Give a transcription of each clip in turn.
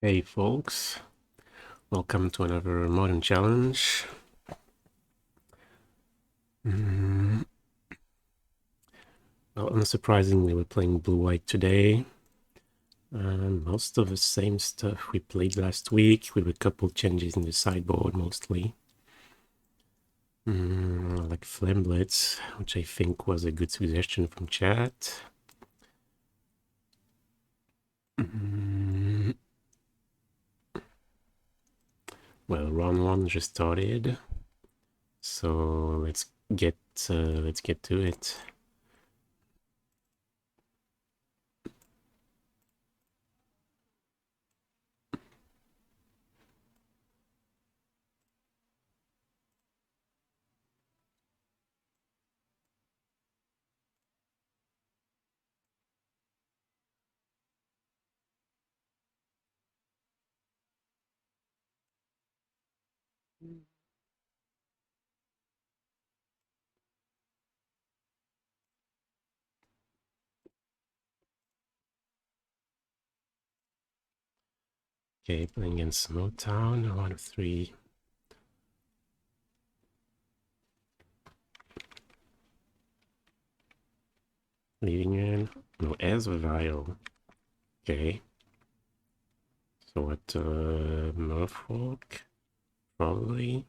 Hey folks, welcome to another modern challenge. Well, unsurprisingly, we're playing blue-white today. Most of the same stuff we played last week, with a couple changes in the sideboard mostly. Like Flame Blitz, which I think was a good suggestion from chat. Well, round one just started, so let's get to it. Okay, playing against Snowtown, 1 of 3. Leaving in. No, as a vial. Okay. So what, Merfolk? Probably.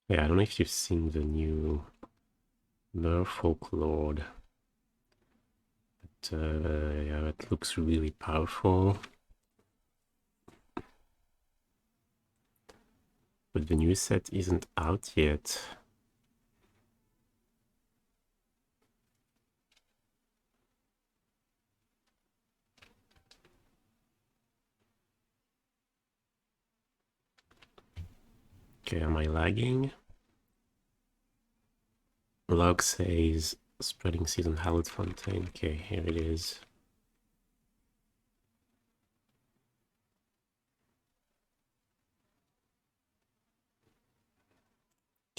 Yeah, I don't know if you've seen the new Merfolk Lord. But, yeah, it looks really powerful. But the new set isn't out yet. Okay, am I lagging? Log says spreading season Hallowed Fountain. Okay, here it is.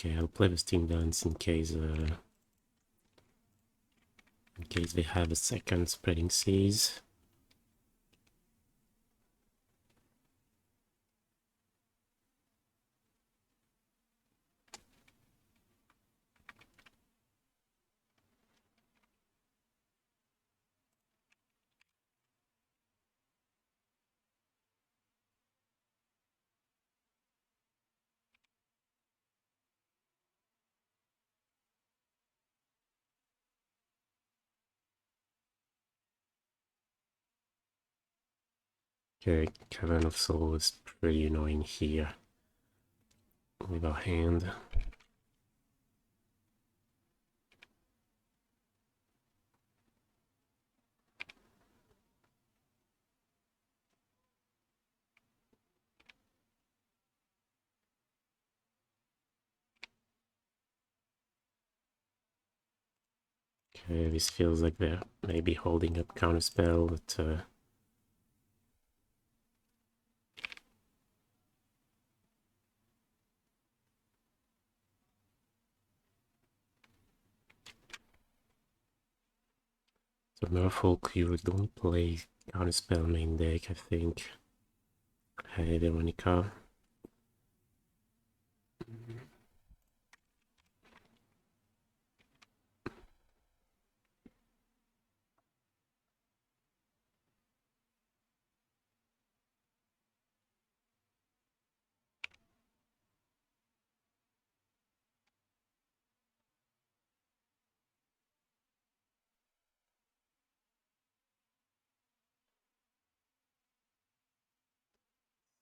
Okay, I'll play the Steam Dance in case they have a second spreading seas. Okay, Cavern of Soul is pretty annoying here with our hand. Okay, this feels like they're maybe holding up Counterspell, but so Merfolk, you don't play Counterspell main deck, I think. Hey, Veronica.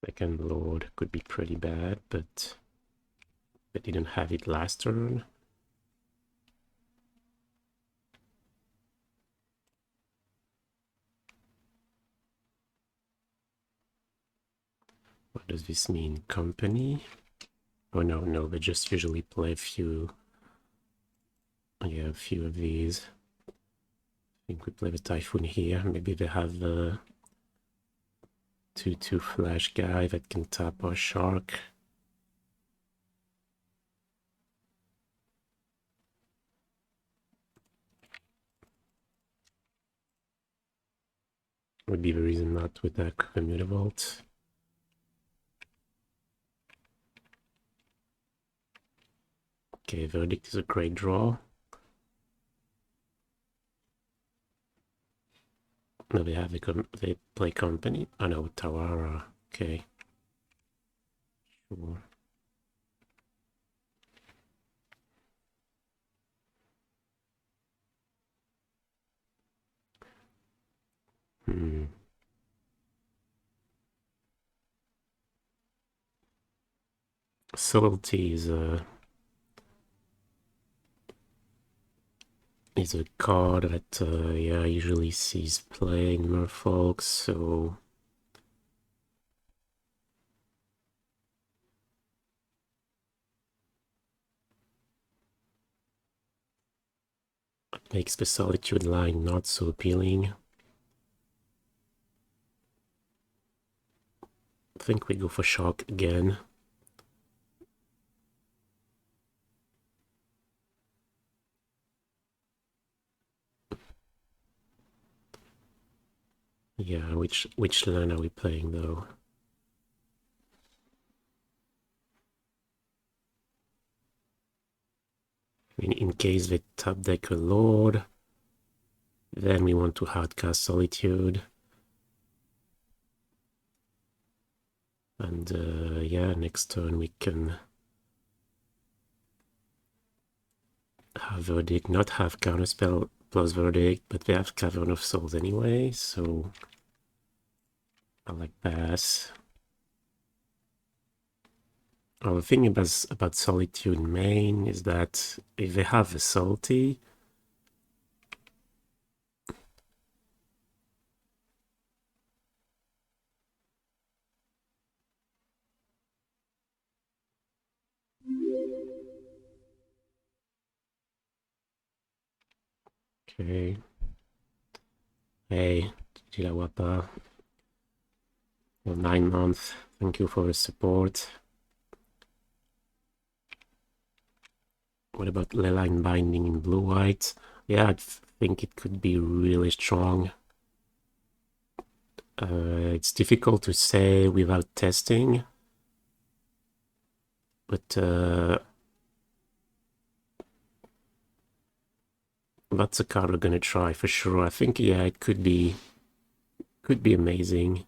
Second Lord could be pretty bad, but they didn't have it last turn. What does this mean? Company? Oh no, they just usually play a few Yeah, a few of these. I think we play the Typhoon here. Maybe they have a 2/2 flash guy that can tap our Shark. Would be the reason not to attack the Mutavault. Okay, Verdict is a great draw. No, they have they play Company. Oh no, Tawara. Okay. Sure. Subtlety is a card that yeah, usually sees play in Merfolks, so it makes the Solitude line not so appealing. I think we go for Shark again. Yeah, which land are we playing though? In case they top deck a Lord, then we want to hardcast Solitude. And yeah, next turn we can have Verdict, not have Counterspell plus Verdict, but they have Cavern of Souls anyway, so I like pass. Well, the thing about Solitude main is that if they have a Salty, okay. Hey, Jilawapa, for 9 months. Thank you for the support. What about Leyline Binding in blue-white? Yeah, I think it could be really strong. It's difficult to say without testing, but that's a card we're gonna try for sure. I think yeah, it could be amazing.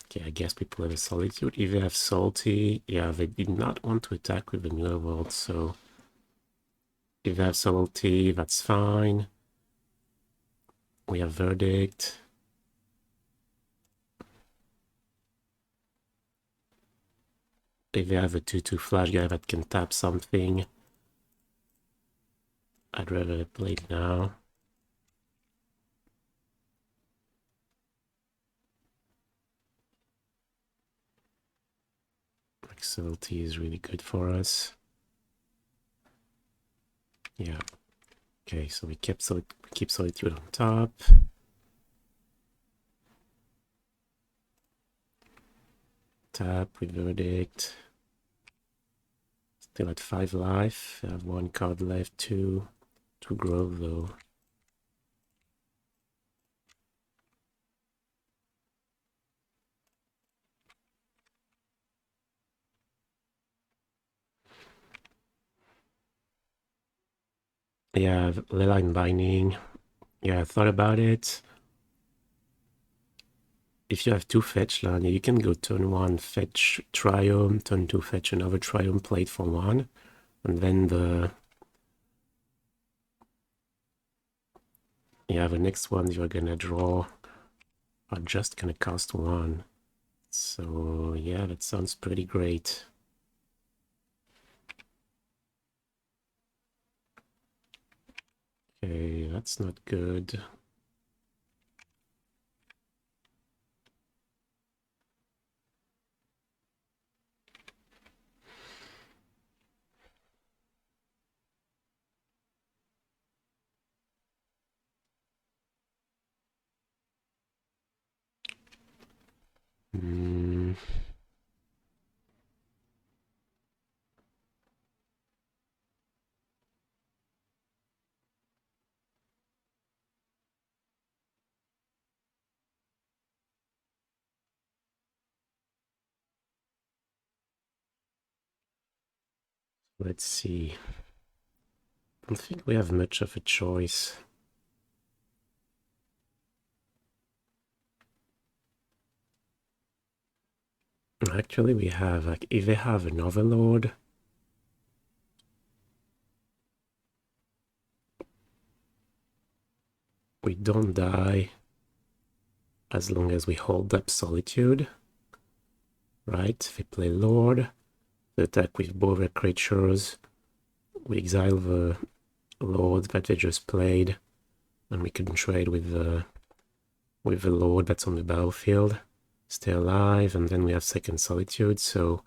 Okay, I guess people have a Solitude. If they have Salty, yeah, they did not want to attack with the Mirror World, so if they have Salty, that's fine. We have Verdict. If they have a 2/2 flash guy that can tap something, I'd rather play it now. Flexibility is really good for us. Yeah. Okay, so we keep Solitude on top. Tap with Verdict. Still at 5 life. I have 1 card left to grow though. Yeah, Leyline Binding. Yeah, I thought about it. If you have 2 fetch land, you can go turn 1 fetch Triome, turn 2 fetch another Triome, play it for 1, and then the next ones you're gonna draw are just gonna cost 1. So yeah, that sounds pretty great. Okay, that's not good. Mm. Let's see. I don't think we have much of a choice. Actually, we have, like, if they have an Overlord, we don't die as long as we hold up Solitude, right? If we play Lord, we attack with both creatures, we exile the Lord that they just played, and we can trade with the Lord that's on the battlefield, stay alive, and then we have second Solitude, so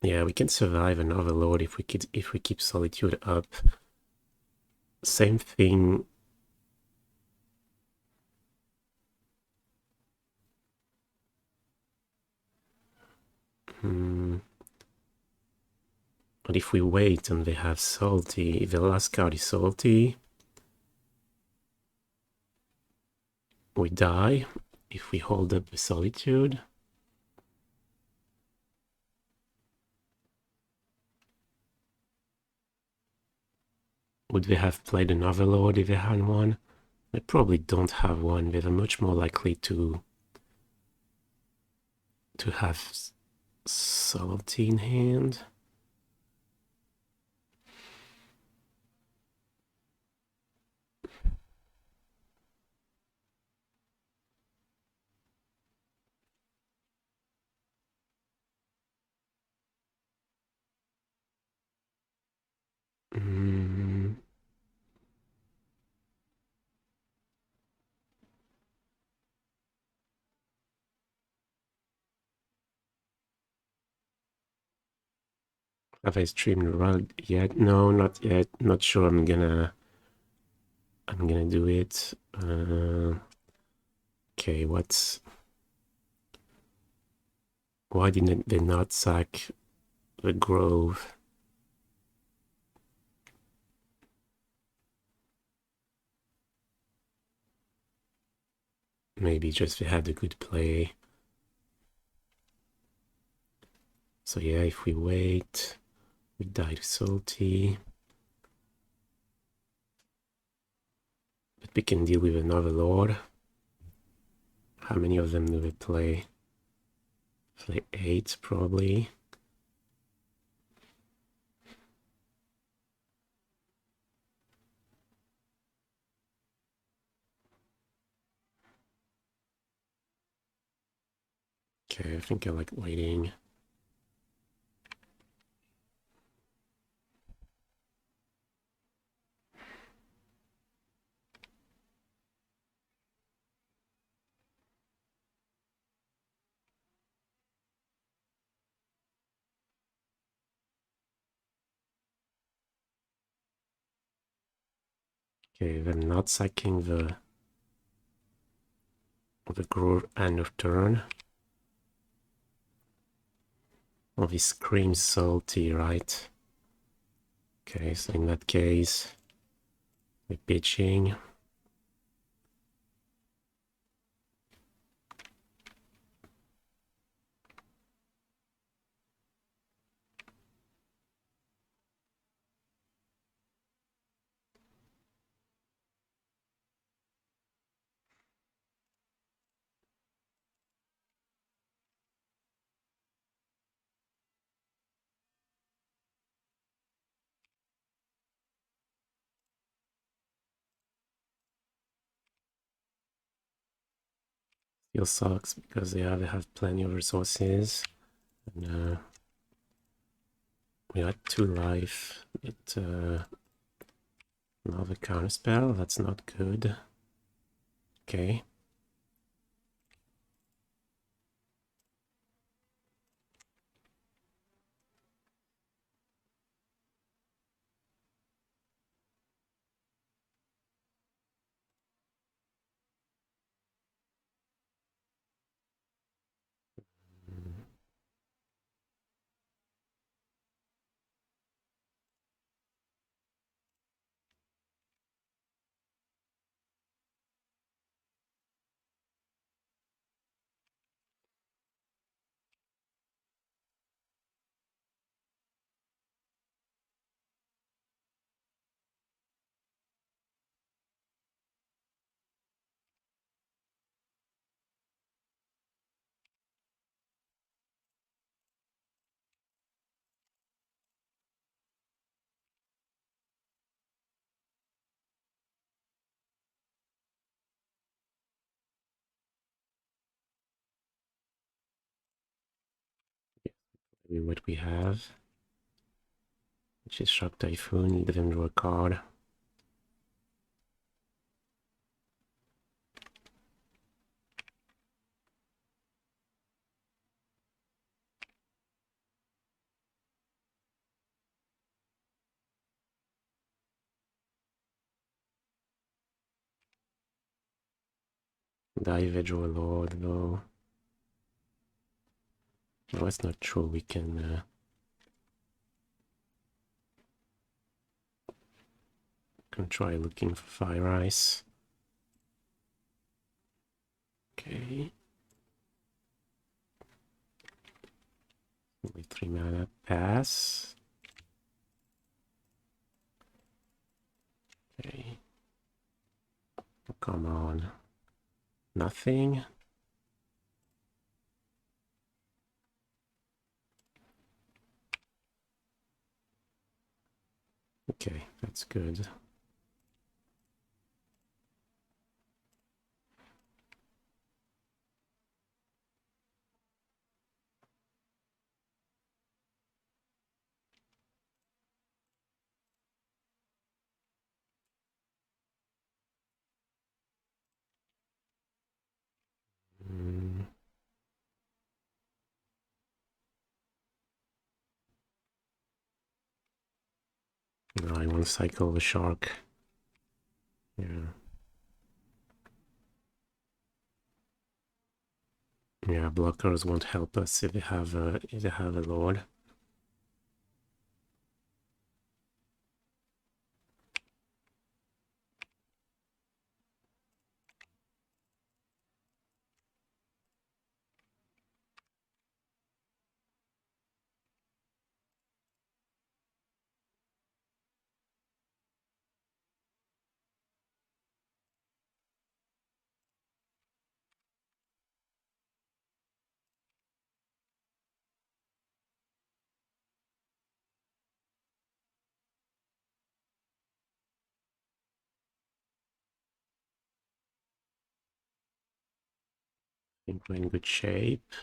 yeah, we can survive an Overlord if we keep Solitude up. Same thing. But if we wait and they have Salty, if the last card is Salty, we die. If we hold up the Solitude, would they have played an Overlord if they had one? They probably don't have one. They're much more likely to have Salty in hand. Mm. Have I streamed Rug yet? No, not yet. Not sure I'm gonna do it. Okay, why didn't they not sack the Grove? Maybe just they had a good play. So yeah, if we wait, we die to Salty. But we can deal with another Lord. How many of them do they play? Play 8 probably. Okay, I think I like waiting. Okay, they're not sacking the Grove end of turn. Oh, he screams Salty, right? Okay, so in that case, we're pitching. Still sucks because they have plenty of resources. And we had 2 life. Another counterspell, that's not good. Okay. What we have, which is Shark Typhoon. You didn't draw a card. Dive, draw a Lord, though. No, that's not true. We can try looking for Fire Ice. Okay. Only 3 mana. Pass. Okay. Oh, come on. Nothing. Okay, that's good. Mm. No, I want to cycle the shark. Yeah. Yeah, blockers won't help us if they have a lord. I think we're in good shape.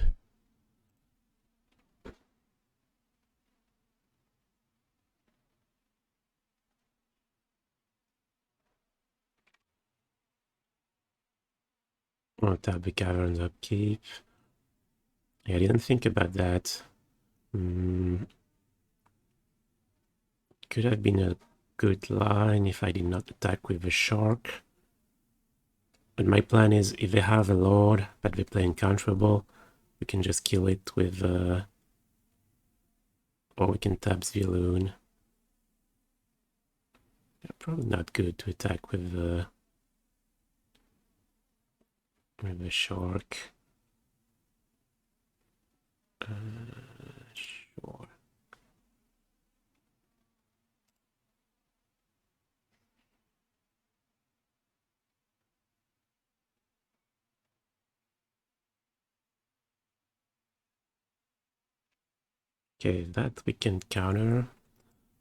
Oh, tap the caverns upkeep. Yeah, I didn't think about that. Could have been a good line if I did not attack with the shark. But my plan is, if they have a lord but they play uncounterable, we can just kill it with or we can tap Zviloon. Yeah, probably not good to attack with the shark. Sure. Okay, that we can counter.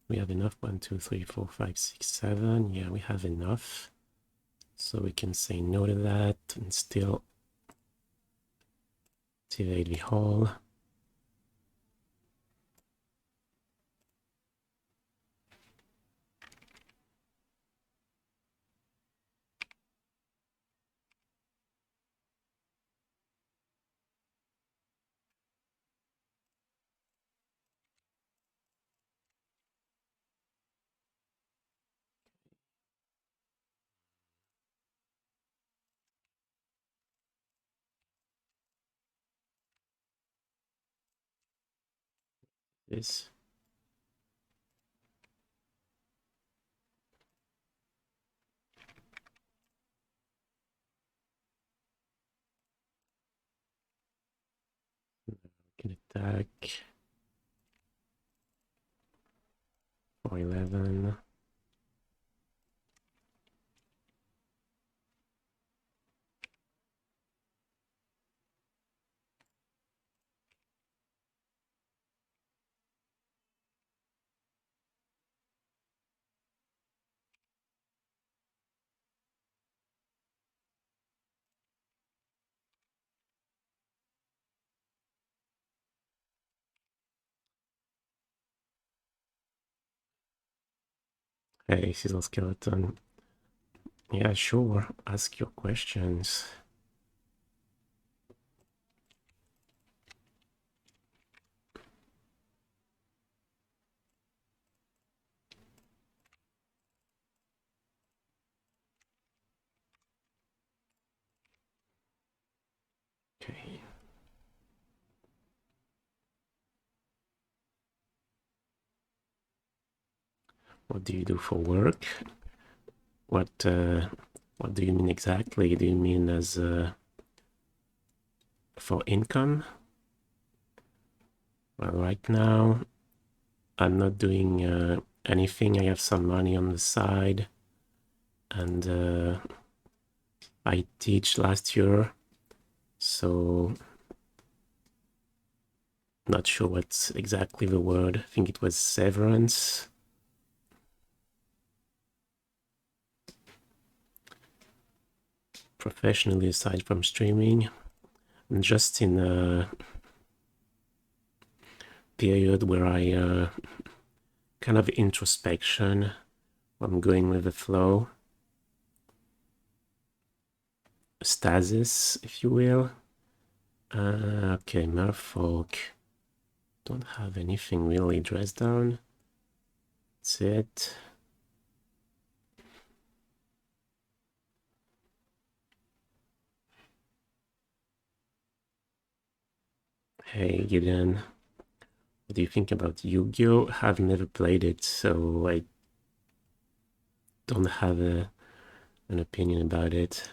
We have enough. 1, 2, 3, 4, 5, 6, 7. Yeah, we have enough. So we can say no to that and still activate the hall. This. We can attack for 11. Hey, Sizzle Skeleton. Yeah, sure. Ask your questions. Okay. What do you do for work? What do you mean exactly? Do you mean as for income? Well, right now I'm not doing anything. I have some money on the side, and I teach last year, so not sure what's exactly the word. I think it was severance. Professionally, aside from streaming, I'm just in a period where I kind of introspection. I'm going with the flow, stasis, if you will. Okay, Merfolk. Don't have anything really dressed down. That's it. Hey, Gideon. What do you think about Yu-Gi-Oh? I've never played it, so I don't have an opinion about it.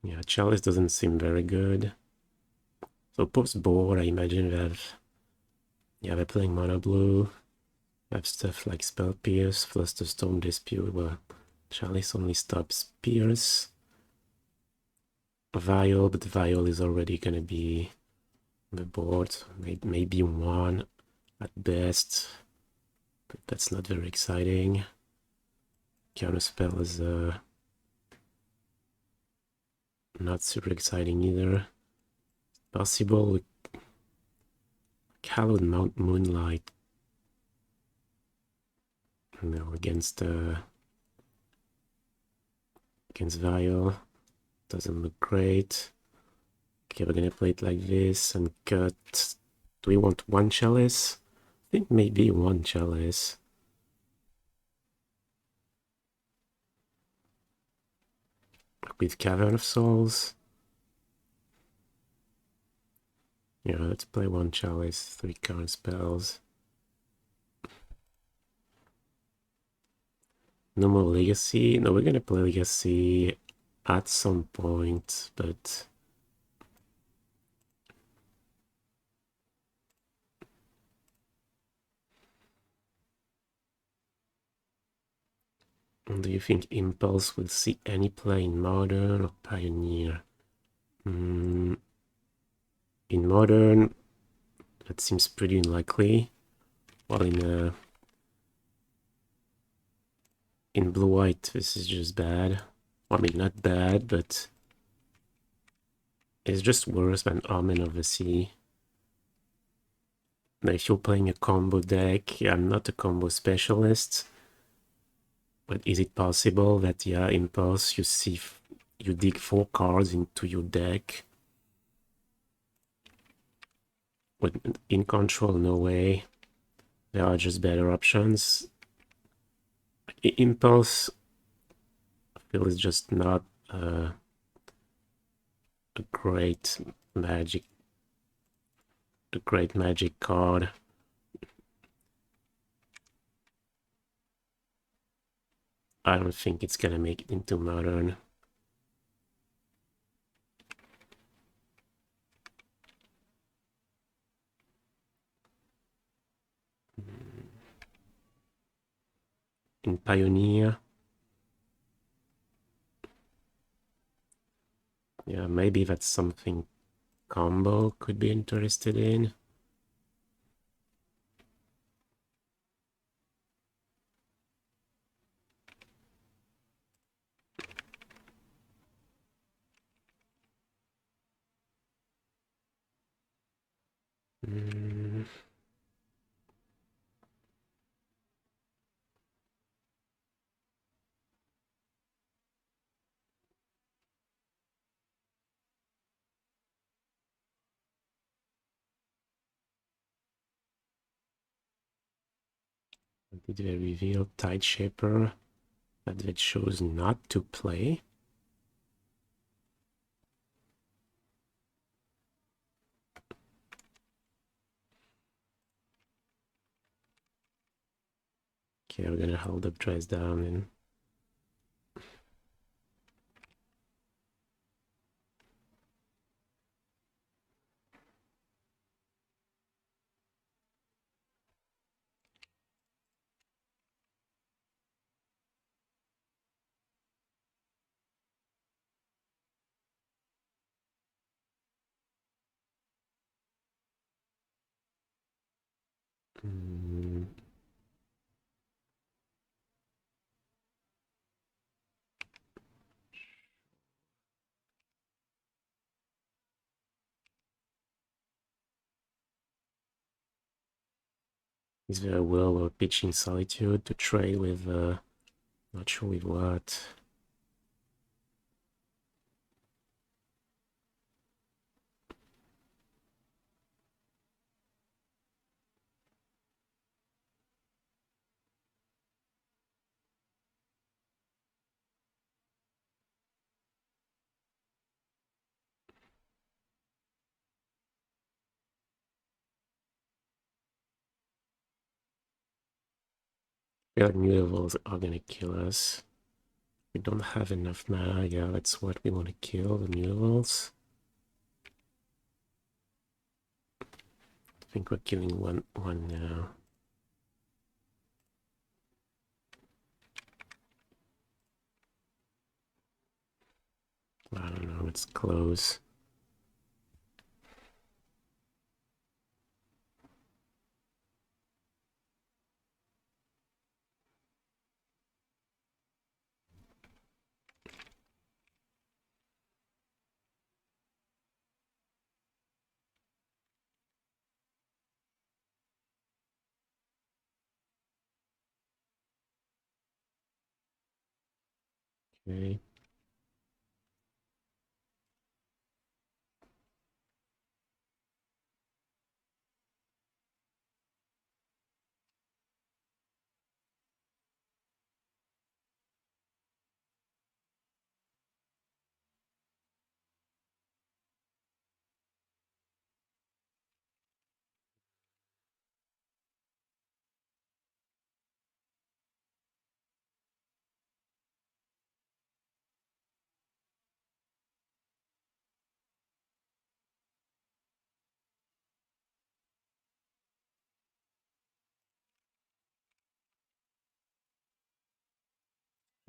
Yeah, Chalice doesn't seem very good. So post board, I imagine they're playing mono blue. They have stuff like Spell Pierce, Flusterstorm Dispute, where Chalice only stops Pierce. Vial, but Vial is already gonna be on the board. Maybe one at best, but that's not very exciting. Counterspell is not super exciting either. Possible with Hallowed Moonlight. No, against Vial. Doesn't look great. Okay, we're gonna play it like this and cut. Do we want one Chalice? I think maybe one Chalice. With Cavern of Souls. Yeah, let's play one Chalice, 3 current spells. No more Legacy. No, we're gonna play Legacy at some point, but do you think Impulse will see any play in Modern or Pioneer? In Modern, that seems pretty unlikely. While in Blue-White, this is just bad. Well, I mean, not bad, but it's just worse than Omen of the Sea. Now, if you're playing a combo deck, I'm not a combo specialist, but is it possible that, yeah, Impulse, you dig 4 cards into your deck? With in control, no way. There are just better options. Impulse, I feel, is just not a great magic card. I don't think it's gonna make it into Modern. In Pioneer, yeah, maybe that's something Combo could be interested in. Mm. Did they reveal Tide Shaper that they chose not to play? Okay, we're gonna hold up Dress Down and is very well we're pitching Solitude to trade with not sure with what. I feel like mutavables are gonna kill us. We don't have enough mana. Yeah, that's what we want to kill, the mutavables. I think we're killing one now. I don't know, it's close. Okay.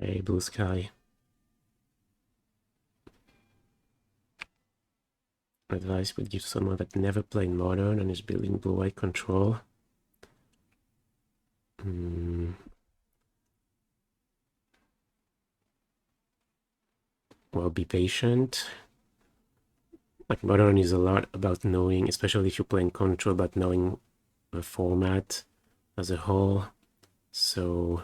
Hey, Blue Sky. Advice would give someone that never played Modern and is building blue-white control. Well, be patient. Like, Modern is a lot about knowing, especially if you're playing control, about knowing the format as a whole. So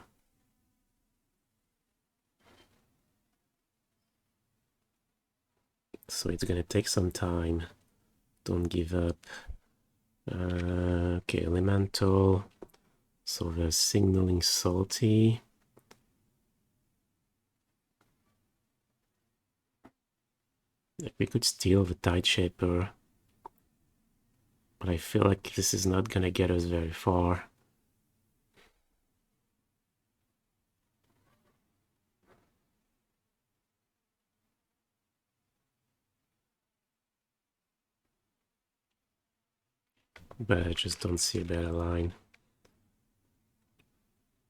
it's gonna take some time. Don't give up. Okay, Elemental. So they're signaling Salty. Like, we could steal the Tide Shaper, but I feel like this is not gonna get us very far. But I just don't see a better line.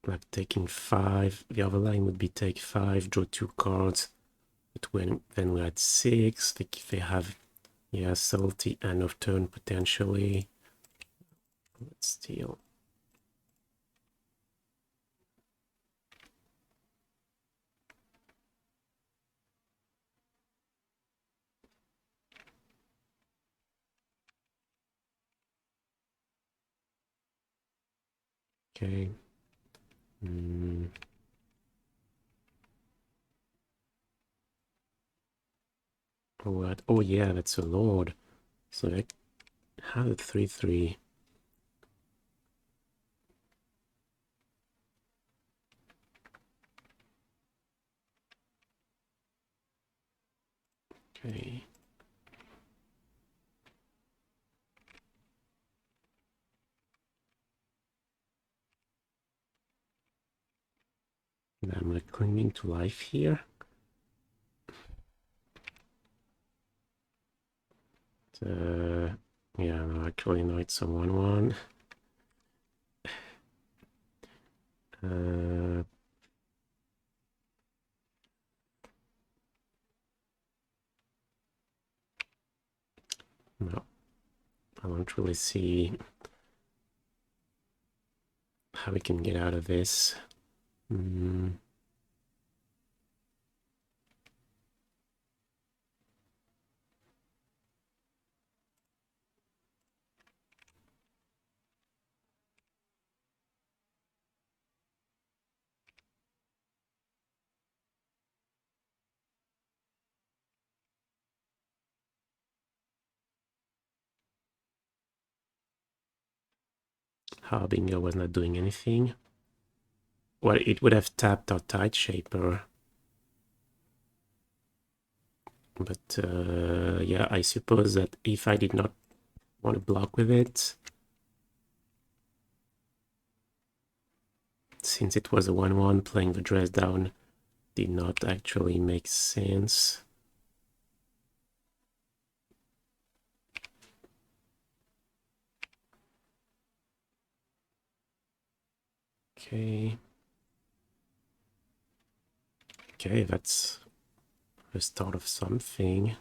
Like taking 5. The other line would be take 5, draw 2 cards. But then we're at 6. They have, yeah, Salty end of turn potentially. Let's steal. Okay. What? Oh yeah, that's a lord. So I have a 3/3. Okay. And I'm clinging to life here. Yeah, no, actually no, it's a 1/1. No, I don't really see how we can get out of this. Harbinger was not doing anything. Well, it would have tapped our Tide Shaper. But yeah, I suppose that if I did not want to block with it, since it was a 1/1, playing the dress down did not actually make sense. Okay. Okay, that's the start of something.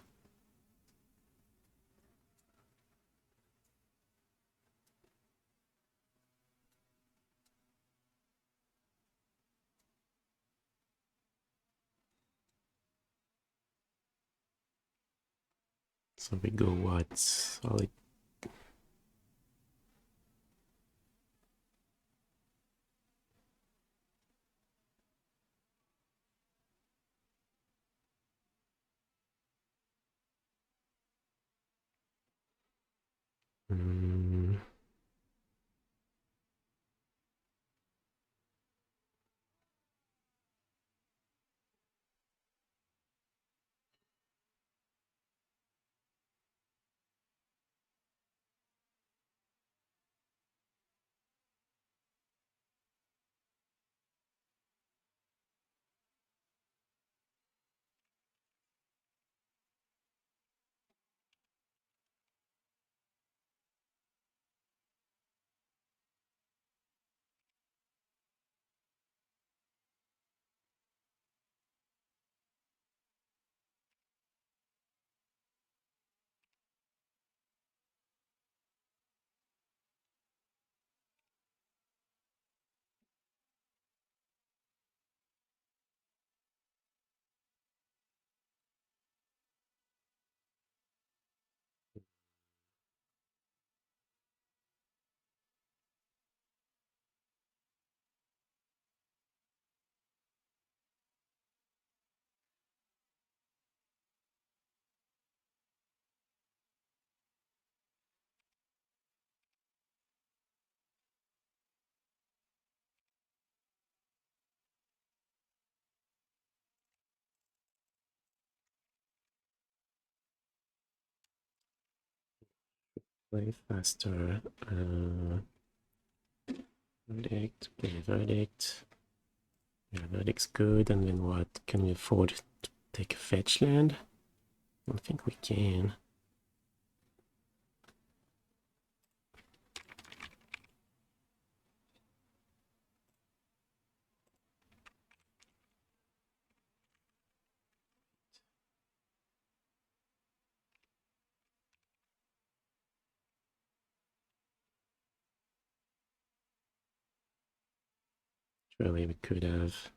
So we go what? Solid. Play faster. Verdict. Okay, verdict. Yeah, verdict's good. And then what? Can we afford to take a fetch land? I don't think we can. Surely we could have.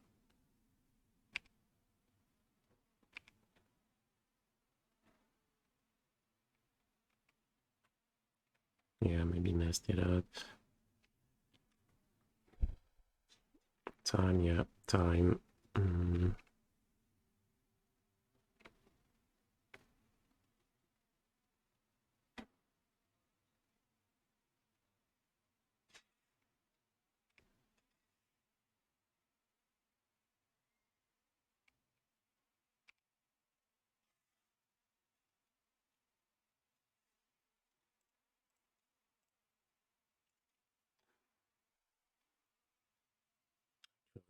Yeah, maybe messed it up. Time, yeah, time.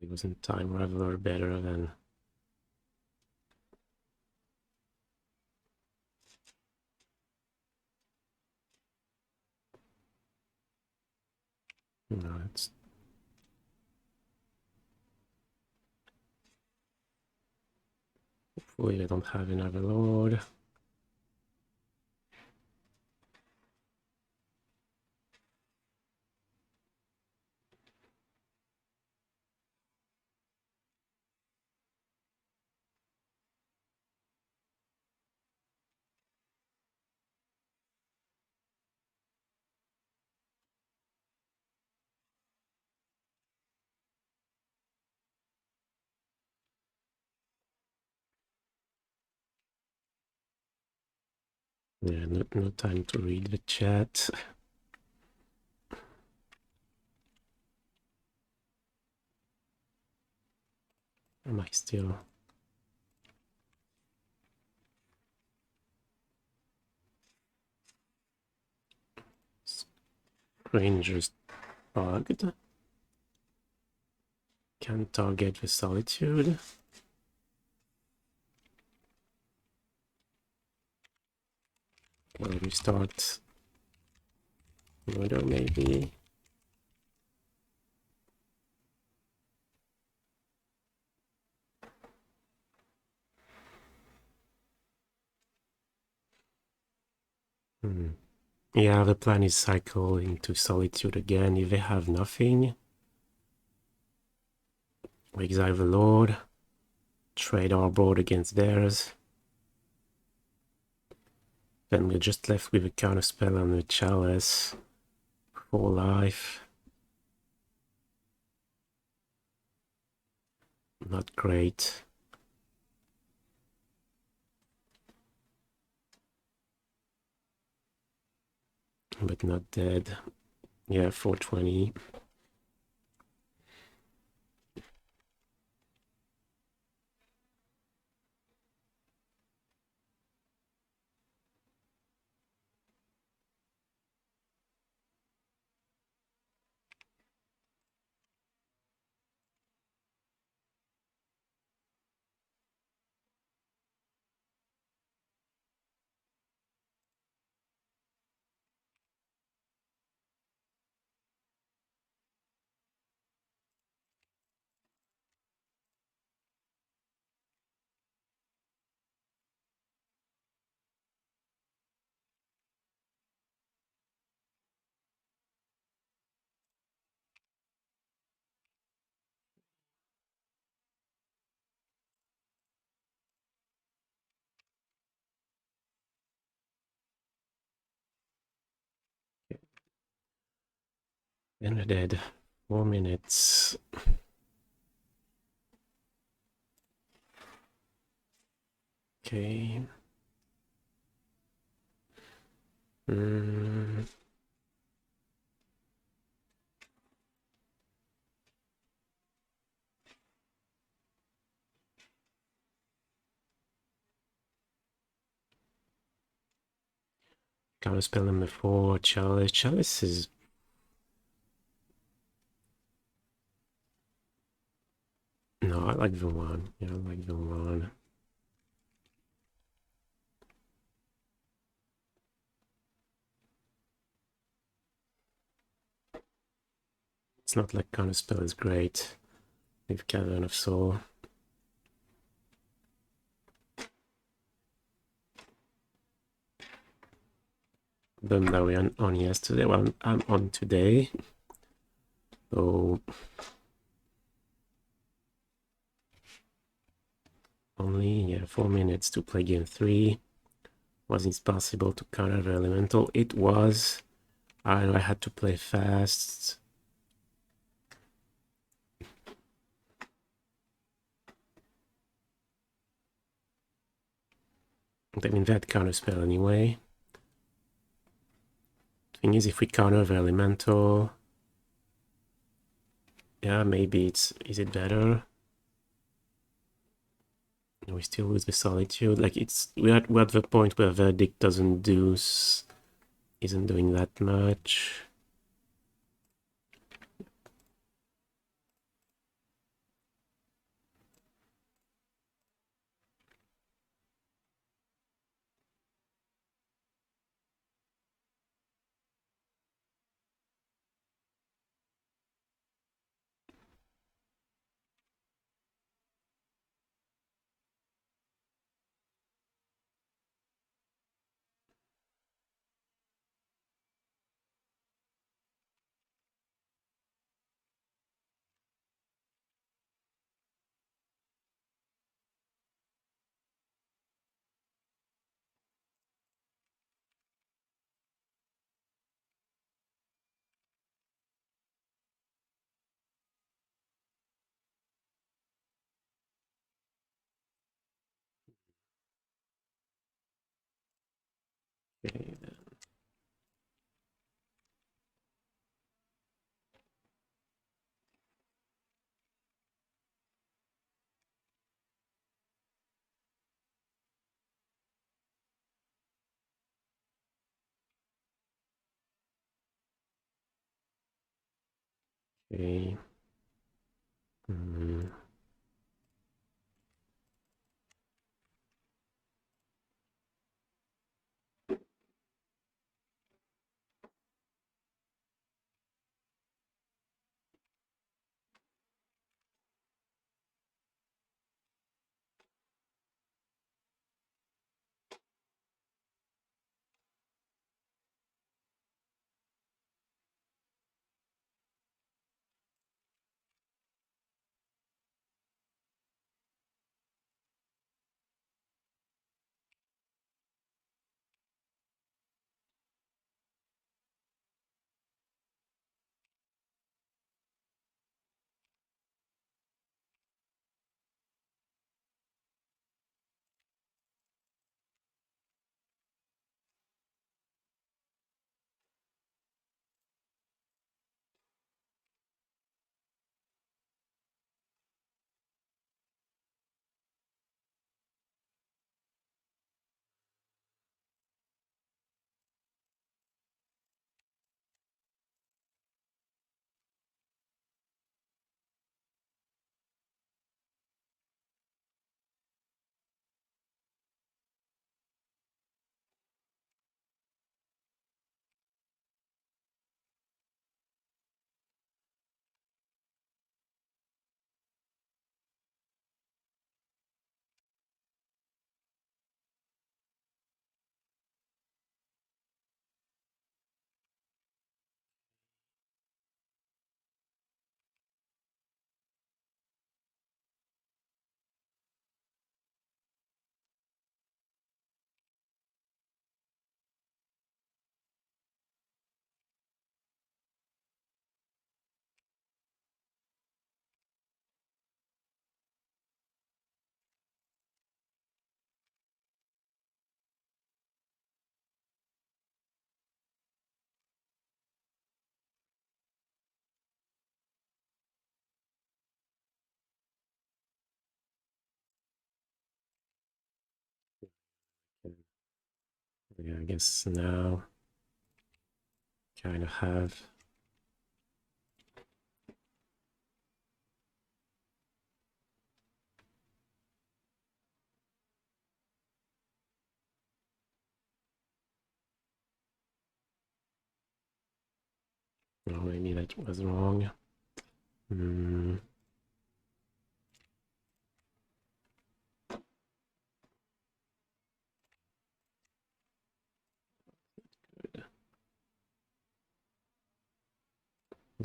It wasn't time Raveler better than... No, it's... Hopefully I don't have another Lord. Yeah, no time to read the chat. Am I still... Ranger's bugged. Can't target the Solitude. Well, we start... Murder, maybe? Yeah, the plan is cycle into Solitude again. If they have nothing, we exile the Lord, trade our board against theirs. Then we're just left with a Counterspell and a Chalice for life. Not great. But not dead. Yeah, 420. And we're dead. 4 minutes. Okay. Counterspell number 4, Chalice. Chalice is... No, I like the one. Yeah, I like the one. It's not like Counterspell is great with Cavern of Soul. Them that we on yesterday. Well, I'm on today. So only 4 minutes to play game 3. Was it possible to counter the elemental? It was. I had to play fast. I mean, they had Counterspell anyway. Thing is, if we counter the Elemental, yeah, maybe it's... Is it better? We still lose the Solitude. Like, it's... We're at the point where Verdict doesn't do... Isn't doing that much. Okay, then. Okay. Yeah, I guess now kind of have... Oh, maybe that was wrong. Good.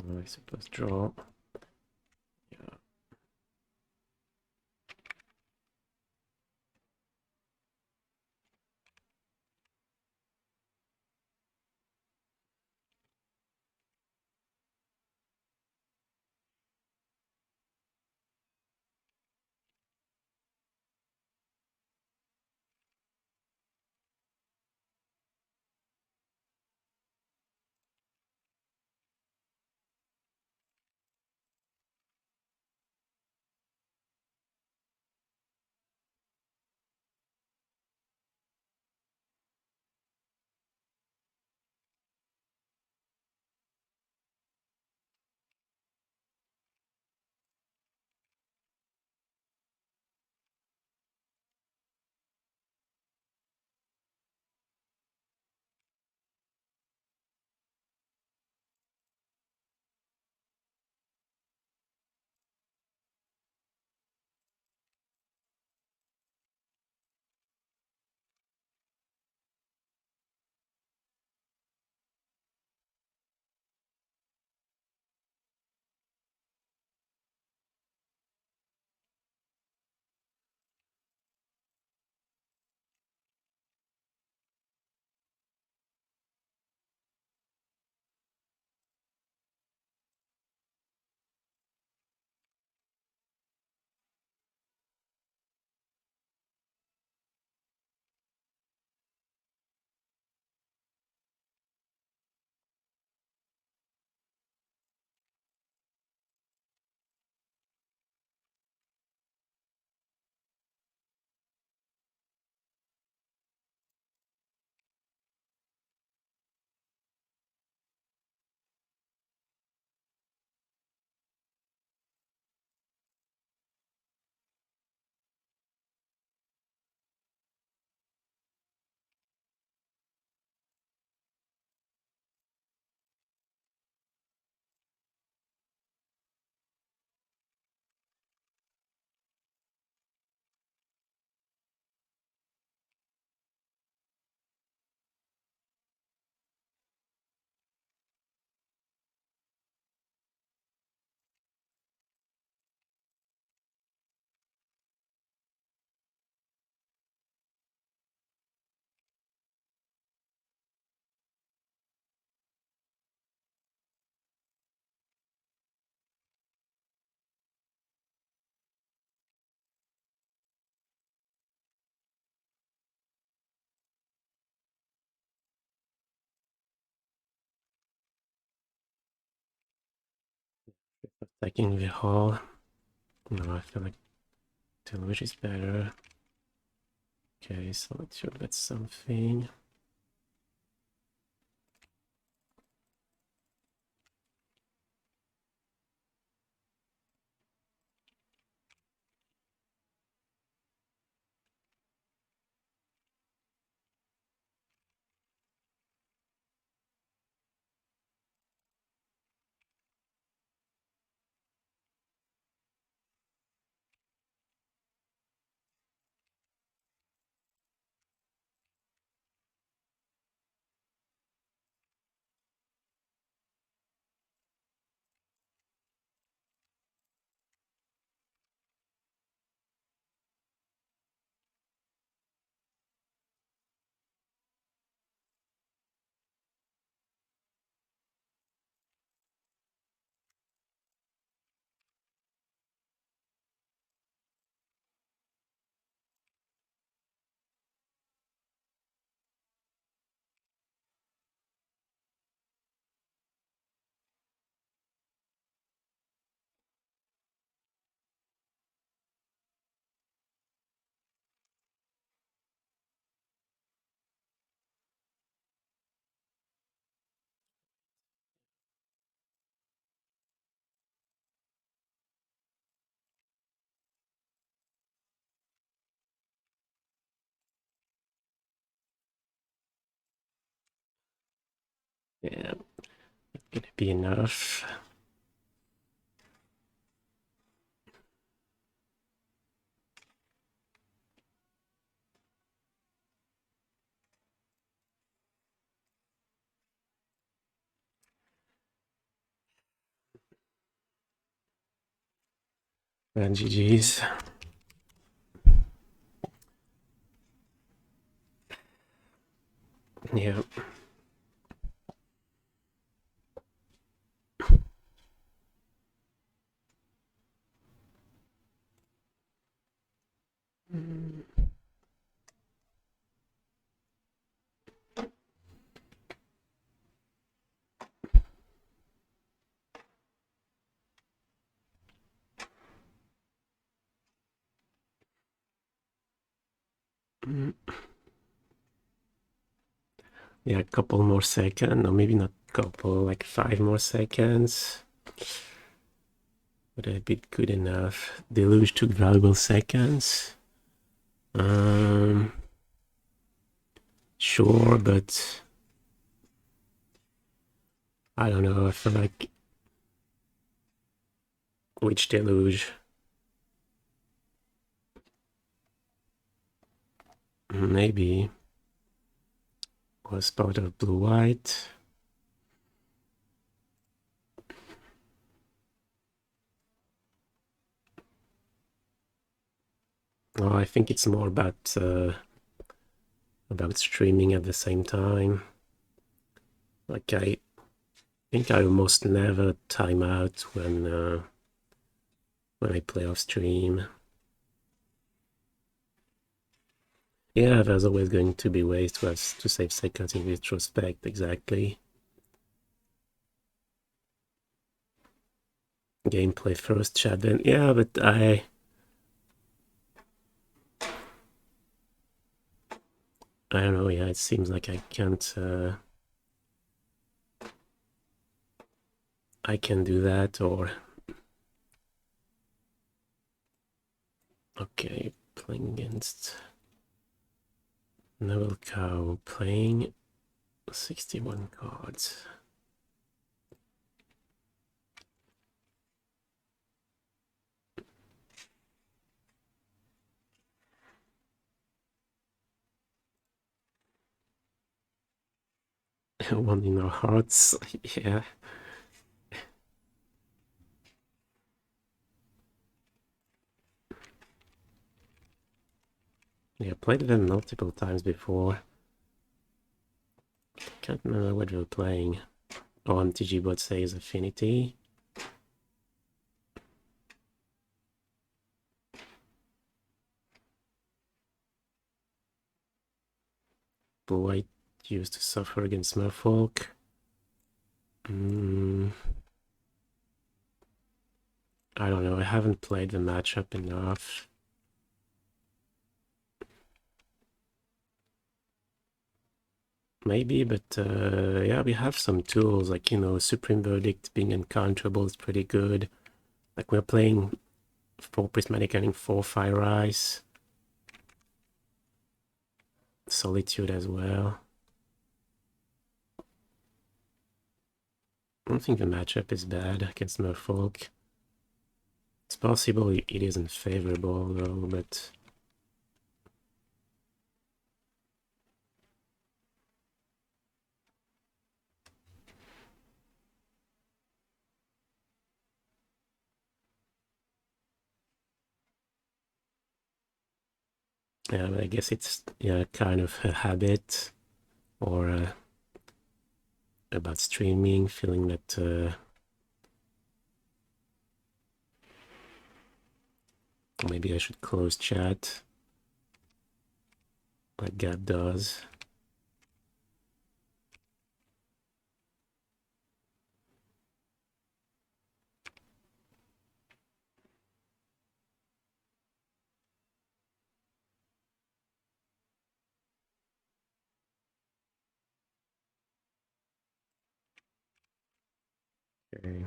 Well, I suppose draw. Yeah. Attacking the hall. No, I feel like Deluge is better. Okay, Solitude, that's something. Yeah, gonna be enough. And GG's. Yeah. Yeah, a couple more seconds, or maybe not couple, like 5 more seconds. Would have been good enough. Deluge took valuable seconds. Sure, but I don't know. I feel like which Deluge? Maybe was part of blue-white. Oh, I think it's more about streaming at the same time. Like I think I almost never time out when I play off stream. Yeah, there's always going to be ways to save seconds in retrospect, exactly. Gameplay first, chat then. Yeah, but I don't know, yeah, it seems like I can't I can do that, or okay, playing against Noble Cow, playing 61 cards. One in our hearts, yeah. Yeah, played them multiple times before. Can't remember what we were playing. Oh, MTG bot says Affinity. Blue White used to suffer against Merfolk. I don't know, I haven't played the matchup enough. Maybe, but yeah, we have some tools, like, you know, Supreme Verdict being uncounterable is pretty good. Like, we're playing 4 Prismatic Ending, 4 Fire Ice. Solitude as well. I don't think the matchup is bad against Merfolk. It's possible it isn't favorable though, but yeah, I guess it's, yeah, kind of a habit, or about streaming, feeling that maybe I should close chat like Gab does. Okay.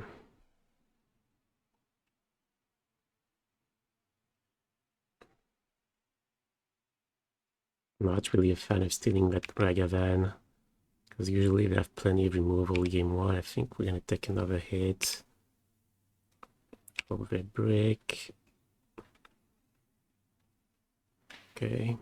Not really a fan of stealing that Ragavan, because usually they have plenty of removal game 1. I think we're gonna take another hit. Over break. Okay.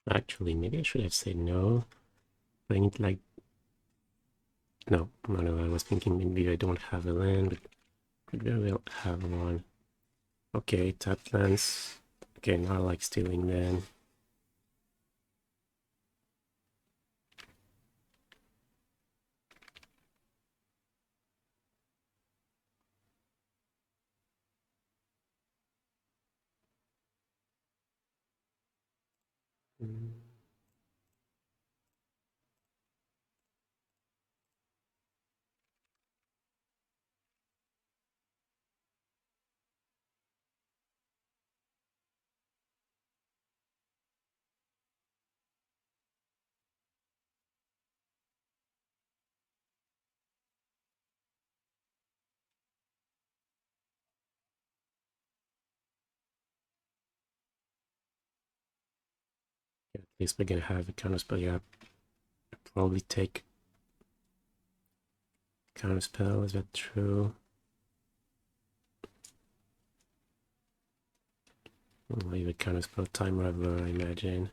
Actually, maybe I should have said no. Playing it like... No, I was thinking maybe I don't have a land, but could very well have one. Okay, tap lands. Okay, now I like stealing then. Yeah, at least we're gonna have a counterspell. Yeah, probably take counterspell. Is that true? I'll leave a counterspell time Raveler, I imagine.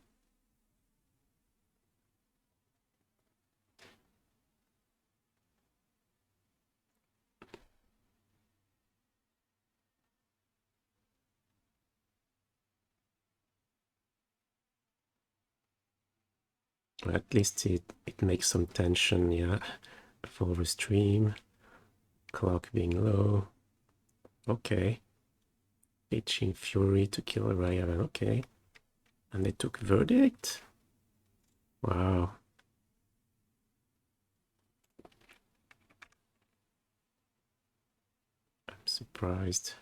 Or at least it makes some tension, yeah. For the stream. Clock being low. Okay. Itching Fury to kill a Raven. Okay. And they took Verdict? Wow. I'm surprised.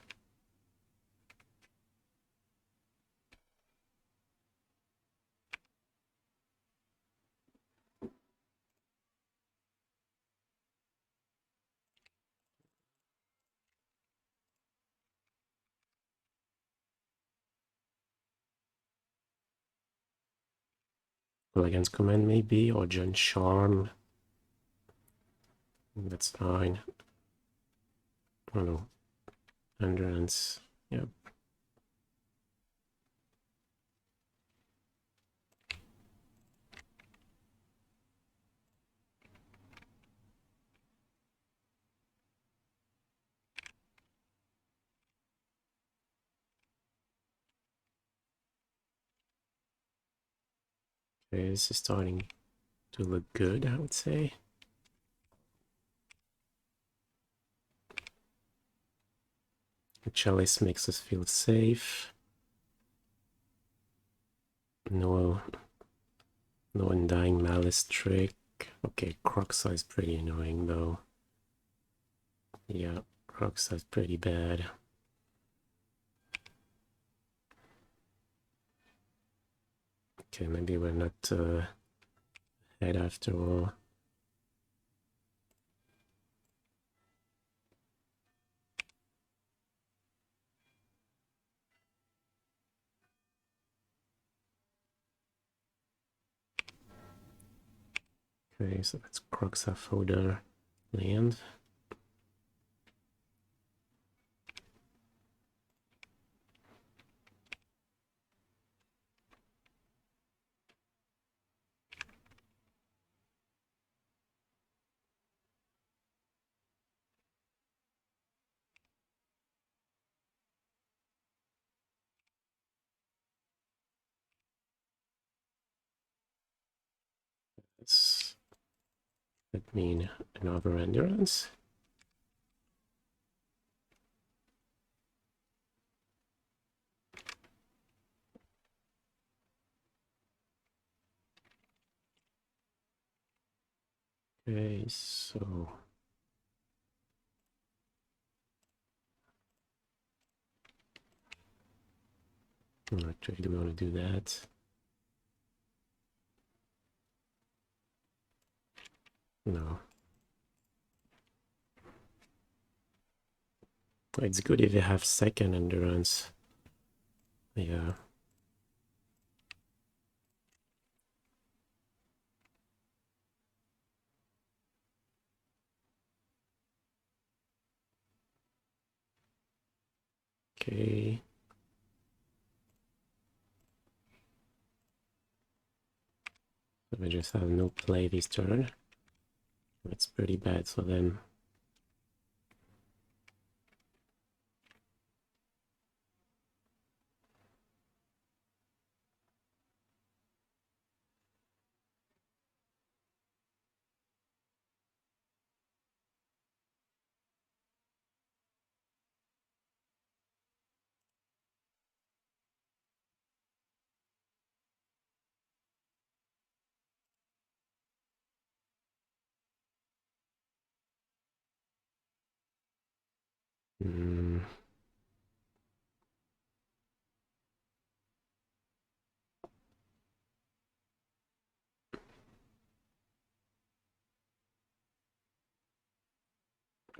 Well, against command maybe, or John Charm. That's fine. I don't know. Endurance. Yep. Okay, this is starting to look good, I would say. The Chalice makes us feel safe. No Undying Malice trick. Okay, Croxa is pretty annoying though. Yeah, Croxa is pretty bad. Okay, maybe we're not ahead after all. Okay, so that's Croxa Fodder land. That mean another endurance. Okay, so actually, do we want to do that? No. It's good if you have second endurance. Yeah. Okay. So we just have no play this turn. That's pretty bad for them. Mm.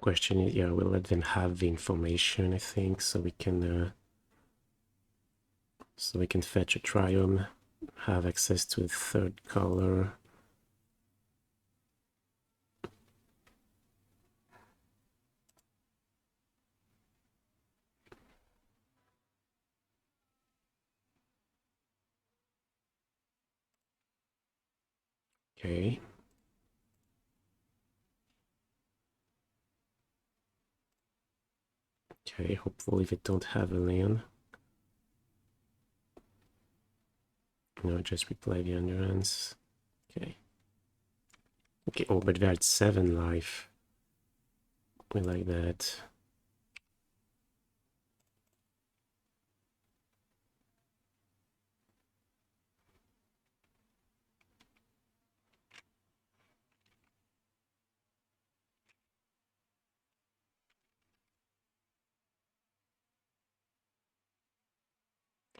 Question is, yeah, we'll let them have the information, I think, so we can fetch a Triome, have access to a third color. Okay. Okay, hopefully they don't have a land. No, just replay the endurance. Okay. Okay, oh, but they're at 7 life. We like that.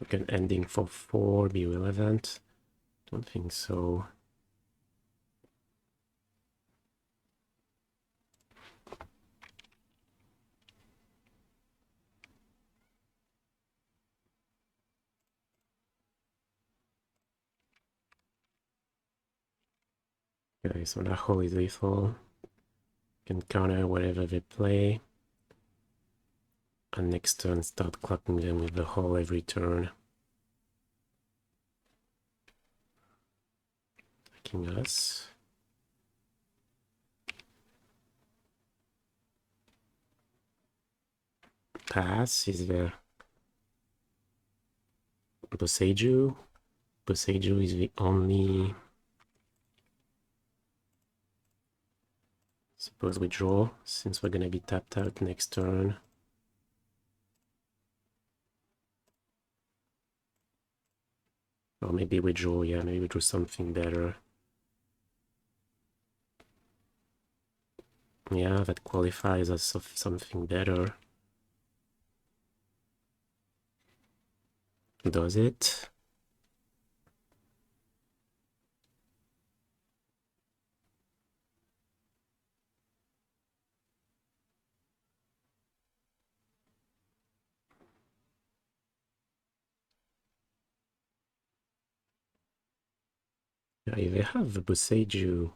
Like an ending for 4 be relevant? Don't think so. Okay, so that hole is lethal. Can counter whatever they play. And next turn start clocking them with the hole every turn. Attacking us. Pass is the Boseiju. Boseiju is the only... Suppose we draw, since we're gonna be tapped out next turn. Or maybe we draw, yeah, maybe we draw something better. Yeah, that qualifies as something better. Does it? Yeah, if they have the Boseiju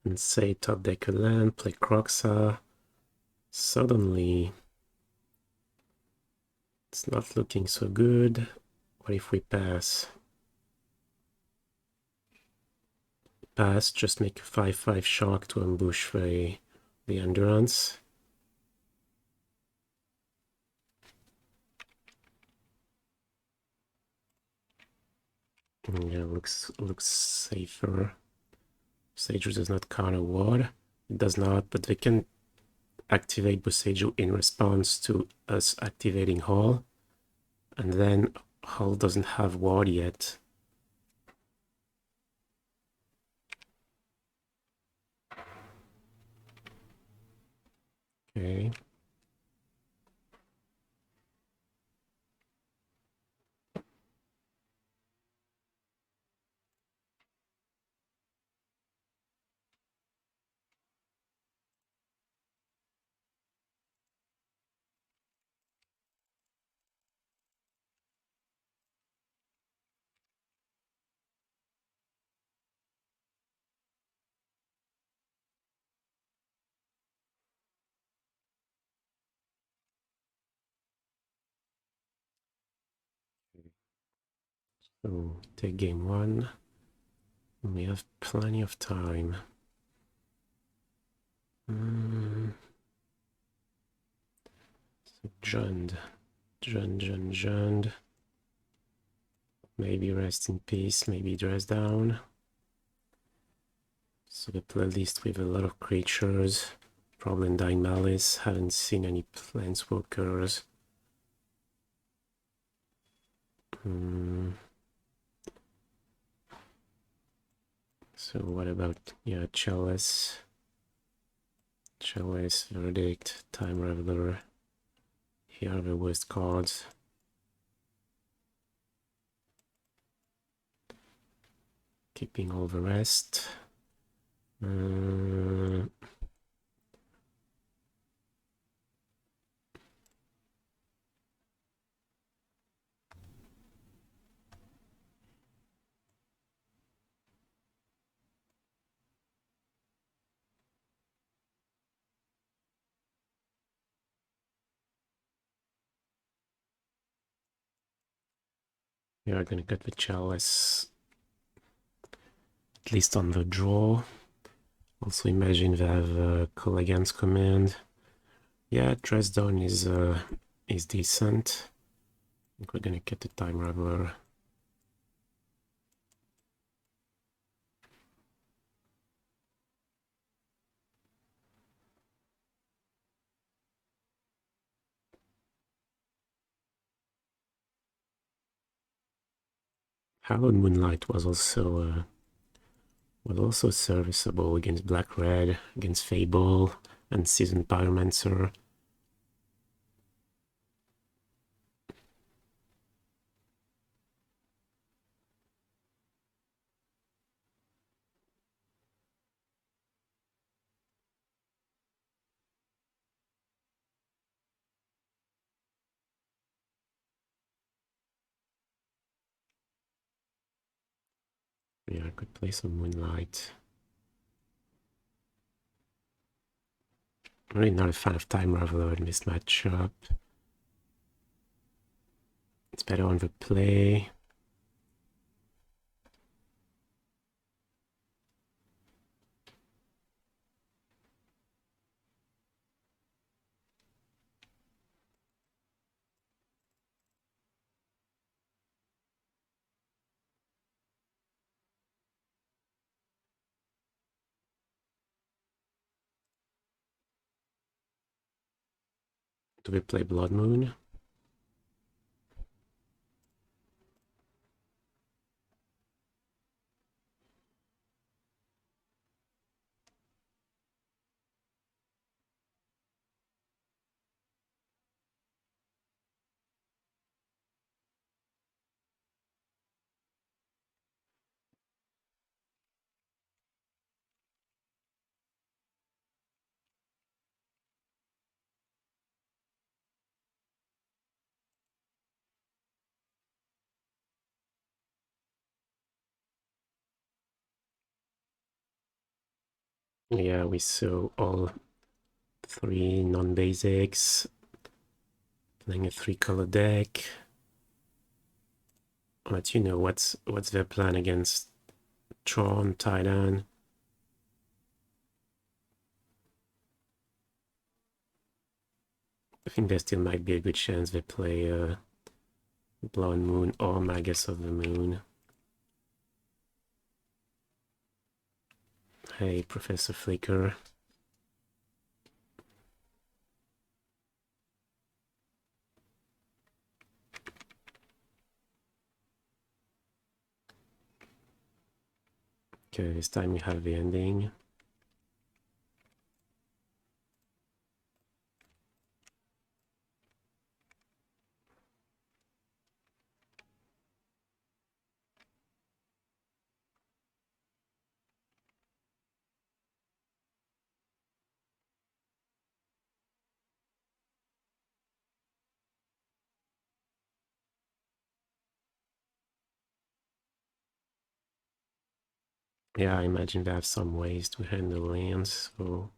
and say top deck a land, play Croxa, suddenly it's not looking so good. What if we pass? Pass, just make a 5/5 Shark to ambush the Endurance. Yeah, looks safer. Boseiju does not counter ward. It does not, but they can activate Boseiju in response to us activating Hall. And then Hall doesn't have ward yet. Okay. So take game one. We have plenty of time. So Jund. Maybe rest in peace, maybe dress down. So the playlist with a lot of creatures. Probably Dying Malice. Haven't seen any planeswalkers. So what about, yeah, Chalice, Verdict, Time Raveler. Here are the worst cards. Keeping all the rest. We are gonna get the Chalice, at least on the draw. Also imagine they have Collegan's Command. Yeah, dress down is decent. I think we're gonna get the Time Raveler. Hallowed Moonlight was also serviceable against Black Red, against Fable, and Seasoned Pyromancer. Yeah, I could play some Moonlight. I'm really not a fan of Time Raveler in this matchup. It's better on the play. Do we play Blood Moon? Yeah, we saw all 3 non-basics, playing a 3-color deck. But you know what's their plan against Tron, Titan? I think there still might be a good chance they play Blood Moon or Magus of the Moon. Hey, Professor Flicker. Okay, this time we have the ending. Yeah, I imagine they have some ways to handle lands, so...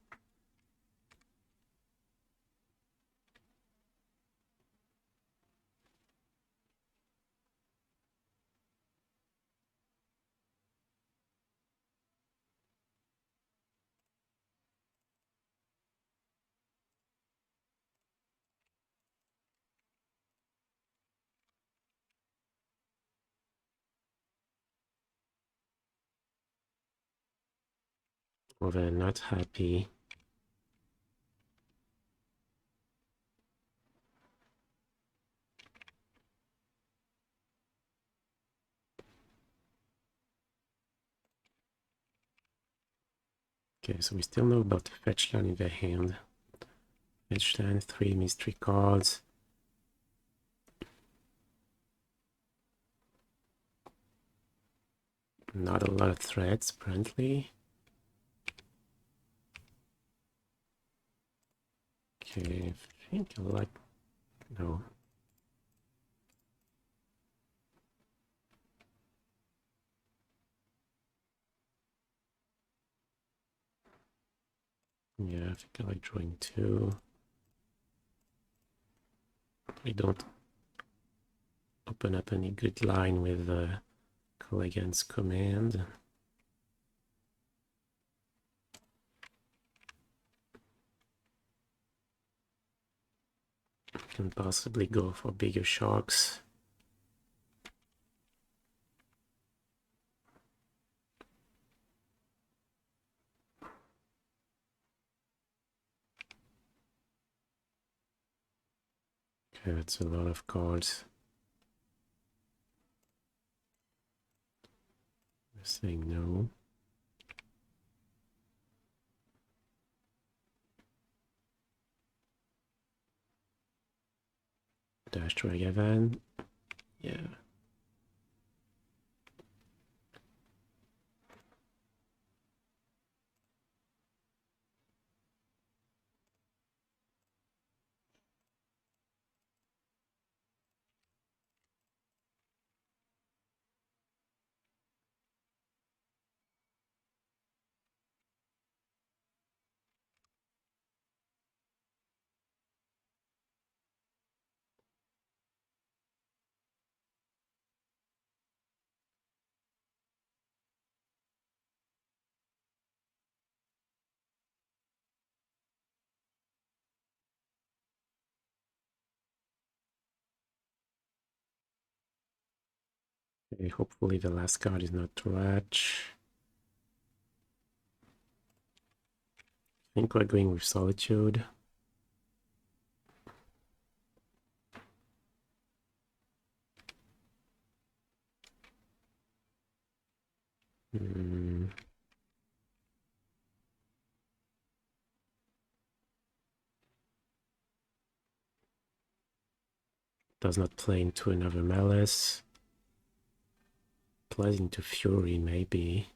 Well, they're not happy. Okay, so we still know about the fetch land in their hand. Fetch land, 3 mystery cards. Not a lot of threats, apparently. Okay, I think I like... No. Yeah, I think I like drawing 2. We don't open up any good line with Collegan's command. Can possibly go for bigger sharks. Okay, that's a lot of cards. We're saying no. Dash Dragavan. Yeah. Okay, hopefully the last card is not Torach. I think we're going with Solitude. Does not play into another Malice. Plays into Fury, maybe.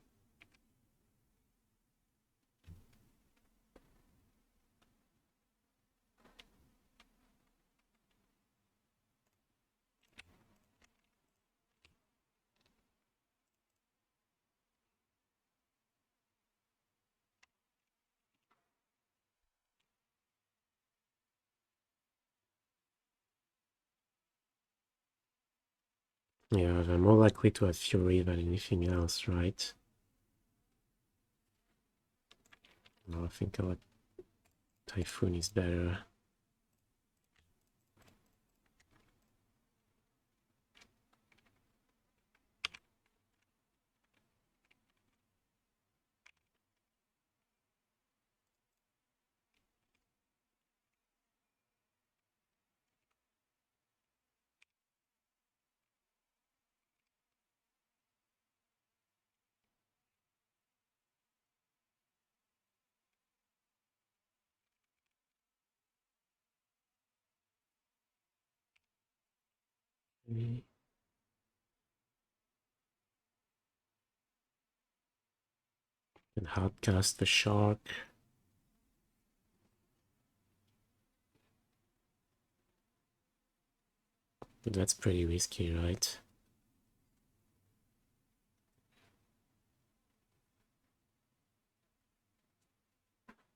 Yeah, they're more likely to have Fury than anything else, right? No, I think Typhoon is better. Okay. And hardcast the Shark. But that's pretty risky, right?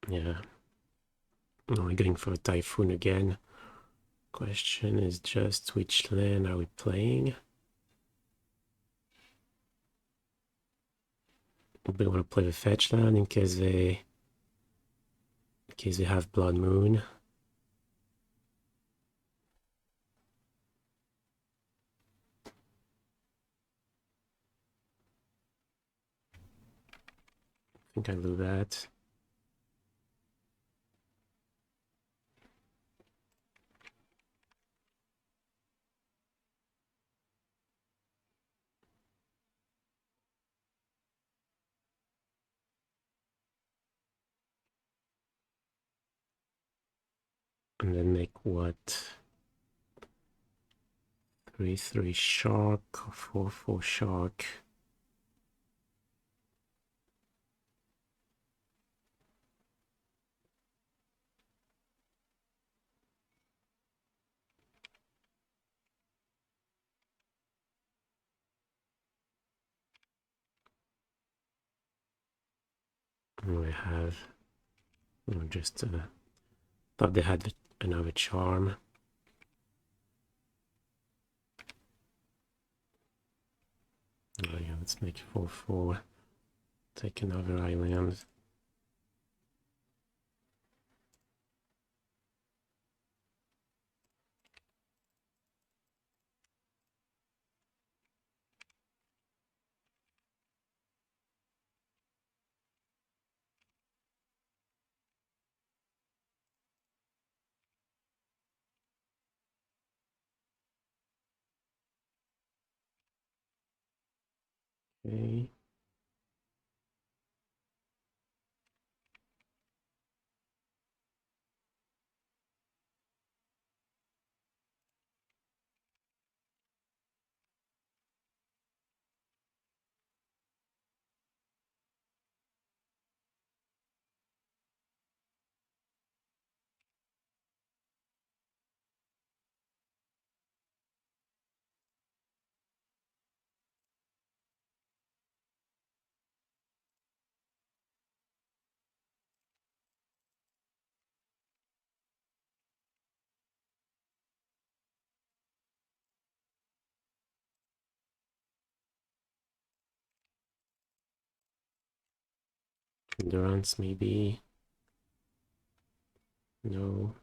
Yeah. No, we're going for a Typhoon again. Question is just which land are we playing? We want to play the fetch land in case they have Blood Moon. I think I do that. And then make what? 3/3 Shark, 4/4 Shark. And we have just thought they had another charm. Oh yeah, let's make 4/4. Take another island. Okay. Endurance maybe. No.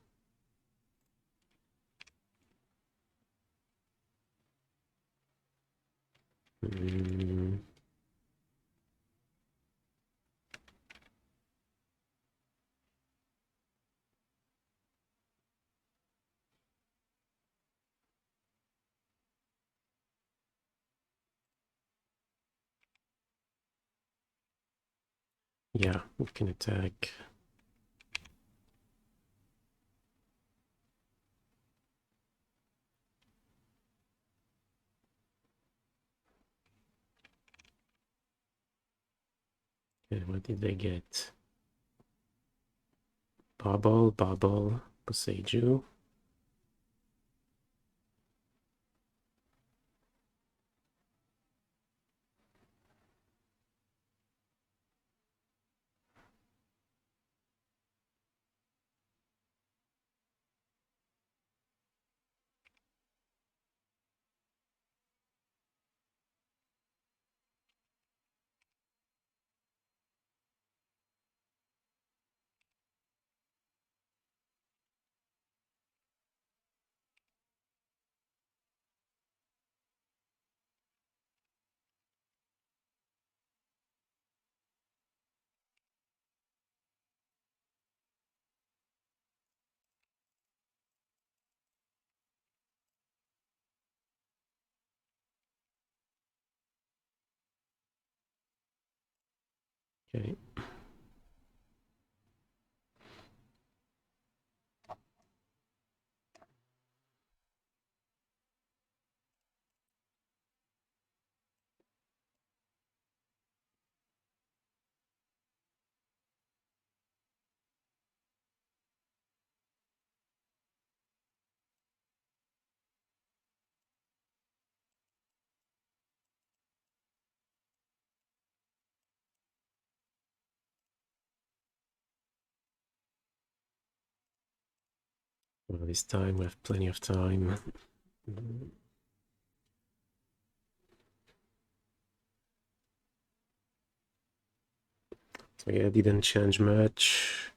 Mm. Yeah, we can attack. did they get? Bubble, Boseiju. Okay. Well, this time we have plenty of time. So yeah, I didn't change much.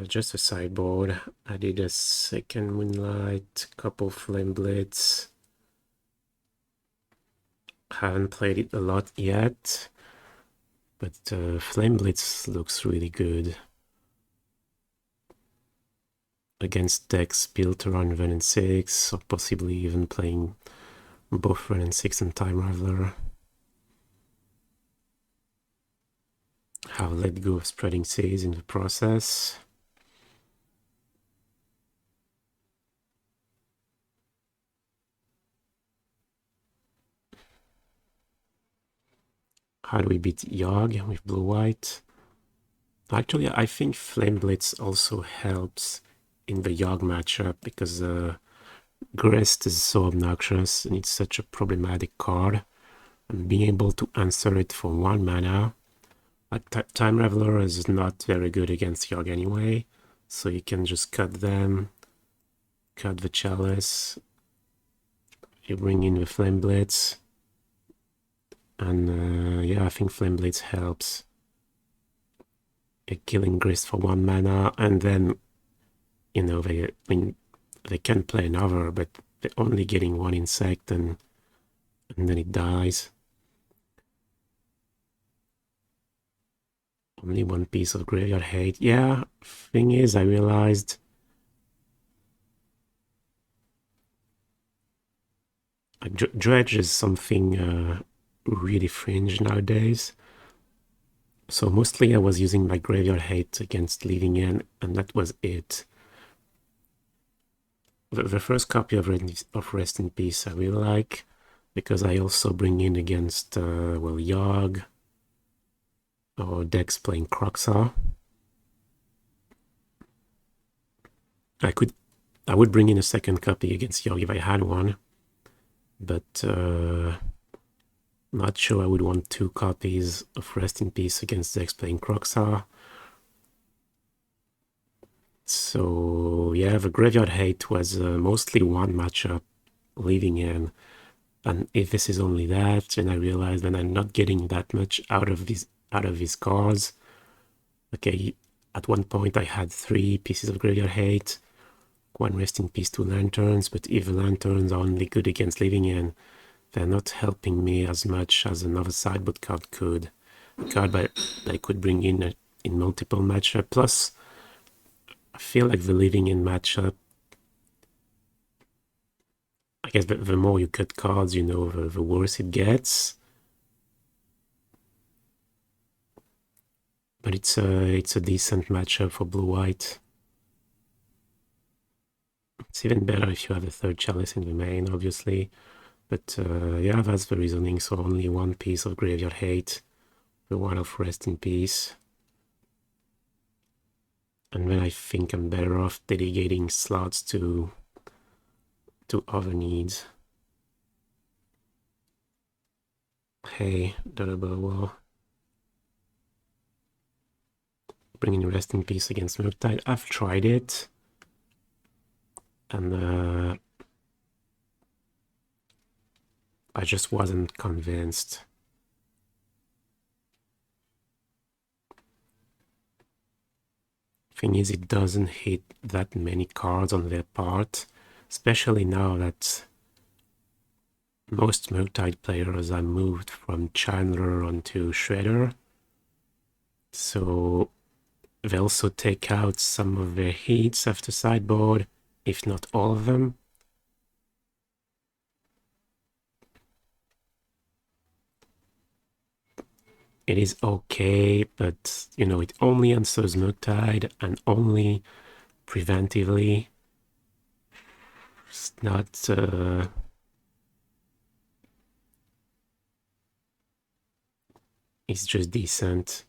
Just a sideboard. I did a second Moonlight, couple Flame Blitz. Haven't played it a lot yet, but Flame Blitz looks really good against decks built around Ren and 6, or possibly even playing both Ren and 6 and Time Raveler. Have let go of Spreading Seas in the process. How do we beat Yogg with blue-white? Actually, I think Flame Blitz also helps in the Yogg matchup because Grist is so obnoxious and it's such a problematic card. And being able to answer it for 1 mana, like Time Raveler is not very good against Yogg anyway, so you can just cut them, cut the Chalice, you bring in the Flame Blitz, and yeah, I think Flame Blitz helps. Killing Grist for 1 mana, and then, you know, they can play another, but they're only getting 1 insect, and then it dies. Only 1 piece of Graveyard Hate. Yeah, thing is, I realized Dredge is something really fringe nowadays. So mostly I was using my Graveyard Hate against Leaving In, and that was it. The first copy of Rest in Peace I really like, because I also bring in against, well, Yogg, or decks playing Kroxa. I would bring in a second copy against Yogg if I had one, but not sure I would want 2 copies of Rest in Peace against decks playing Kroxa. So yeah, the Graveyard Hate was mostly 1 matchup, Leaving In, and if this is only that, and I realized that I'm not getting that much out of these cards. Okay, at one point I had 3 pieces of Graveyard Hate, 1 Rest in Peace, 2 Lanterns, but if the Lanterns are only good against Leaving In, they're not helping me as much as another sideboard card could. A card that I could bring in multiple matchups. Plus, I feel like the Leaving In matchup, I guess the more you cut cards, you know, the worse it gets. But it's a decent matchup for blue-white. It's even better if you have a 3rd Chalice in the main, obviously. But yeah, that's the reasoning. So only 1 piece of Graveyard Hate the one of Rest in Peace. And then I think I'm better off delegating slots to other needs. Hey, Durable Wall. Bringing Rest in Peace against Murktide. I've tried it. And I just wasn't convinced. Thing is, it doesn't hit that many cards on their part, especially now that most Murktide players are moved from Chandler onto Shredder. So they also take out some of their hits after sideboard, if not all of them. It is okay, but you know, it only answers Murktide and only preventively. It's not it's just decent.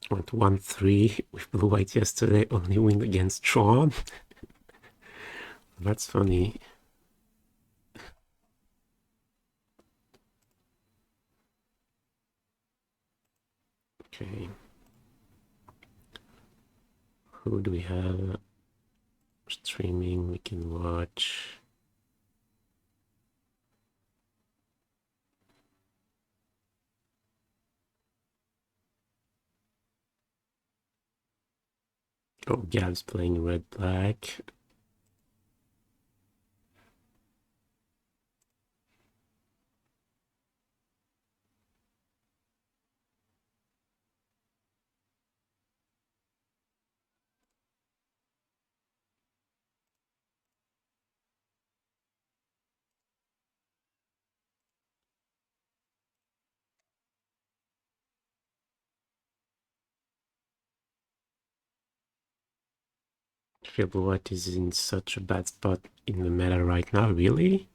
Went 1-3 with blue white yesterday, only win against Tron. That's funny. Okay. Who do we have streaming we can watch? Oh, Gab's playing red-black. I feel blue white is in such a bad spot in the meta right now, really?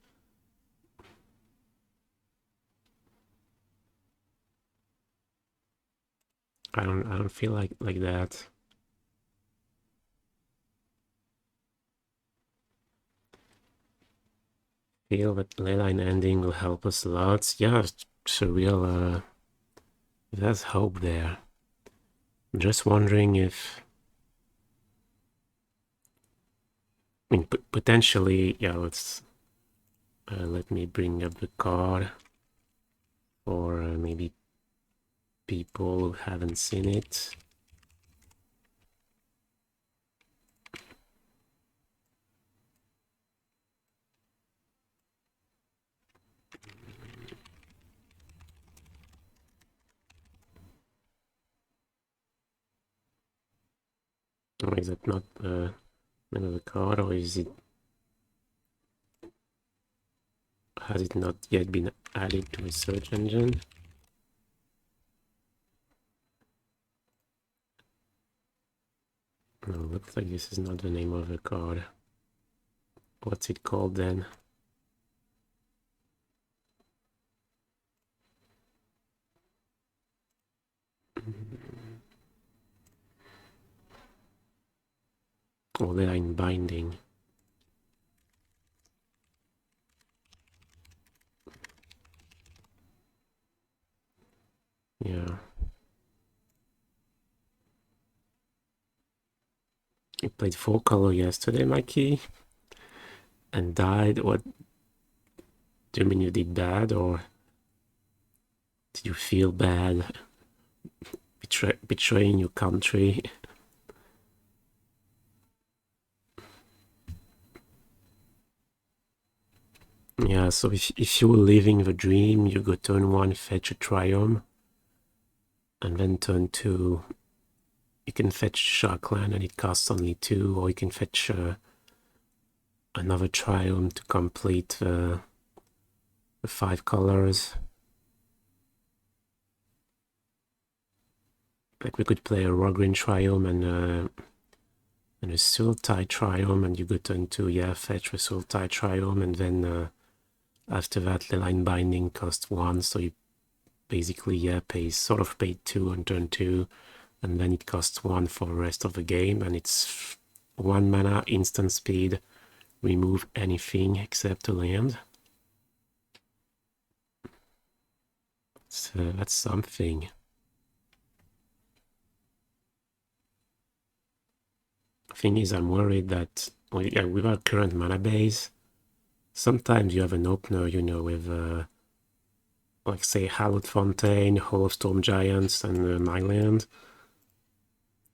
I don't feel like that. Feel that Leyline ending will help us a lot. Yeah, Surreal, there's hope there. I'm just wondering if, I mean, potentially, yeah, let's let me bring up the card for maybe people who haven't seen it. Or is it not the name of the card, or is it, has it not yet been added to the search engine? No, looks like this is not the name of the card. What's it called then? Oh, they are in binding. Yeah. You played 4-color yesterday, Mikey, and died. What? Do you mean you did bad, or did you feel bad betraying your country? Yeah, so if you were living the dream, you go turn 1, fetch a Triome, and then turn 2, you can fetch Sharkland and it costs only 2, or you can fetch another Triome to complete the 5 colors. Like we could play a Raugrin Triome and and a Sultai Triome, and you go turn 2, yeah, fetch a Sultai Triome, and then after that, the line binding costs 1, so you basically, yeah, pay 2 on turn 2, and then it costs 1 for the rest of the game, and it's 1 mana, instant speed, remove anything except a land. So that's something. Thing is, I'm worried that with our current mana base, sometimes you have an opener, you know, with like say Hallowed Fountain, Hall of Storm Giants, and an island.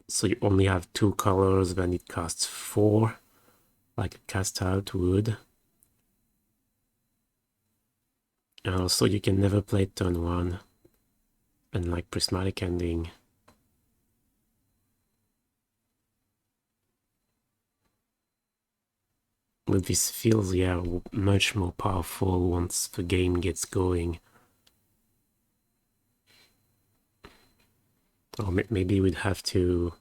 So you only have 2 colors, then it costs 4, like a cast out would. And also you can never play turn 1, and like Prismatic Ending. But this feels, yeah, much more powerful once the game gets going. Or maybe we'd have to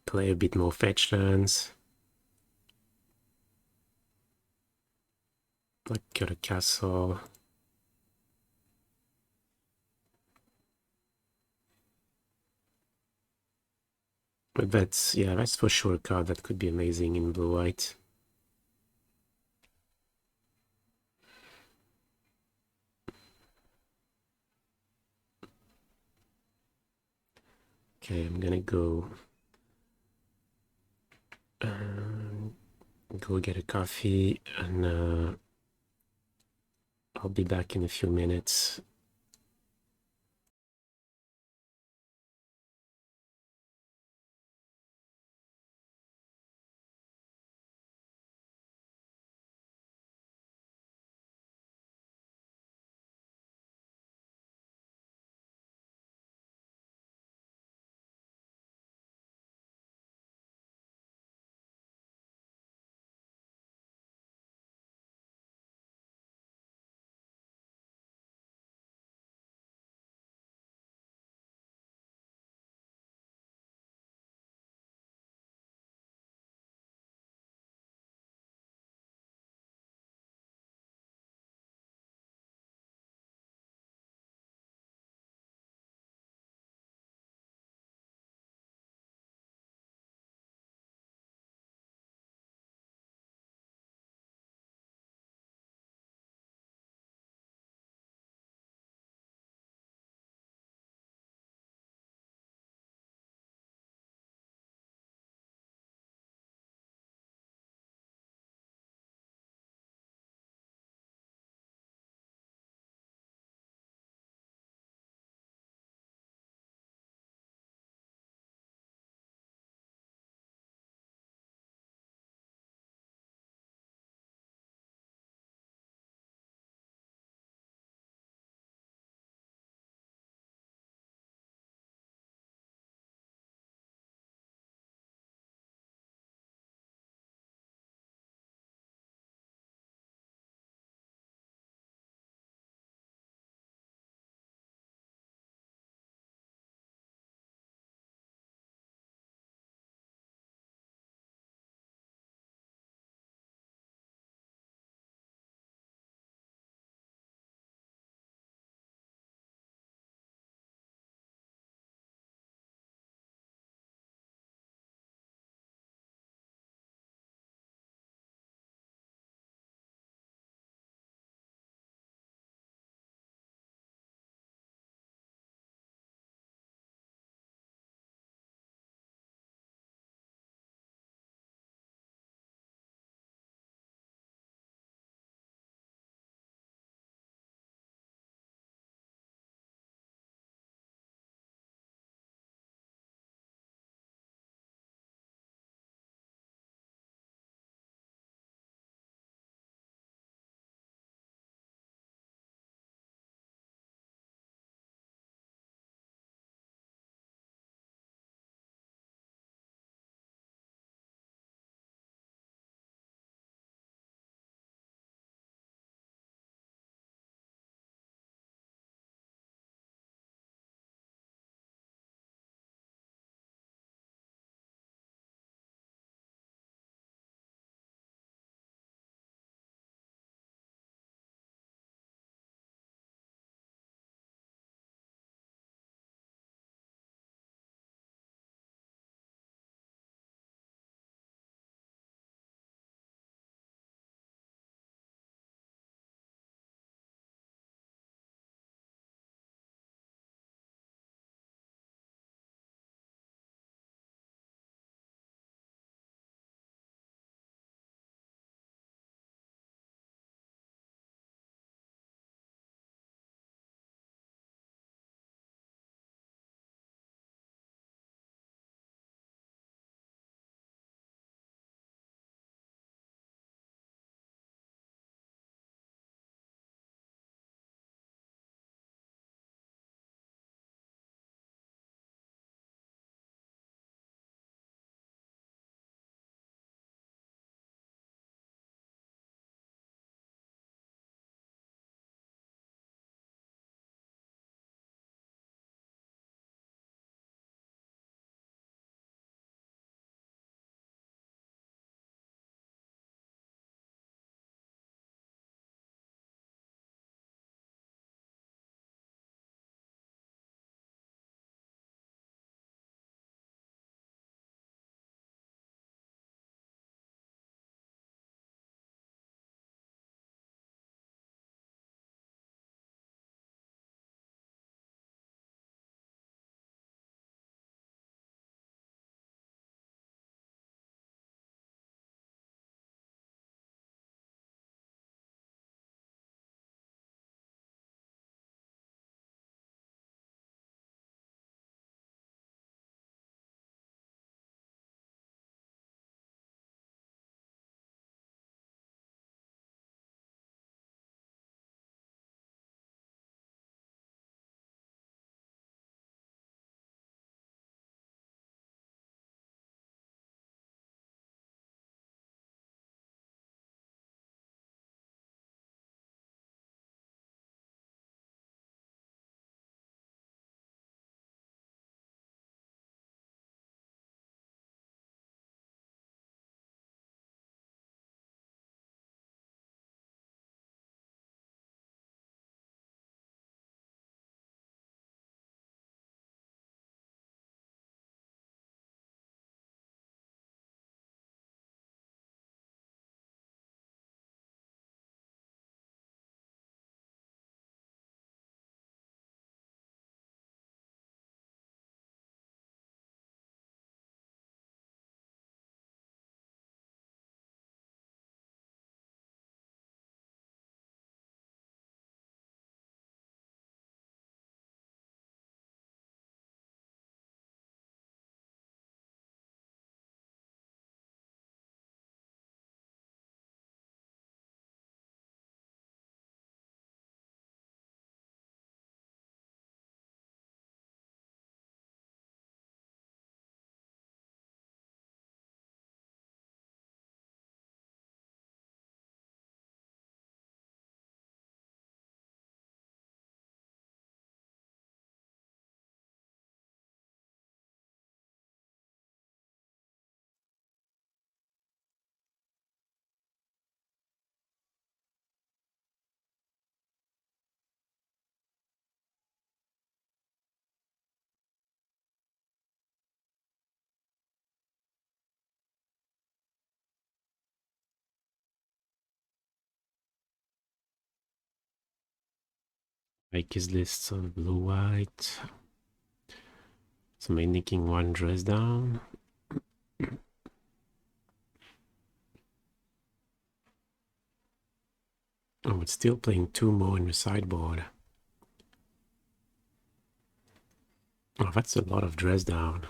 play a bit more fetch lands. Like got a castle. But that's, yeah, that's for sure a card that could be amazing in blue-white. Okay, I'm gonna go go get a coffee, and I'll be back in a few minutes. Like his list of blue-white. So I'm nicking one dress down. Oh, it's still playing two more in the sideboard. Oh, that's a lot of dress down.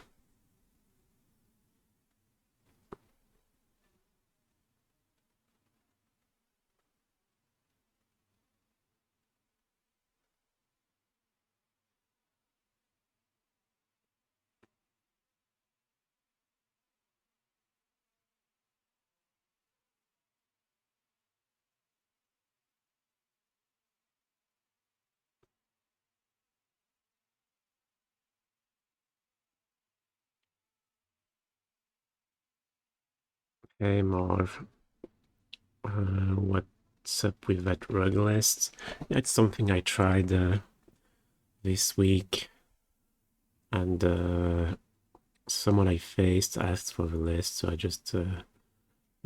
Hey, Marv. What's up with that rug list? Yeah, it's something I tried this week, and someone I faced asked for the list, so I just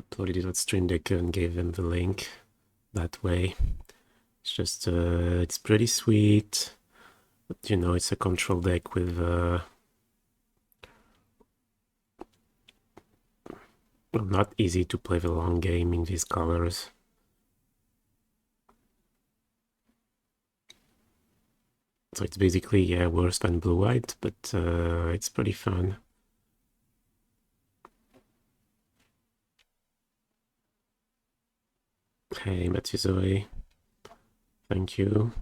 uploaded it on Stream Deck and gave them the link that way. It's just, it's pretty sweet, but you know, it's a control deck with well, not easy to play the long game in these colors. So it's basically, yeah, worse than blue-white, but it's pretty fun. Hey, Matthew Zoe. Thank you.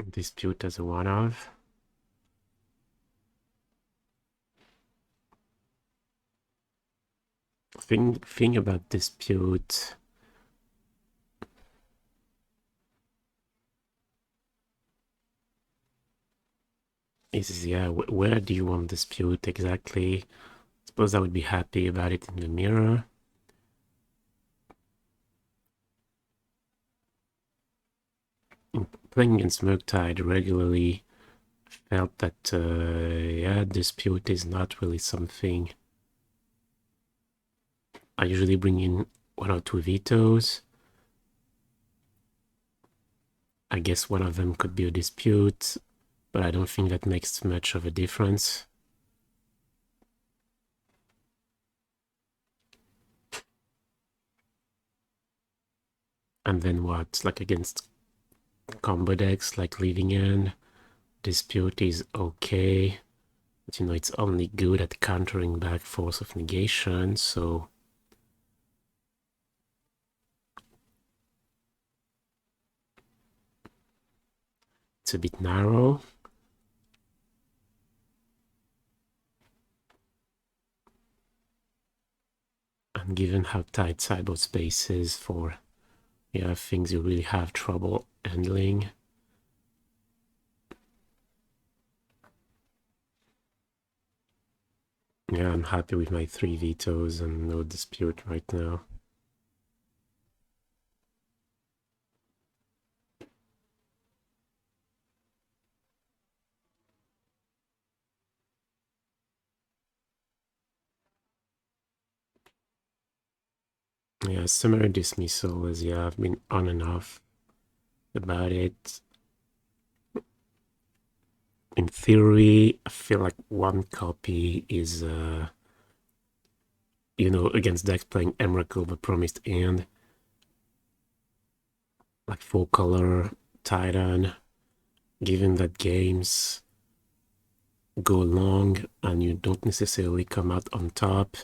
Dispute as a one-off. Thing about Dispute is, yeah, where do you want Dispute exactly? Suppose I would be happy about it in the mirror. Playing against Murktide regularly, felt that, yeah, Dispute is not really something. I usually bring in one or two vetoes. I guess one of them could be a Dispute, but I don't think that makes much of a difference. And then what? Like against combo decks like Living End, Dispute is okay. But you know, it's only good at countering back Force of Negation, so it's a bit narrow. And given how tight sideboard space is for, yeah, things you really have trouble handling. Yeah, I'm happy with my 3 vetoes and no Dispute right now. Yeah, Summary Dismissal is, yeah, I've been on and off about it. In theory, I feel like one copy is, you know, against decks playing Emrakul, the Promised End, like full color Titan, given that games go long and you don't necessarily come out on top,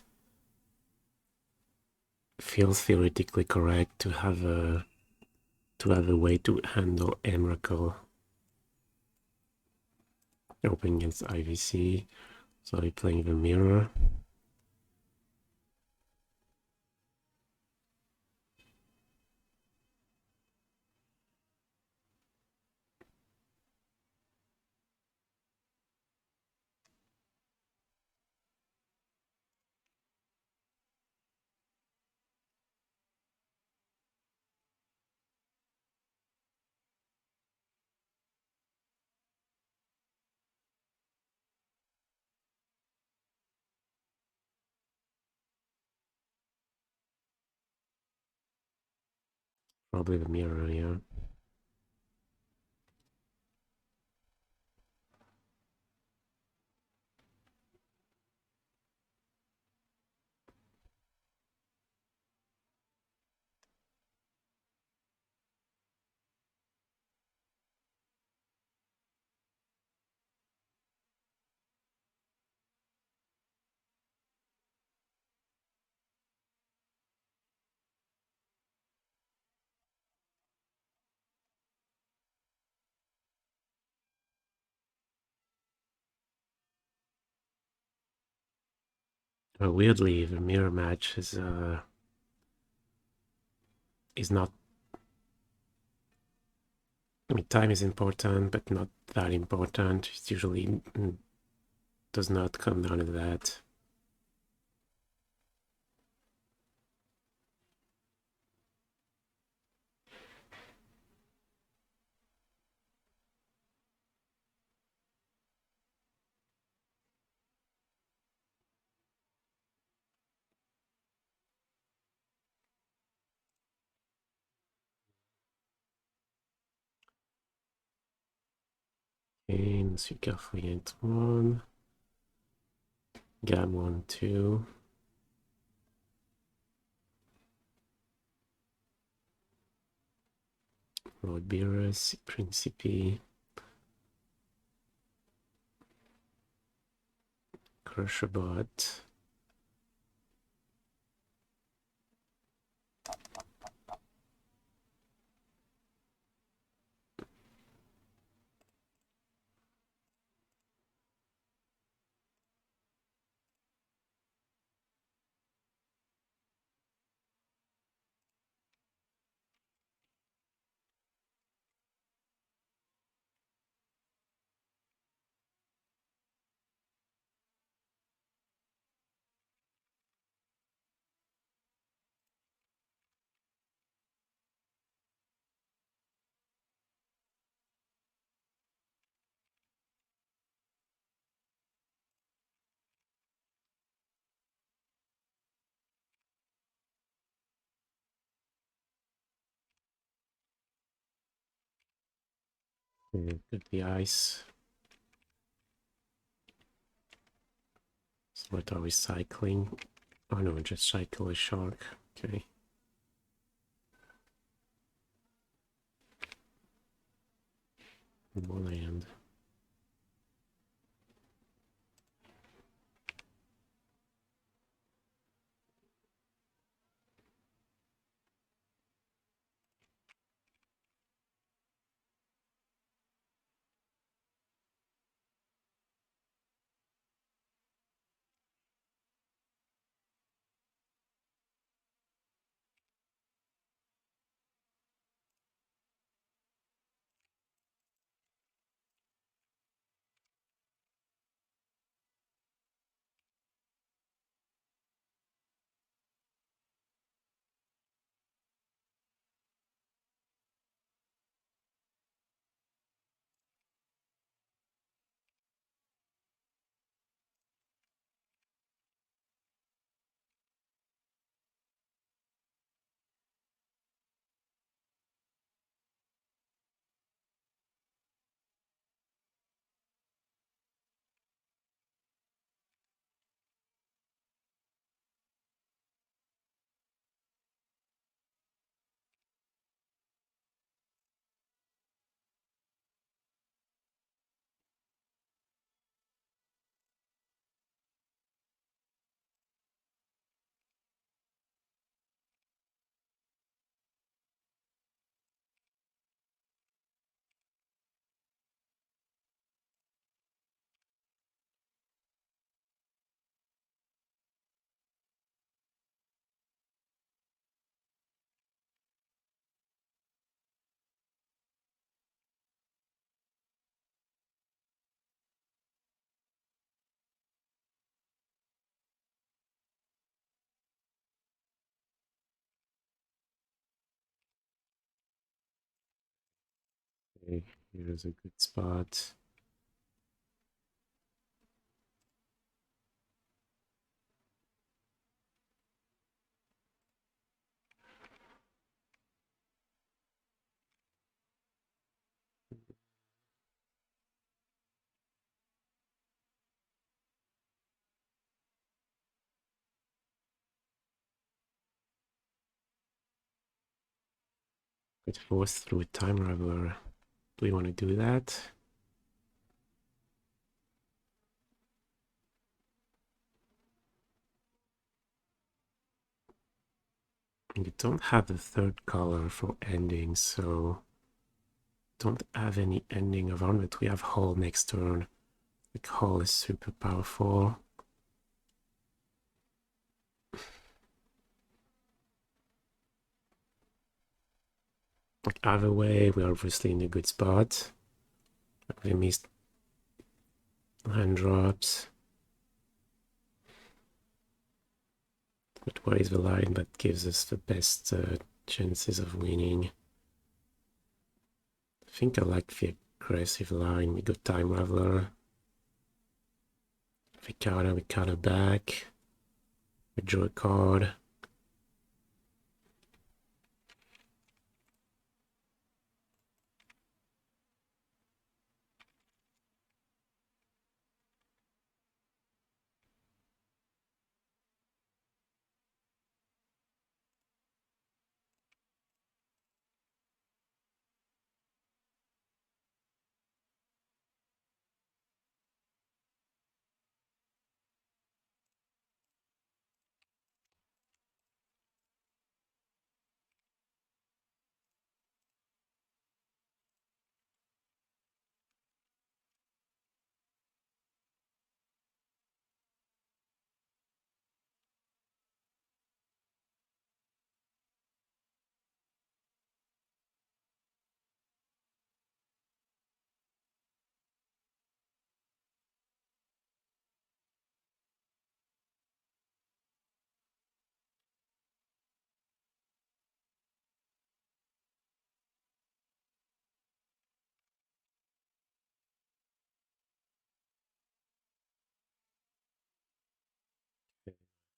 feels theoretically correct to have a way to handle Emrakul. Open against IVC, sorry, playing the mirror. Probably the mirror, yeah. Weirdly, the mirror match is not. I mean, time is important, but not that important. It usually does not come down to that. Okay, Monsieur Carfouillet 1. Gam 1, 2. Lord Beerus, Principe. Crusherbot. Got the ice. So what are we cycling? Oh no, just cycle a shark. Okay. More land. Okay, here's a good spot. It force through a Time Raveler. Do we want to do that? We don't have the third color for ending, so don't have any ending around, but we have Hall next turn. Like Hall is super powerful. Like either way, we're obviously in a good spot. Like we missed hand drops. But where is the line that gives us the best chances of winning? I think I like the aggressive line. We got Time Raveler. We counter back. We draw a card.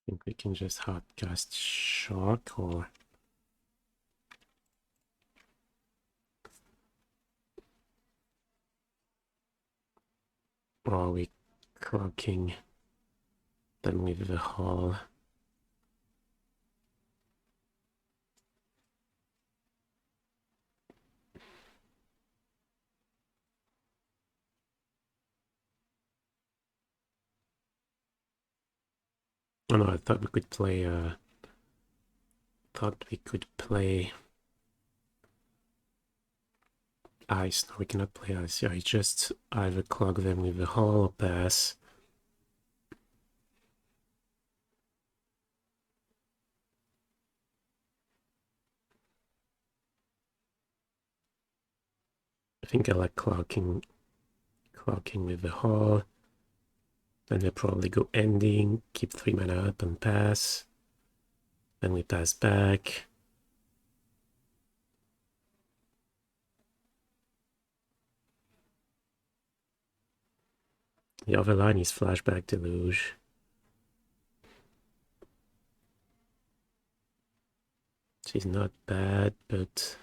I think we can just hardcast Shark or are we clocking them with the Hall? Oh no, I thought we could play ice. No, we cannot play ice. Yeah, I just either clog them with the Hall or pass. I think I like clocking with the Hall. Then they probably go ending, keep 3 mana up and pass. Then we pass back. The other line is Flashback Deluge. She's not bad, but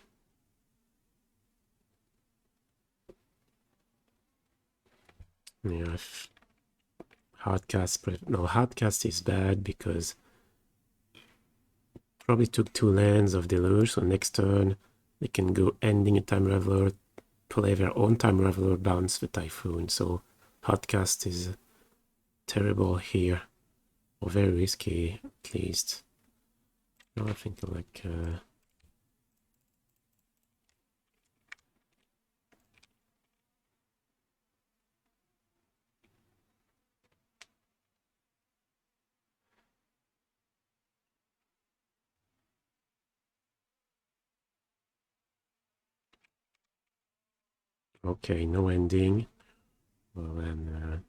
yeah, Hardcast is bad because probably took 2 lands of Deluge, so next turn they can go ending a Time Raveler, play their own Time Raveler, bounce the Typhoon, so Hardcast is terrible here, or very risky at least. No, I think I like okay, no ending. Well then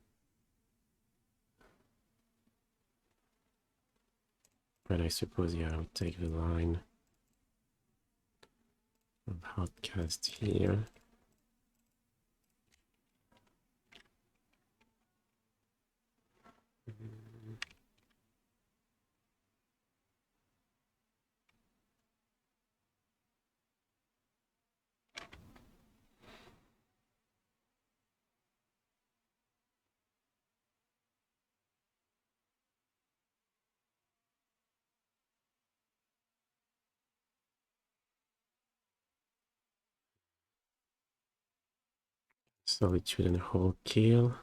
but I suppose yeah, I would take the line of Hardcast here. Solitude and a whole kill.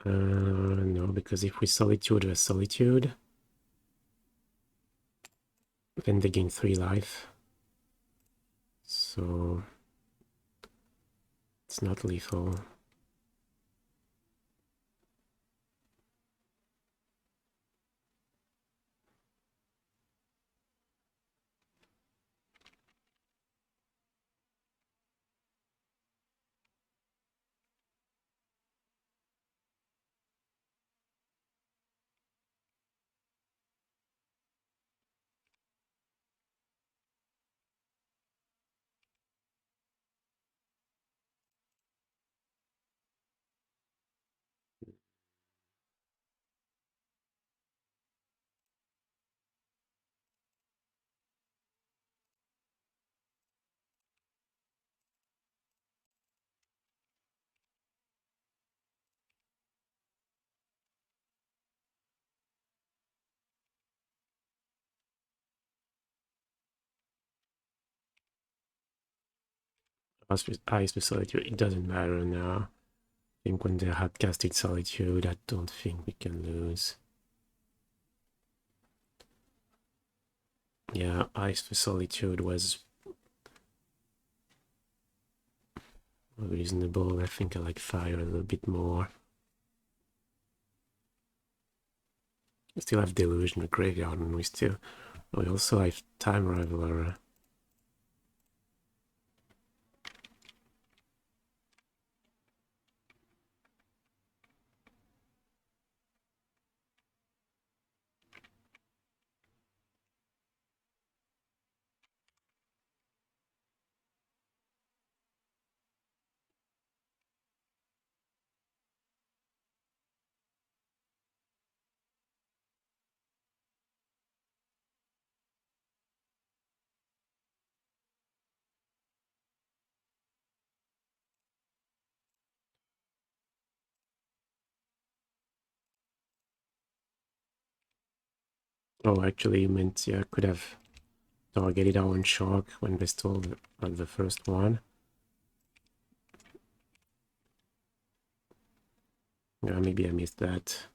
No, because if we Solitude a Solitude, then they gain 3 life. So it's not lethal. Ice with Solitude, it doesn't matter now. I think when they had casted Solitude, I don't think we can lose. Yeah, Ice for Solitude was reasonable. I think I like Fire a little bit more. We still have Deluge in the graveyard, and we also have Time Raveler. Oh, actually, you meant, yeah, I could have targeted our own Shark when they stole the first one. Yeah, maybe I missed that.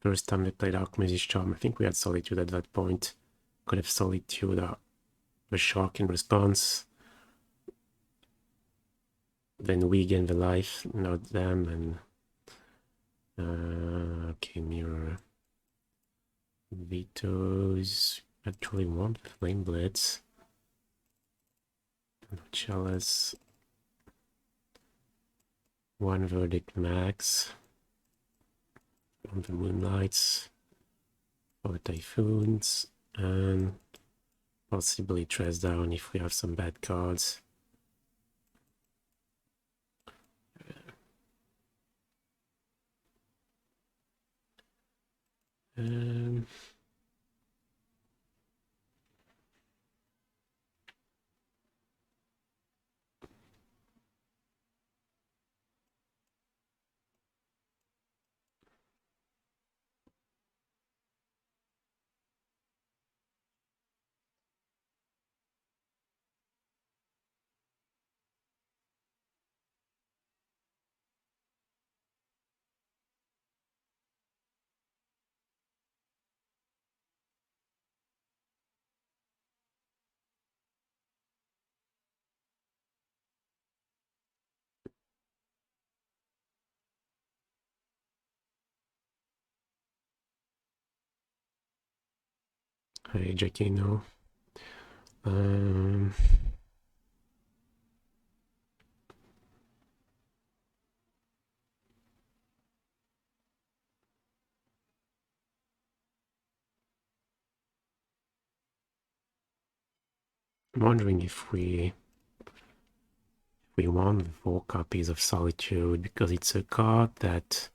First time we played Archmage's Charm, I think we had Solitude at that point. Could have Solitude the Shark in response. Then we gain the life, not them, and okay, mirror. Veto's actually one Flame Blitz. Chalice. One Verdict Max. On the Moonlights. 4 Typhoons. And possibly Tress down if we have some bad cards. I'm Hey, Jackie, no. I'm wondering if we want 4 copies of Solitude, because it's a card that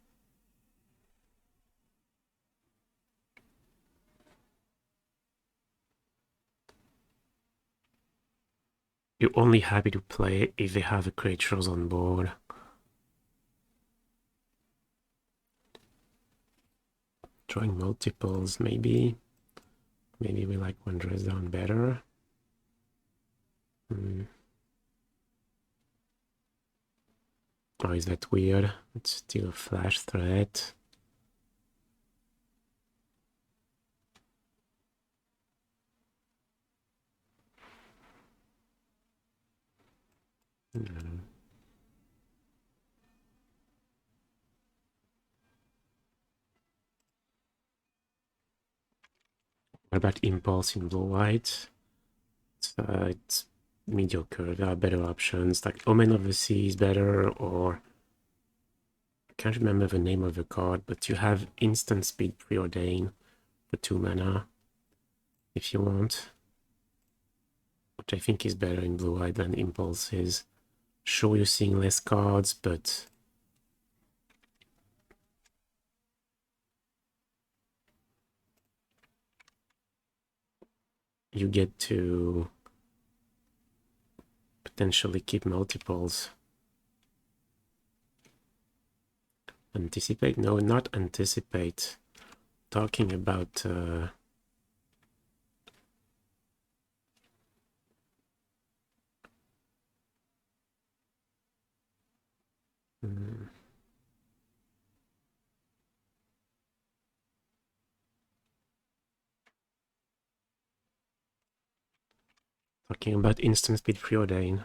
you're only happy to play if they have the creatures on board. Drawing multiples, maybe. Maybe we like one dress down better. Oh, is that weird? It's still a flash threat. Mm. What about Impulse in blue-white? It's mediocre. There are better options, like Omen of the Sea is better, or I can't remember the name of the card, but you have instant speed preordain for 2 mana if you want, which I think is better in blue-white than Impulse is. Sure, you're seeing less cards, but you get to potentially keep multiples. Anticipate? No, not anticipate. Talking about talking about instant speed preordain.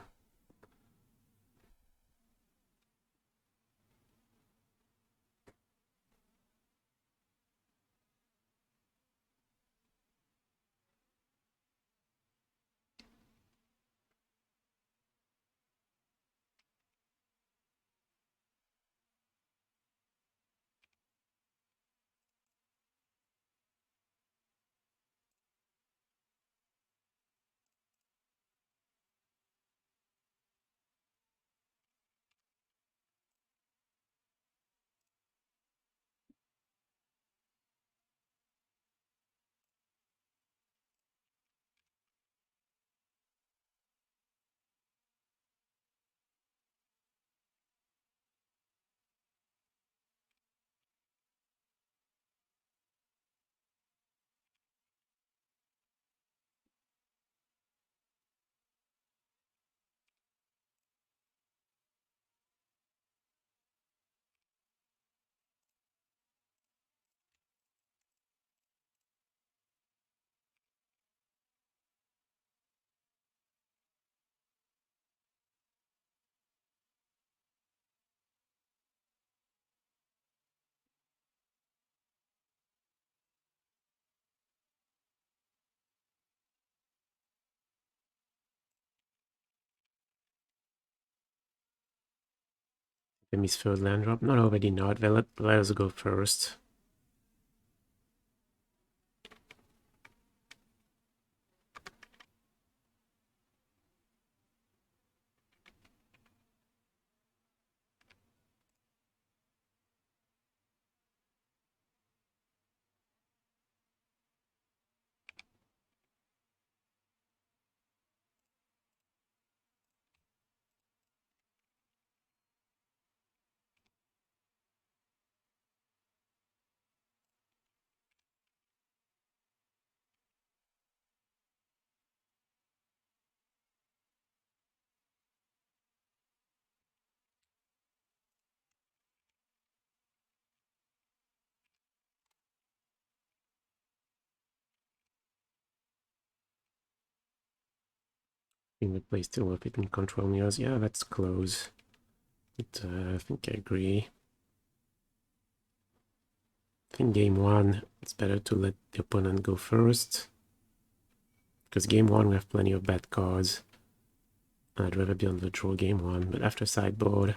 The misfilled land drop. Not already not. Well, let us go first. In the play still worth it in control mirrors. Yeah, that's close. But I think I agree. I think game one, it's better to let the opponent go first. Because game one, we have plenty of bad cards. I'd rather be on the draw game one, but after sideboard,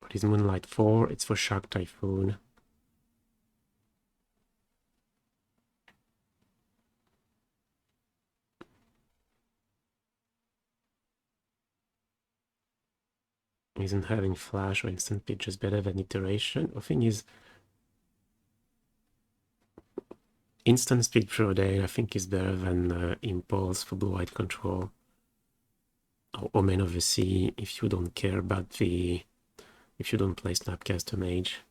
What is Moonlight for? It's for Shark Typhoon. Isn't having flash or instant pitch just better than iteration? The thing is, instant speed throw day I think is better than impulse for blue-white control. Or Omen of the Sea if you don't care about if you don't play Snapcaster Mage.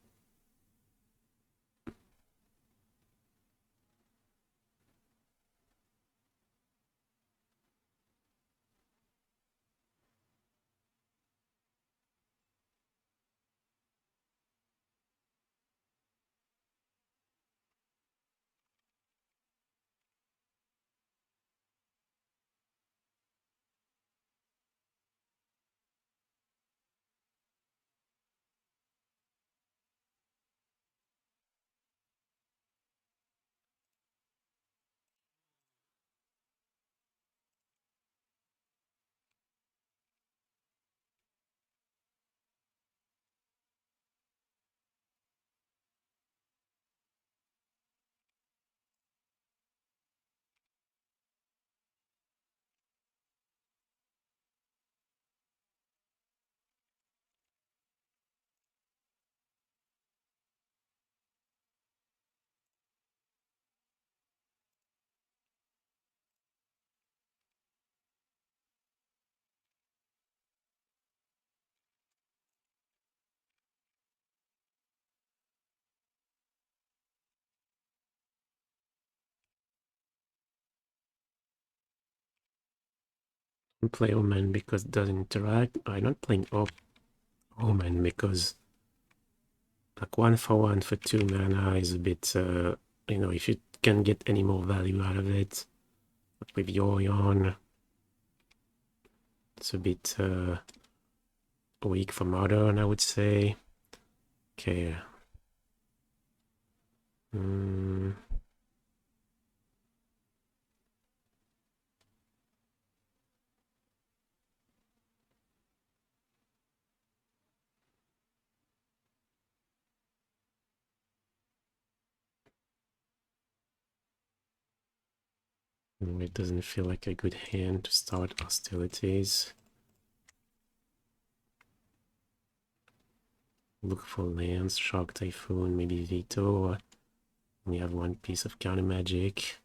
Play Omen because it doesn't interact. I'm not playing Omen because like 1 for 1 for 2 mana is a bit, you know, if you can get any more value out of it. But with Yorion, it's a bit weak for modern, I would say. Okay. It doesn't feel like a good hand to start hostilities. Look for lands, Shark Typhoon, maybe Veto. We have one piece of counter magic.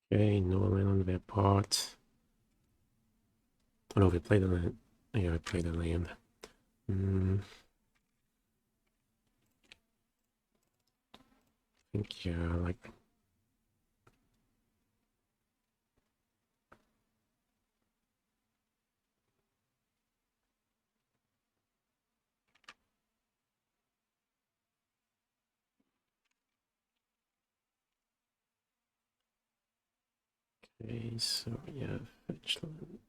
Okay, no land on their part. Oh no, we played the land. Yeah, I played the land. I think, yeah, like... Okay, so yeah, fetch land.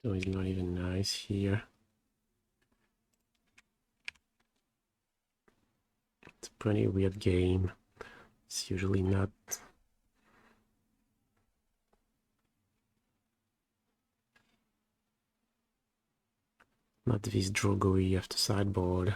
So it's not even nice here. It's a pretty weird game. It's usually not... Not this Drogoy after sideboard.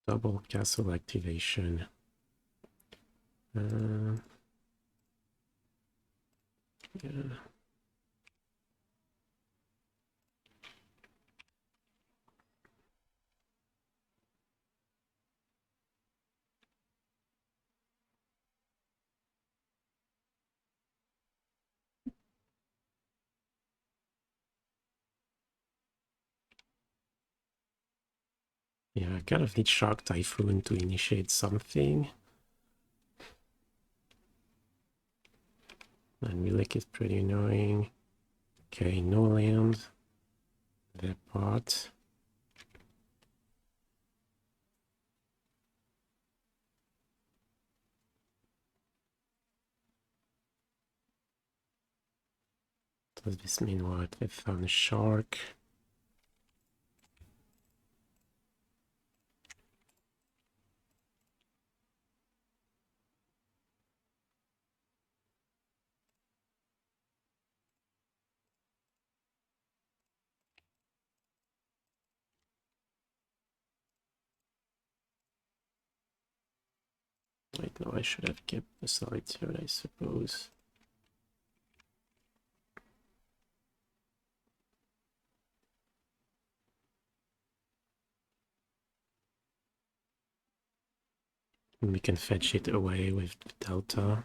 Double castle activation. Yeah. Yeah, I kind of need Shark Typhoon to initiate something. And Relic is pretty annoying. Okay, no land. Their part. Does this mean what? They found a shark. Wait, no, I should have kept the Solitude, I suppose. And we can fetch it away with Delta.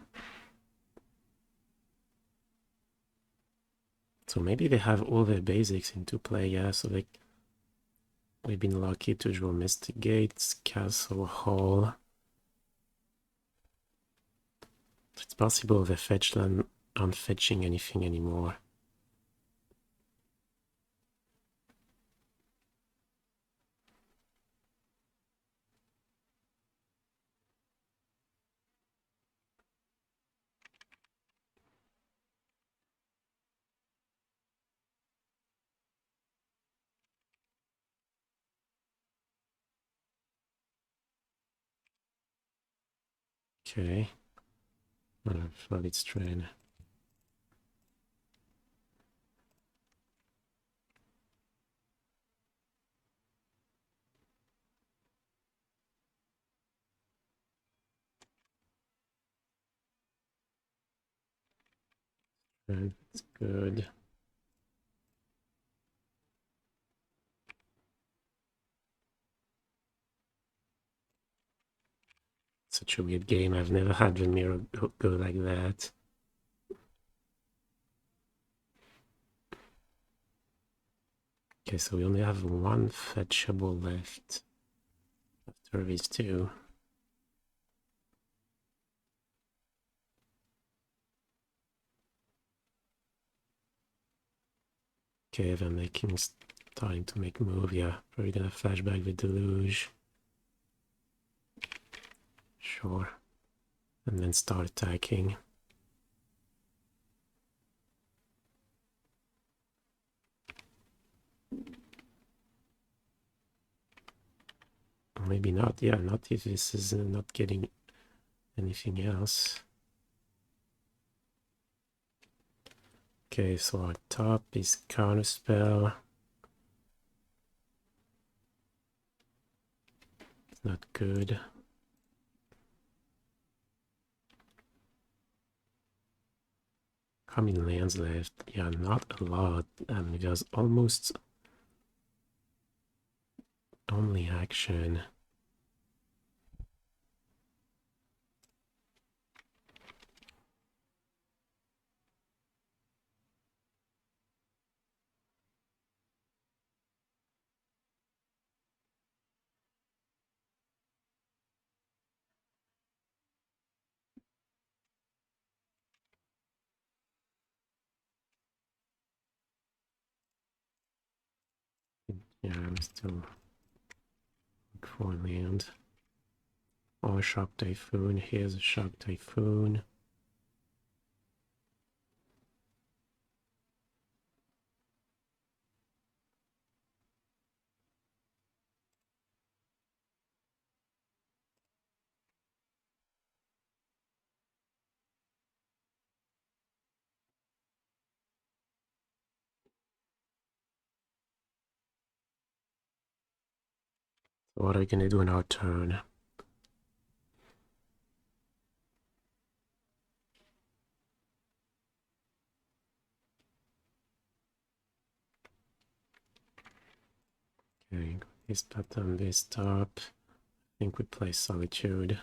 So maybe they have all their basics into play, yeah, so we've been lucky to draw Mystic Gates, Castle, Hall. It's possible they fetched and aren't fetching anything anymore. Okay. Flooded Strand. That's good. Such a weird game. I've never had the mirror go like that. Okay, so we only have one fetchable left after these two. Okay, they're starting to make move. Yeah, probably gonna flashback with Deluge. Sure. And then start attacking. Maybe not. Yeah, not if this is not getting anything else. Okay, so our top is Counterspell. not good. How many lands left? Yeah, not a lot. There's almost only action. Yeah, I'm still looking for land. Oh, Shark Typhoon. Here's a Shark Typhoon. So what are we gonna do in our turn? Okay, this bottom, this top. I think we play Solitude.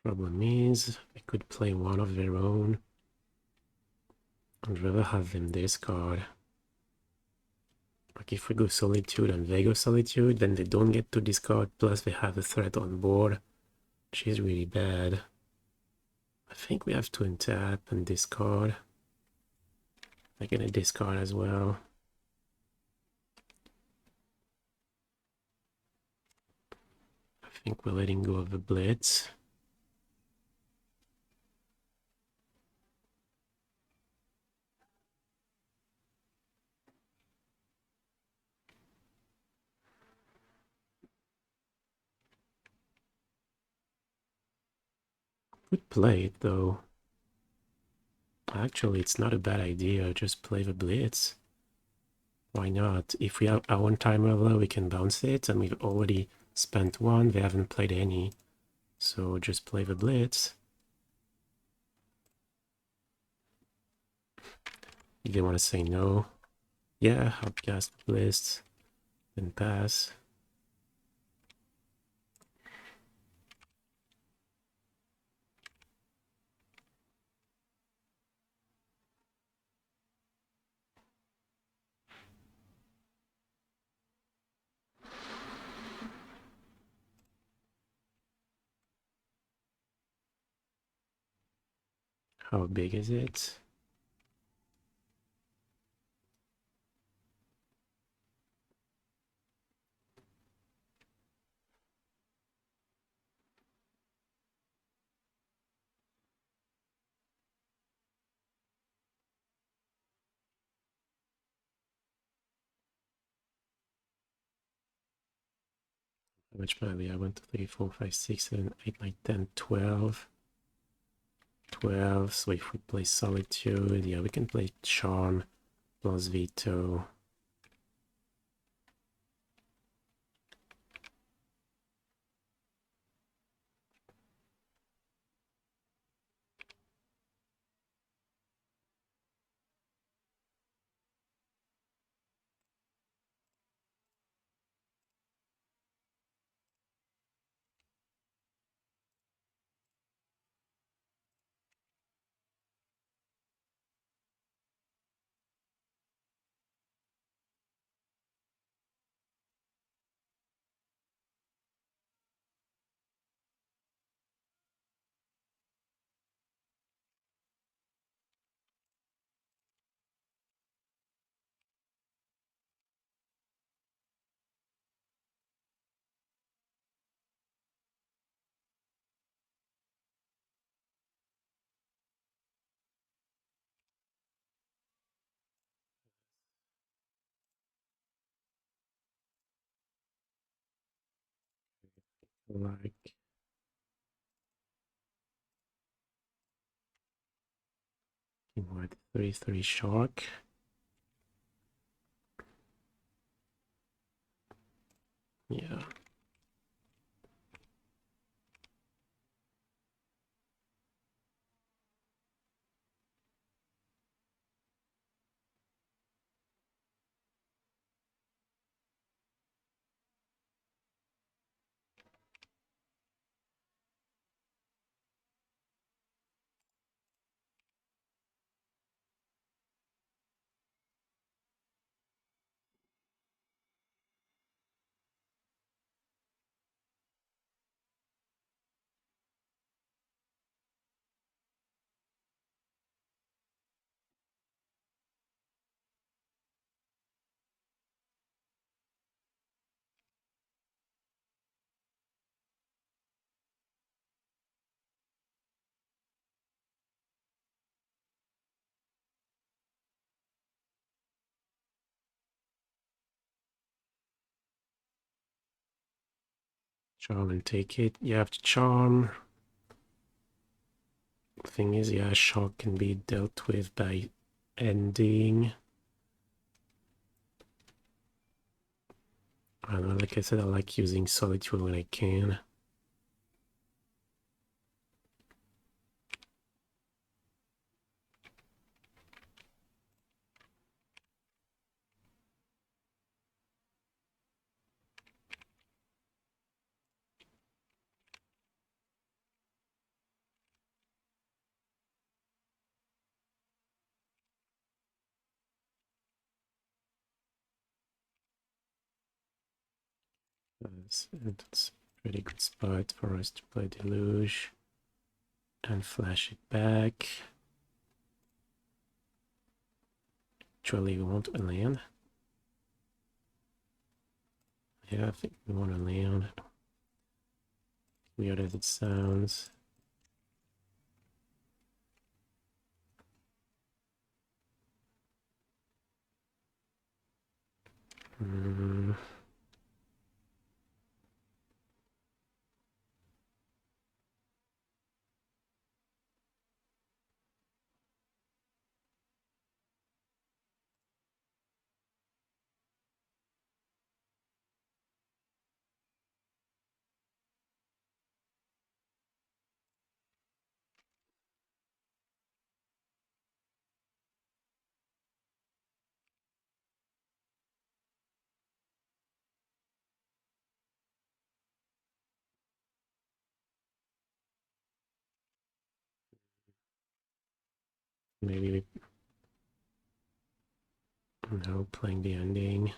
Problem is, we could play one of their own. I'd rather have them discard. Like if we go Solitude and they go Solitude, then they don't get to discard, plus they have a threat on board, which is really bad. I think we have to untap and discard. They're gonna discard as well. I think we're letting go of the Blitz. Could play it though. Actually, it's not a bad idea. Just play the Blitz. Why not? If we have our one-time Raveler, we can bounce it, and we've already spent one. They haven't played any. So just play the Blitz. If they want to say no, yeah, outcast the list, then pass. How big is it? How much mana we have? 1, 2, 3, 4, 5, 6, 7, 8, 9, 10, 12. 12. So if we play Solitude, yeah, we can play Charm plus Veto. Like, What 3/3 shark. Yeah. Charm and take it. You have to charm. Thing is, yeah, shark can be dealt with by ending. I don't know, like I said, I like using Solitude when I can. That's a pretty good spot for us to play Deluge and flash it back. Actually, we want a land. Yeah, I think we want a land. Weird as it sounds. Maybe no, playing the ending.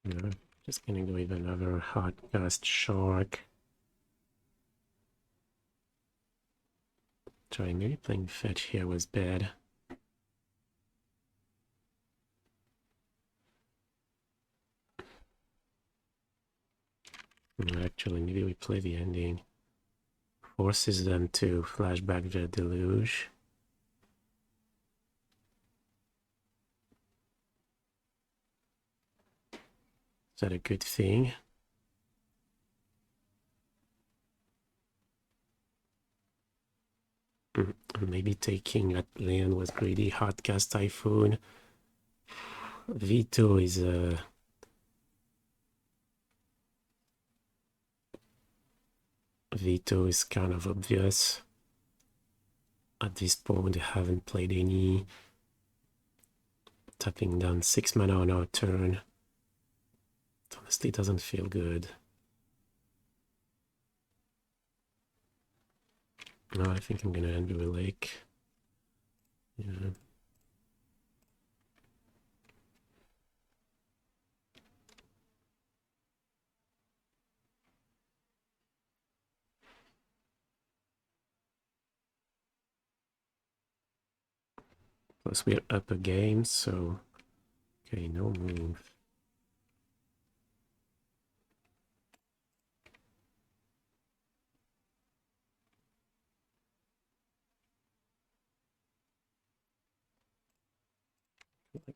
No, just gonna go with another hard cast shark. Sorry, maybe playing fetch here was bad. No, actually, maybe we play the ending. Forces them to flash back their Deluge. Is that a good thing? Maybe taking that land was greedy. Hardcast Typhoon. Veto is a... Veto is kind of obvious. At this point, I haven't played any. Tapping down 6 mana on our turn. It honestly doesn't feel good. No, I think I'm gonna end with a lake. Yeah. Plus we're up a game, so okay, no move.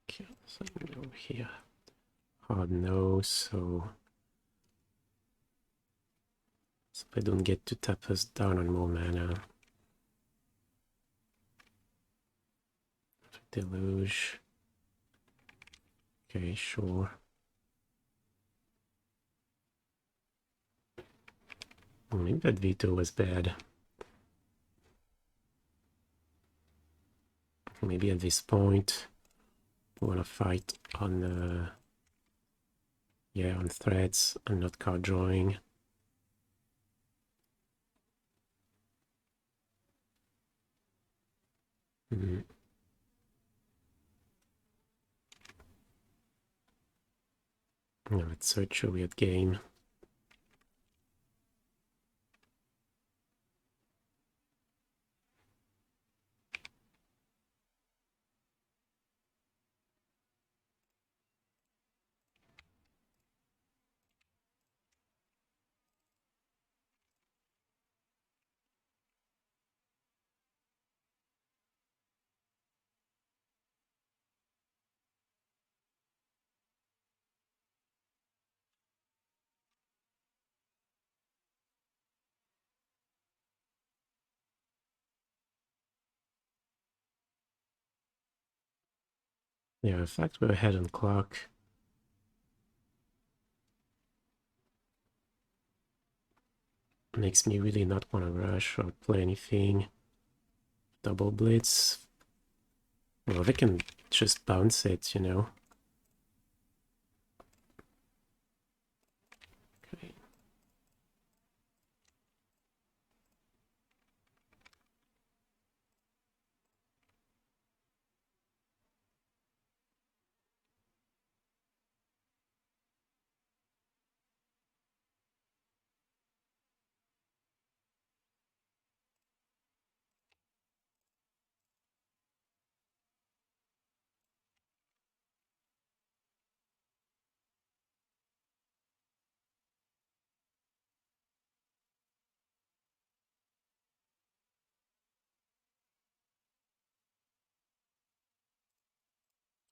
Okay, so I'm gonna go here. hard no, so they don't get to tap us down on more mana. Deluge. Okay, sure. Maybe that veto was bad. Maybe at this point, we want to fight on, yeah, on threats and not card drawing. Mm. No, it's such a weird game. Yeah, in fact, we're ahead on clock. Makes me really not want to rush or play anything. Double Blitz. Well, they can just bounce it, you know. Okay.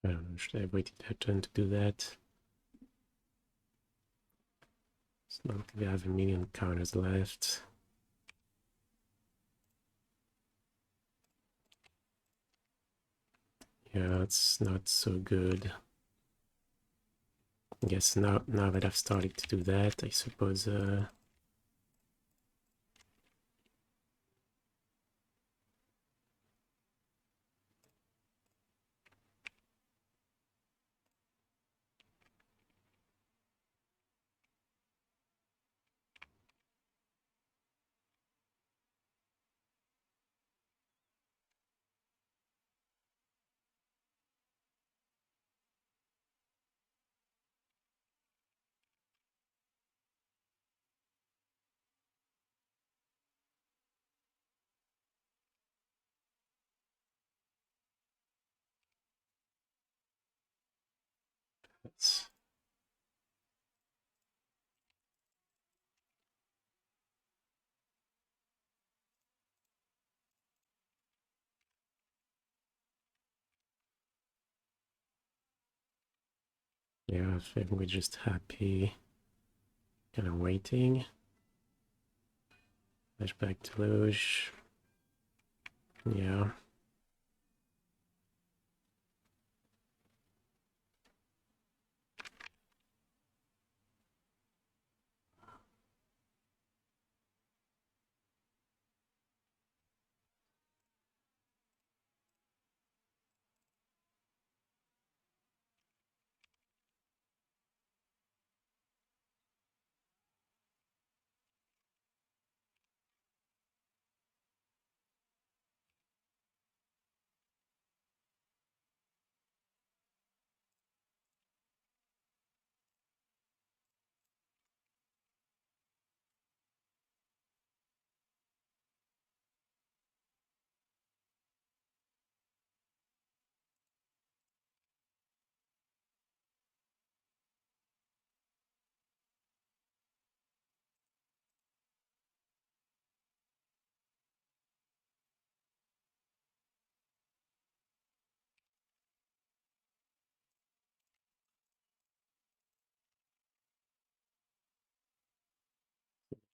I don't know, should I have waited their turn to do that? It's not like we have a million counters left. Yeah, it's not so good. I guess now that I've started to do that, I suppose it's yeah, I think we're just happy, kind of waiting. Flashback to Luge. Yeah.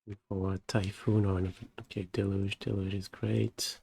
For Typhoon or anything. Okay, Deluge. Deluge is great.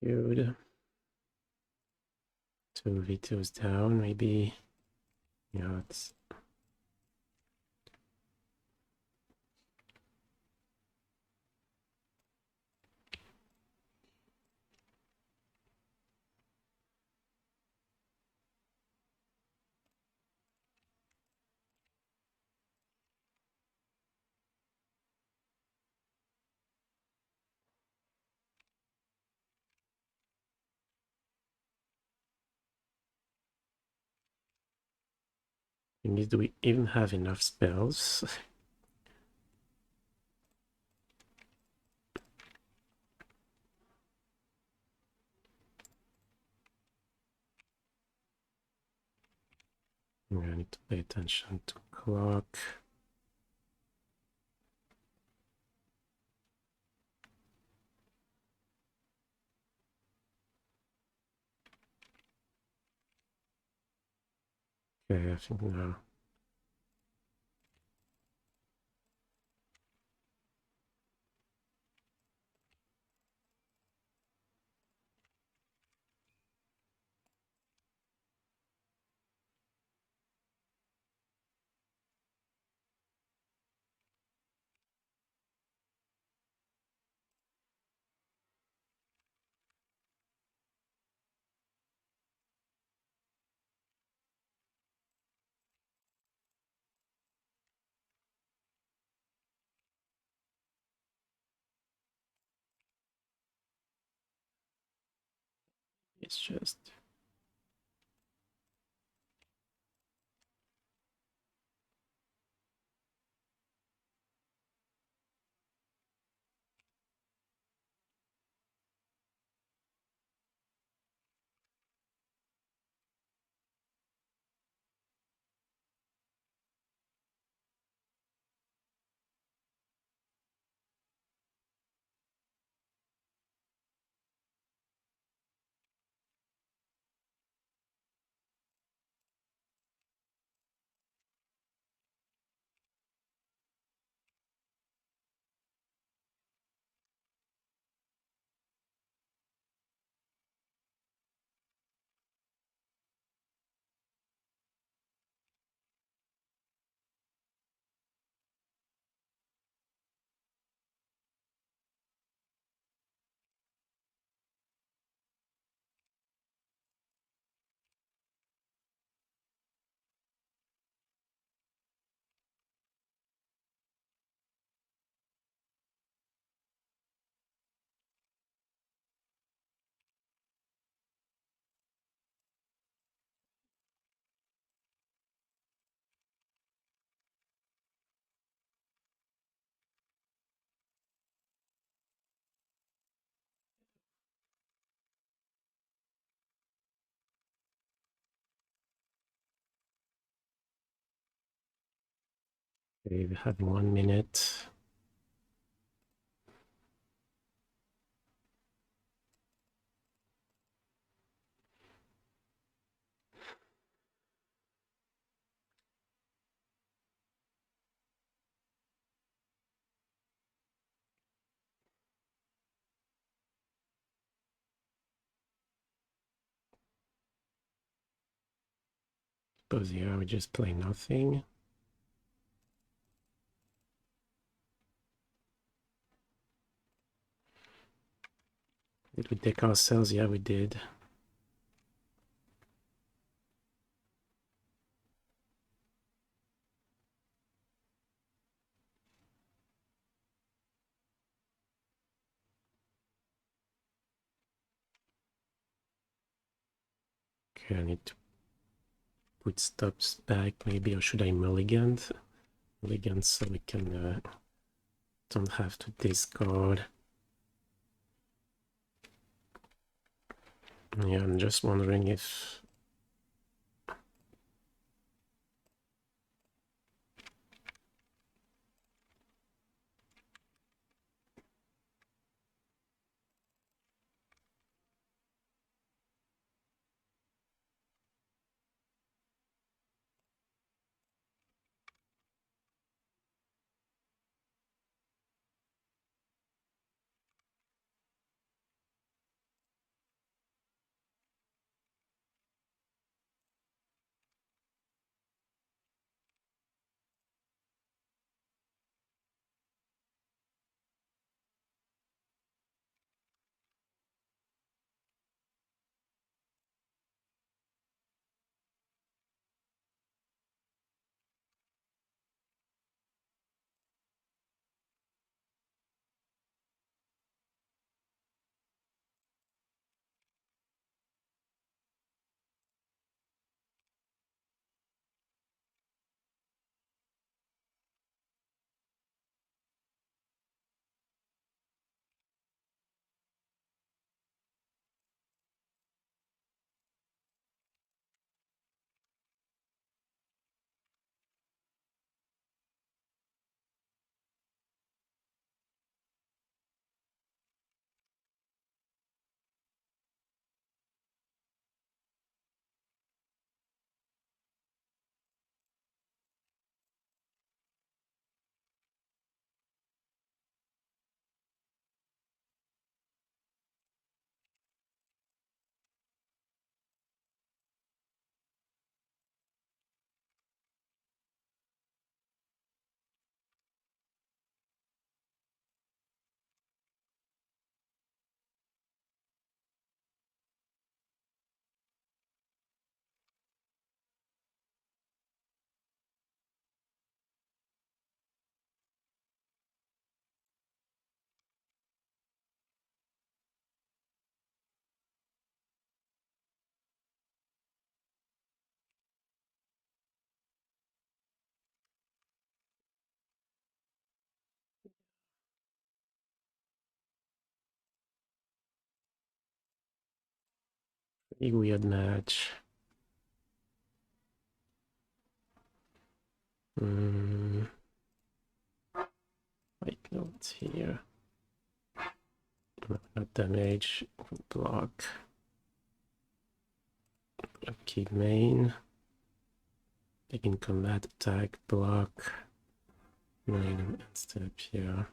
Good. Two Veto's down, maybe. Yeah, it's do we even have enough spells? I need to pay attention to clock. Okay, I think now. It's just Okay, we have 1 minute. Suppose here we just play nothing. Did we deck ourselves? Yeah, we did. Okay, I need to put stops back maybe, or should I mulligan? Mulligan so we can don't have to discard. Yeah, I'm just wondering if a weird match. Wait, no, it's here. No, not damage. Block. Keep main. Taking combat attack, block. Main and step here.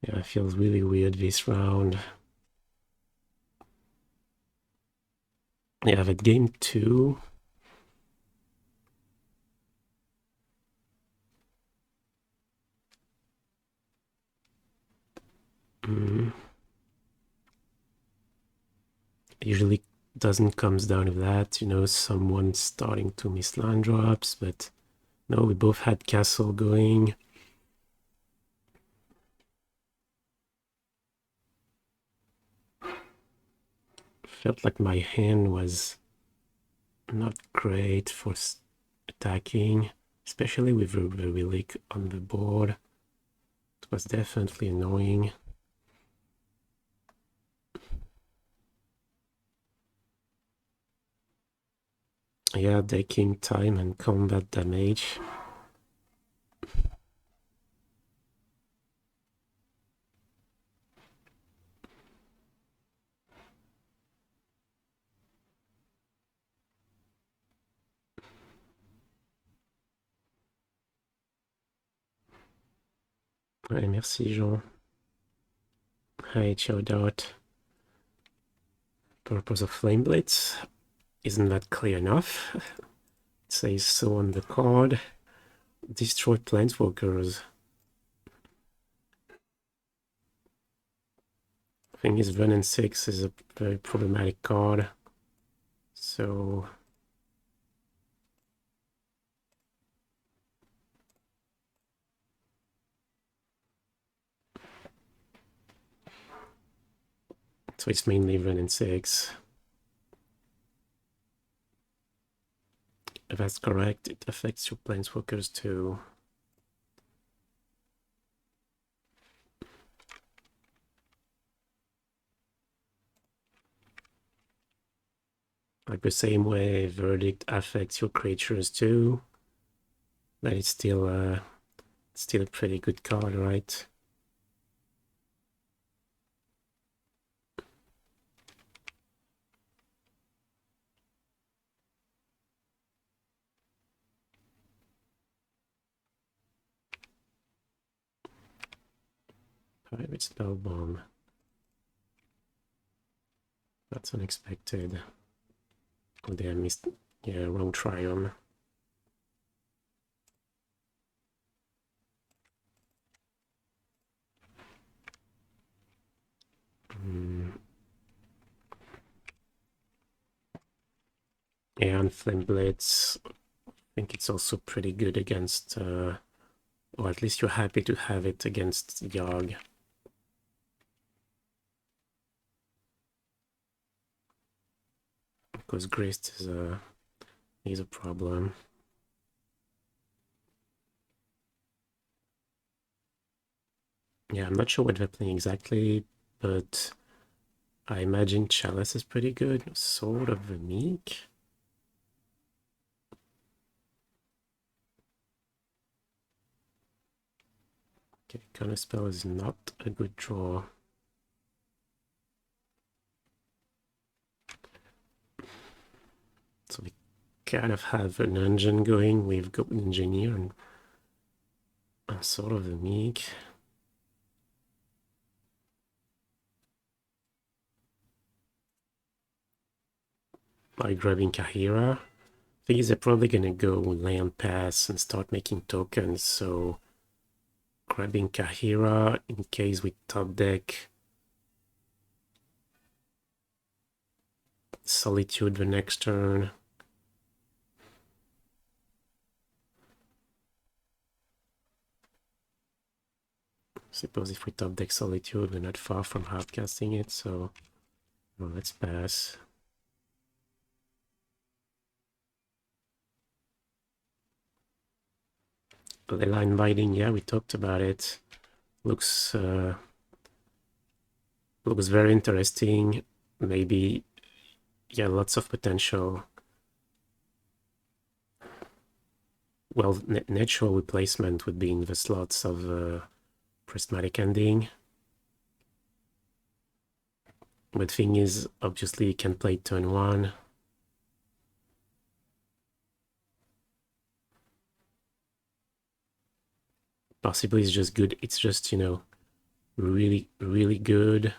Yeah, it feels really weird this round. Yeah, but game 2. Usually doesn't comes down to that, you know, someone starting to miss land drops, but no, we both had castle going. Felt like my hand was not great for attacking, especially with the relic on the board. It was definitely annoying. Yeah, decking time and combat damage. Ouais, merci Jean. Hi, showed out. Purpose of Flame Blitz. Isn't that clear enough? It says so on the card. Destroy Planeswalkers. Thing is, Run and 6 is a very problematic card. So it's mainly Run and 6. If that's correct, it affects your Planeswalkers too. Like the same way Verdict affects your creatures too. But it's still a pretty good card, right? Pirate Spellbomb. That's unexpected. Oh, they missed. Yeah, wrong Triome. Yeah, and Flame Blitz. I think it's also pretty good against, or at least you're happy to have it against Yogg. Because Grist is a problem. Yeah, I'm not sure what they're playing exactly, but I imagine Chalice is pretty good. Sword of the Meek. Okay, Counterspell is not a good draw. So we kind of have an engine going. We've got an engineer and Sword of the Meek. By grabbing Kaheera. Thing is, they're probably gonna go land pass and start making tokens, so grabbing Kaheera in case we top deck Solitude the next turn. Suppose if we top deck Solitude, we're not far from hardcasting it, so well, let's pass. The line binding, yeah, we talked about it. Looks very interesting. Maybe, yeah, lots of potential. Well, natural replacement would be in the slots of Prismatic Ending. But thing is, obviously, you can play turn 1. Possibly it's just good. It's just, you know, really, really good.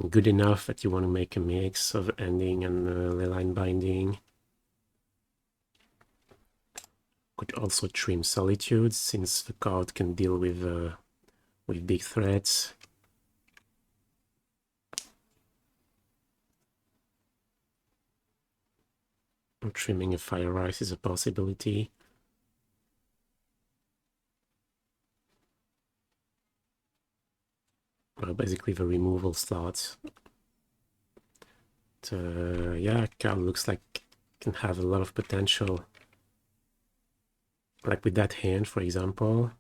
Good enough that you want to make a mix of ending and line binding. Could also trim Solitude, since the card can deal with big threats. Trimming a Fire Ice is a possibility. Well, basically the removal slots. But, yeah, card looks like can have a lot of potential. Like with that hand, for example.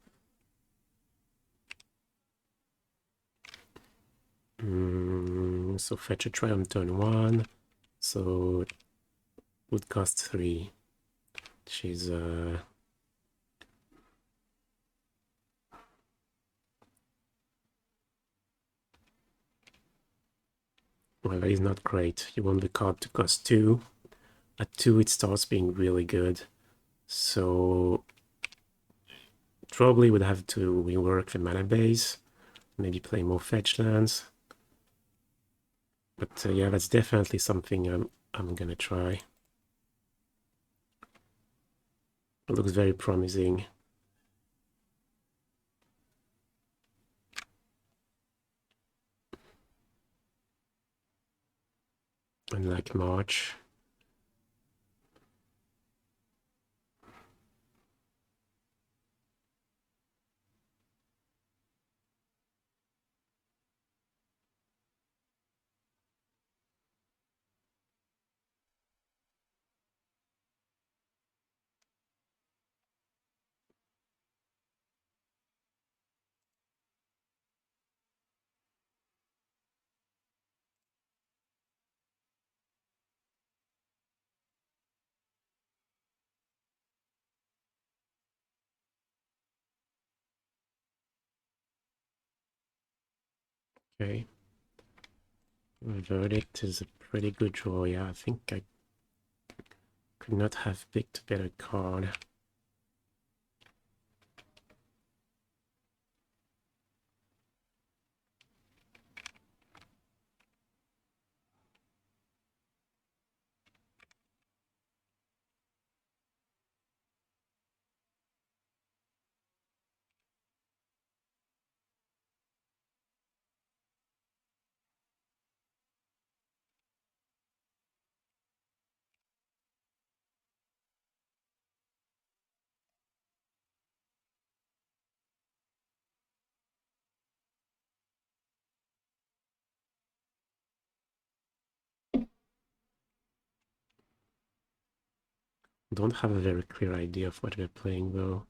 So fetch a try on turn 1. So would cost 3. She's well, that is not great. You want the card to cost 2. At 2 it starts being really good. So probably would have to rework the mana base, maybe play more fetch lands. But yeah, that's definitely something I'm gonna try. It looks very promising. Unlike March. Okay. Verdict is a pretty good draw. Yeah, I think I could not have picked a better card. Don't have a very clear idea of what we're playing though.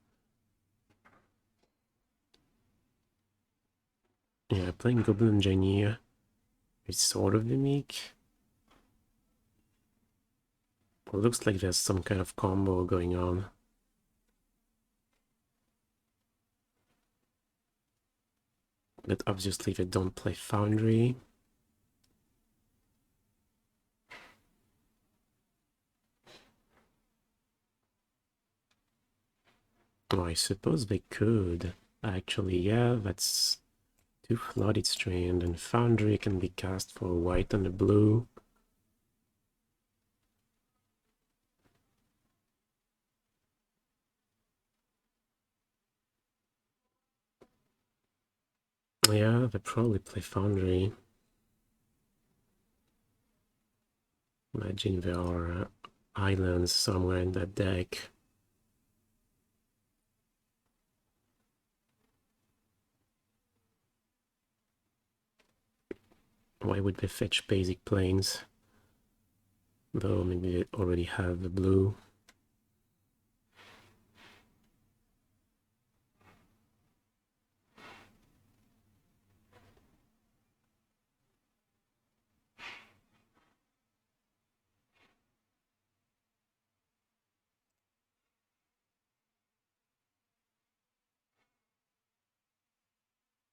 Yeah, playing Goblin Engineer is sort of unique. It looks like there's some kind of combo going on. But obviously they don't play Foundry. Oh, I suppose they could. Actually, yeah, that's 2 Flooded Strand, and Foundry can be cast for a white and a blue. Yeah, they probably play Foundry. Imagine there are islands somewhere in that deck. Why would they fetch basic planes? Though maybe they already have the blue.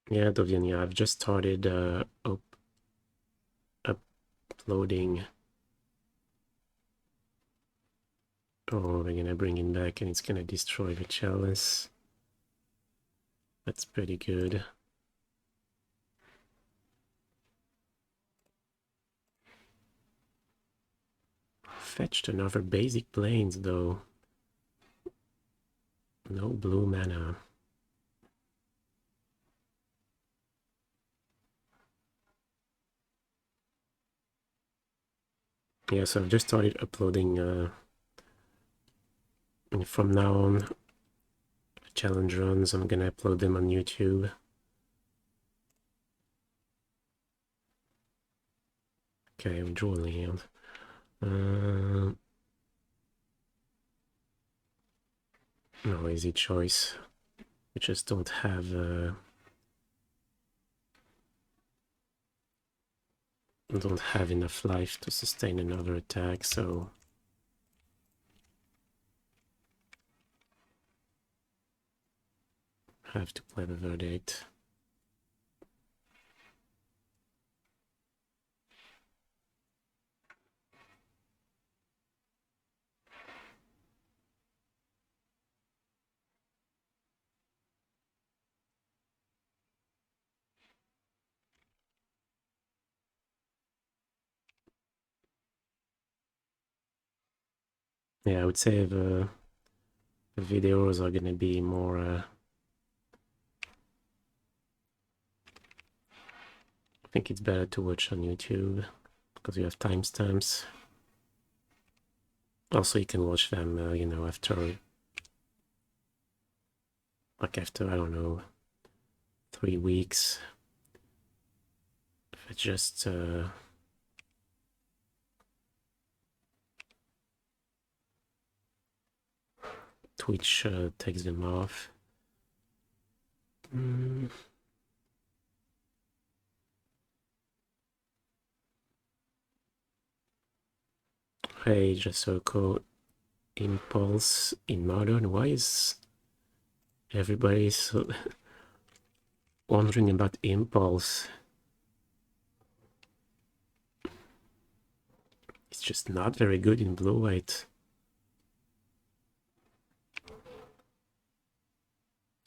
Yeah, Dovin, yeah, I've just started uploading. Oh, we're gonna bring him back and it's gonna destroy the Chalice. That's pretty good. Fetched another basic planes though. No blue mana. Yeah, so I've just started uploading and from now on challenge runs, I'm gonna upload them on YouTube. Okay, we draw a land. No easy choice. We just don't have enough life to sustain another attack, so have to play the Verdict. Yeah, I would say the videos are gonna be more I think it's better to watch on YouTube because you have timestamps. Also, you can watch them, you know, after, like after, I don't know, 3 weeks. If it's just Twitch takes them off. Hey, Jasoko, Impulse in Modern. Why is everybody so wondering about Impulse? It's just not very good in blue-white.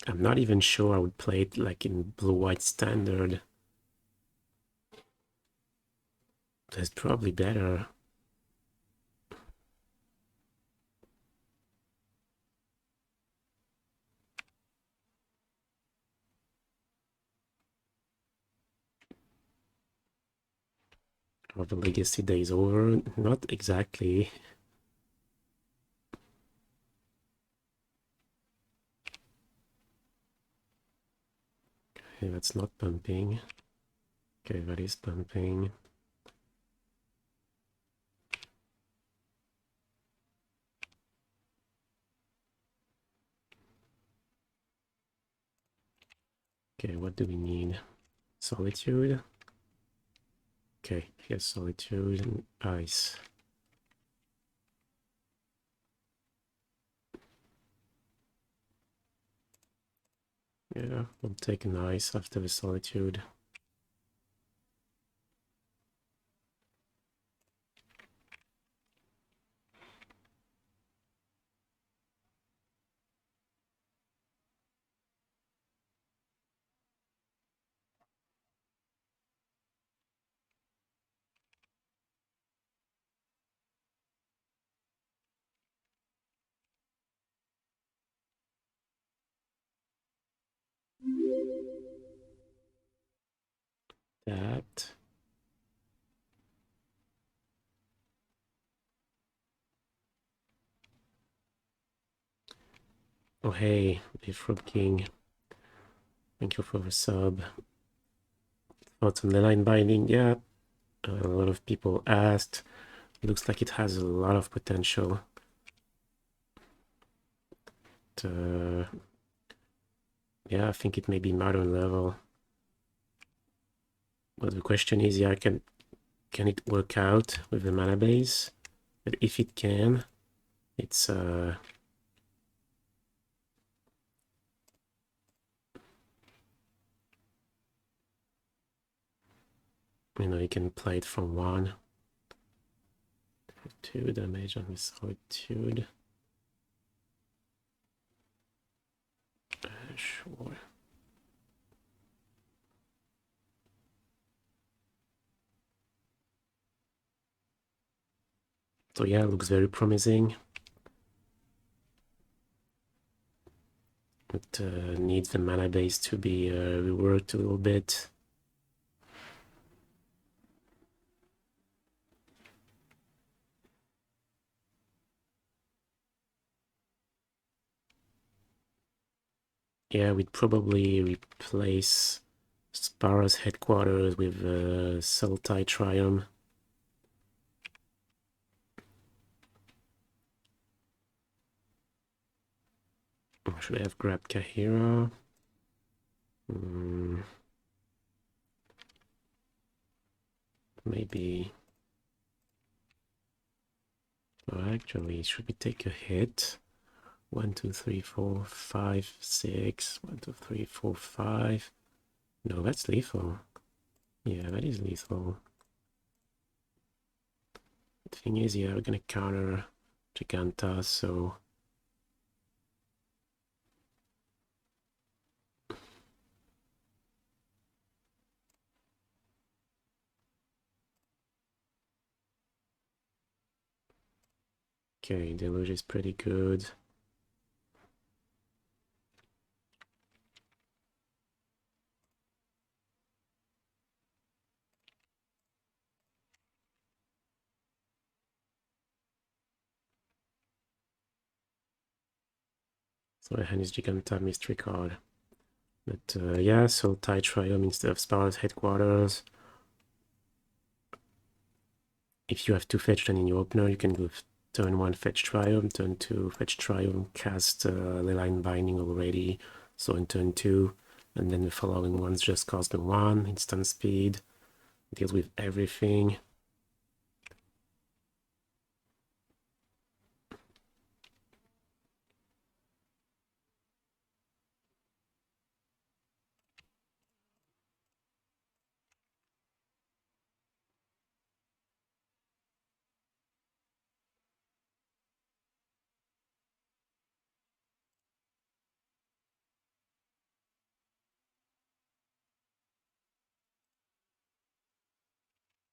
I'm not even sure I would play it like in blue-white standard. That's probably better. Are the legacy days over? Not exactly. Okay, that's not pumping. Okay, that is pumping. Okay, what do we need? Solitude? Okay, yes, Solitude and Ice. Yeah, we'll take an Ice after the Solitude. That. Oh hey, Bifrob King. Thank you for the sub. Thoughts on the line binding? Yeah, a lot of people asked. Looks like it has a lot of potential. Yeah, I think it may be modern level. But the question is, yeah, can it work out with the mana base? But if it can, it's you know, you can play it from 1. 2 damage on the Solitude. Sure. So yeah, it looks very promising. It needs the mana base to be reworked a little bit. Yeah, we'd probably replace Spara's headquarters with Sultai Triome. Should I have grabbed Kaheera? Maybe. Oh, actually, should we take a hit? 1, 2, 3, 4, 5, 6. 1, 2, 3, 4, 5. No, that's lethal. Yeah, that is lethal. The thing is, yeah, we're gonna counter Giganta, so... Okay, Deluge is pretty good. So my hand is Giganta Mystery card. But yeah, so Tide Triome instead of Spara's headquarters. If you have 2 fetch and in your opener, you can go turn 1 fetch Triome, turn 2 fetch Triome, cast Leyline Binding already, so in turn 2, and then the following ones just cost them 1, instant speed, deals with everything.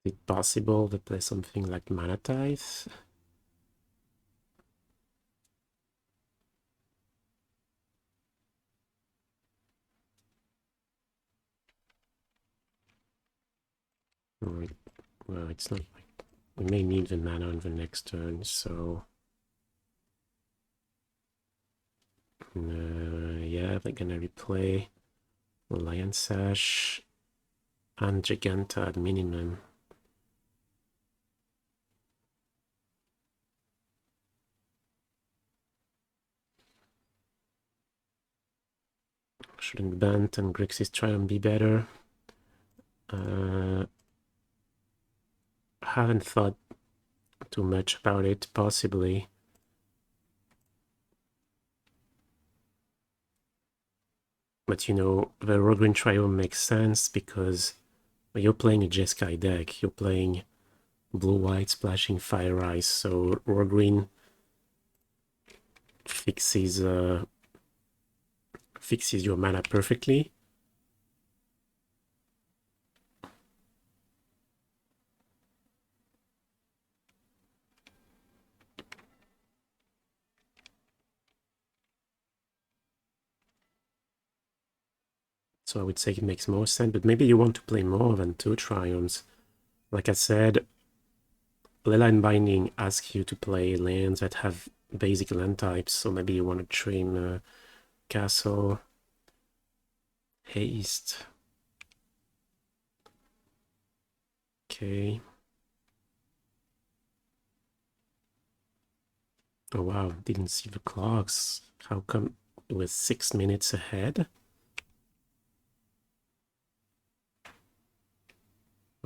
Is it possible to play something like Mana Tithe? Well, it's not like... We may need the mana on the next turn, so... yeah, they're gonna replay Lion Sash and Giganta at minimum. Shouldn't Bant and Grixis try and be better? I haven't thought too much about it, possibly. But you know, the Raugrin Triome makes sense because when you're playing a Jeskai deck, you're playing blue-white splashing Fire Ice, so Raugrin fixes your mana perfectly. So I would say it makes more sense, but maybe you want to play more than 2 Triomes. Like I said, Leyline Binding asks you to play lands that have basic land types, so maybe you want to trim Castle, Haste. Okay. Oh wow, didn't see the clocks. How come it was 6 minutes ahead?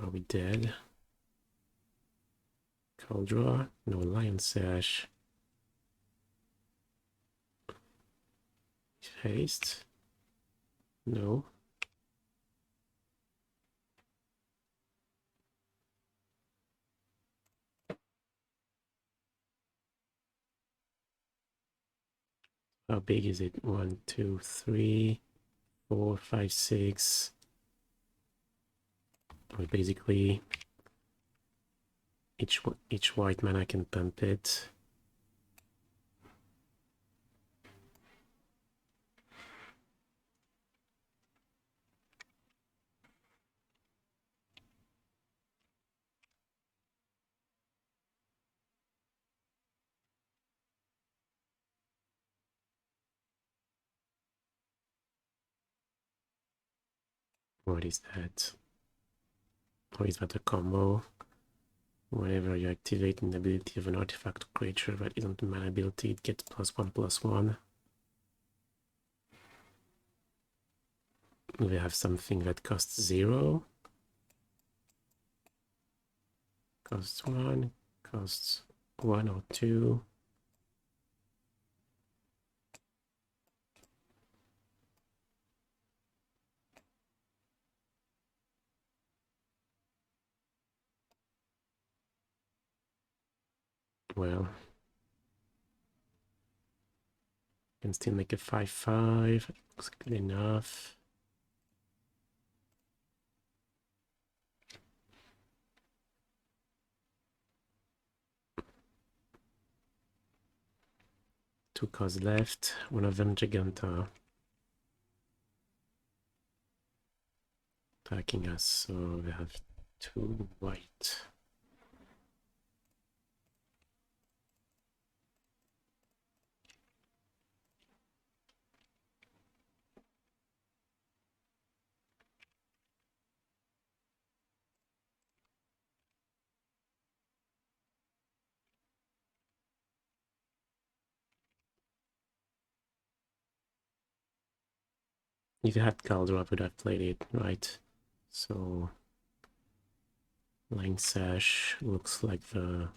Are we dead? Call draw? No Lion Sash. Haste? No. How big is it? 1, 2, 3, 4, 5, 6. We basically each white mana can pump it. What is that? Or is that a combo? Whenever you activate an ability of an artifact creature that isn't a mana ability, it gets +1/+1. We have something that costs 0. Costs 1, costs 1 or 2. Well, can still make a 5/5. Looks good enough. Two cards left. One of them Giganta. Attacking us, so we have 2 white. If you had Caldera, I would have played it, right? So Line Sash looks like the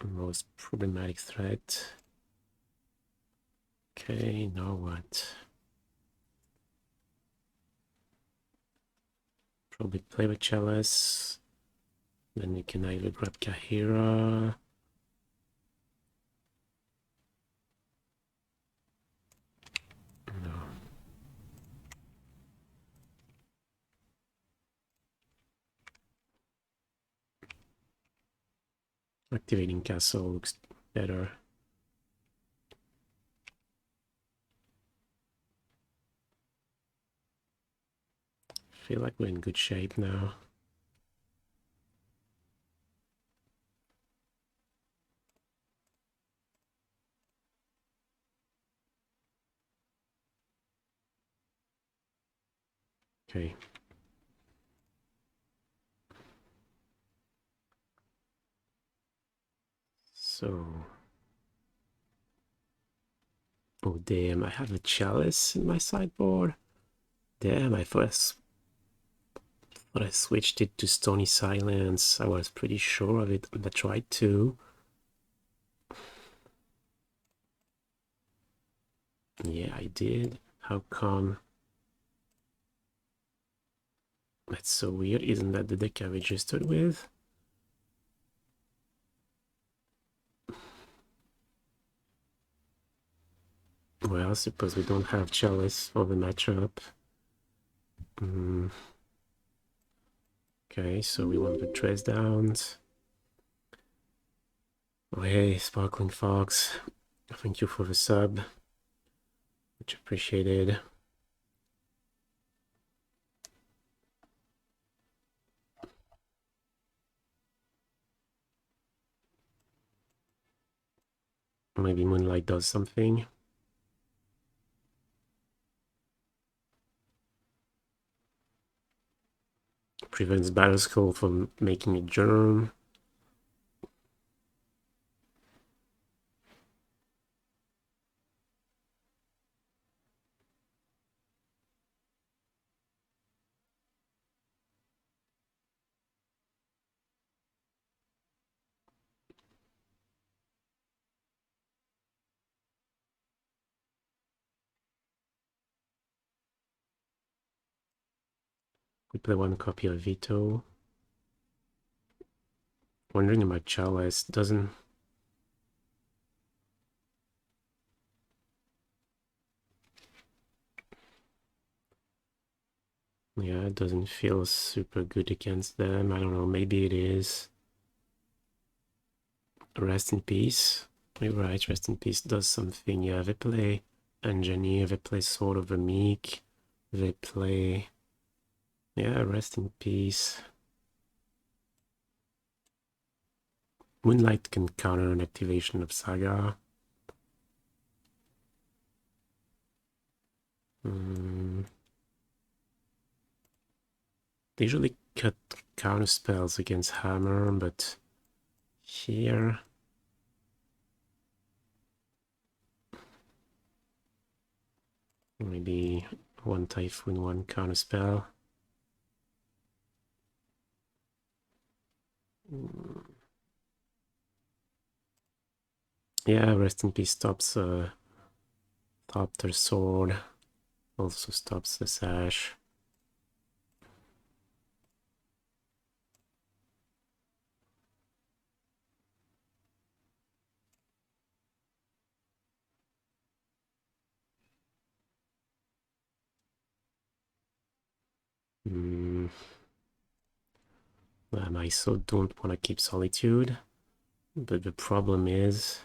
most problematic threat. Okay, now what? Probably play with Chalice. Then we can either grab Kaheera. No. Activating Castle looks better. Feel like we're in good shape now. Okay. So... oh damn, I have a Chalice in my sideboard. Damn, I thought I switched it to Stony Silence. I was pretty sure of it, and I tried to. Yeah, I did. How come? That's so weird. Isn't that the deck I registered with? Well, I suppose we don't have Chalice for the matchup. Okay, so we want the trace downs. Oh, hey, Sparkling Fox. Thank you for the sub. Much appreciated. Maybe Moonlight does something. Prevents Battleskull from making a germ. We play one copy of Veto. Wondering about Chalice. Doesn't... yeah, it doesn't feel super good against them. I don't know, maybe it is. Rest in Peace. You're right, Rest in Peace does something. Yeah, they play Engineer, they play Sword of the Meek, they play... yeah, Rest in Peace. Moonlight can counter an activation of Saga. They usually cut counter spells against Hammer, but here... maybe one Typhoon, one counter spell. Yeah, Rest in Peace stops Thopter Sword. Also stops the Sash. I so don't want to keep Solitude, but the problem is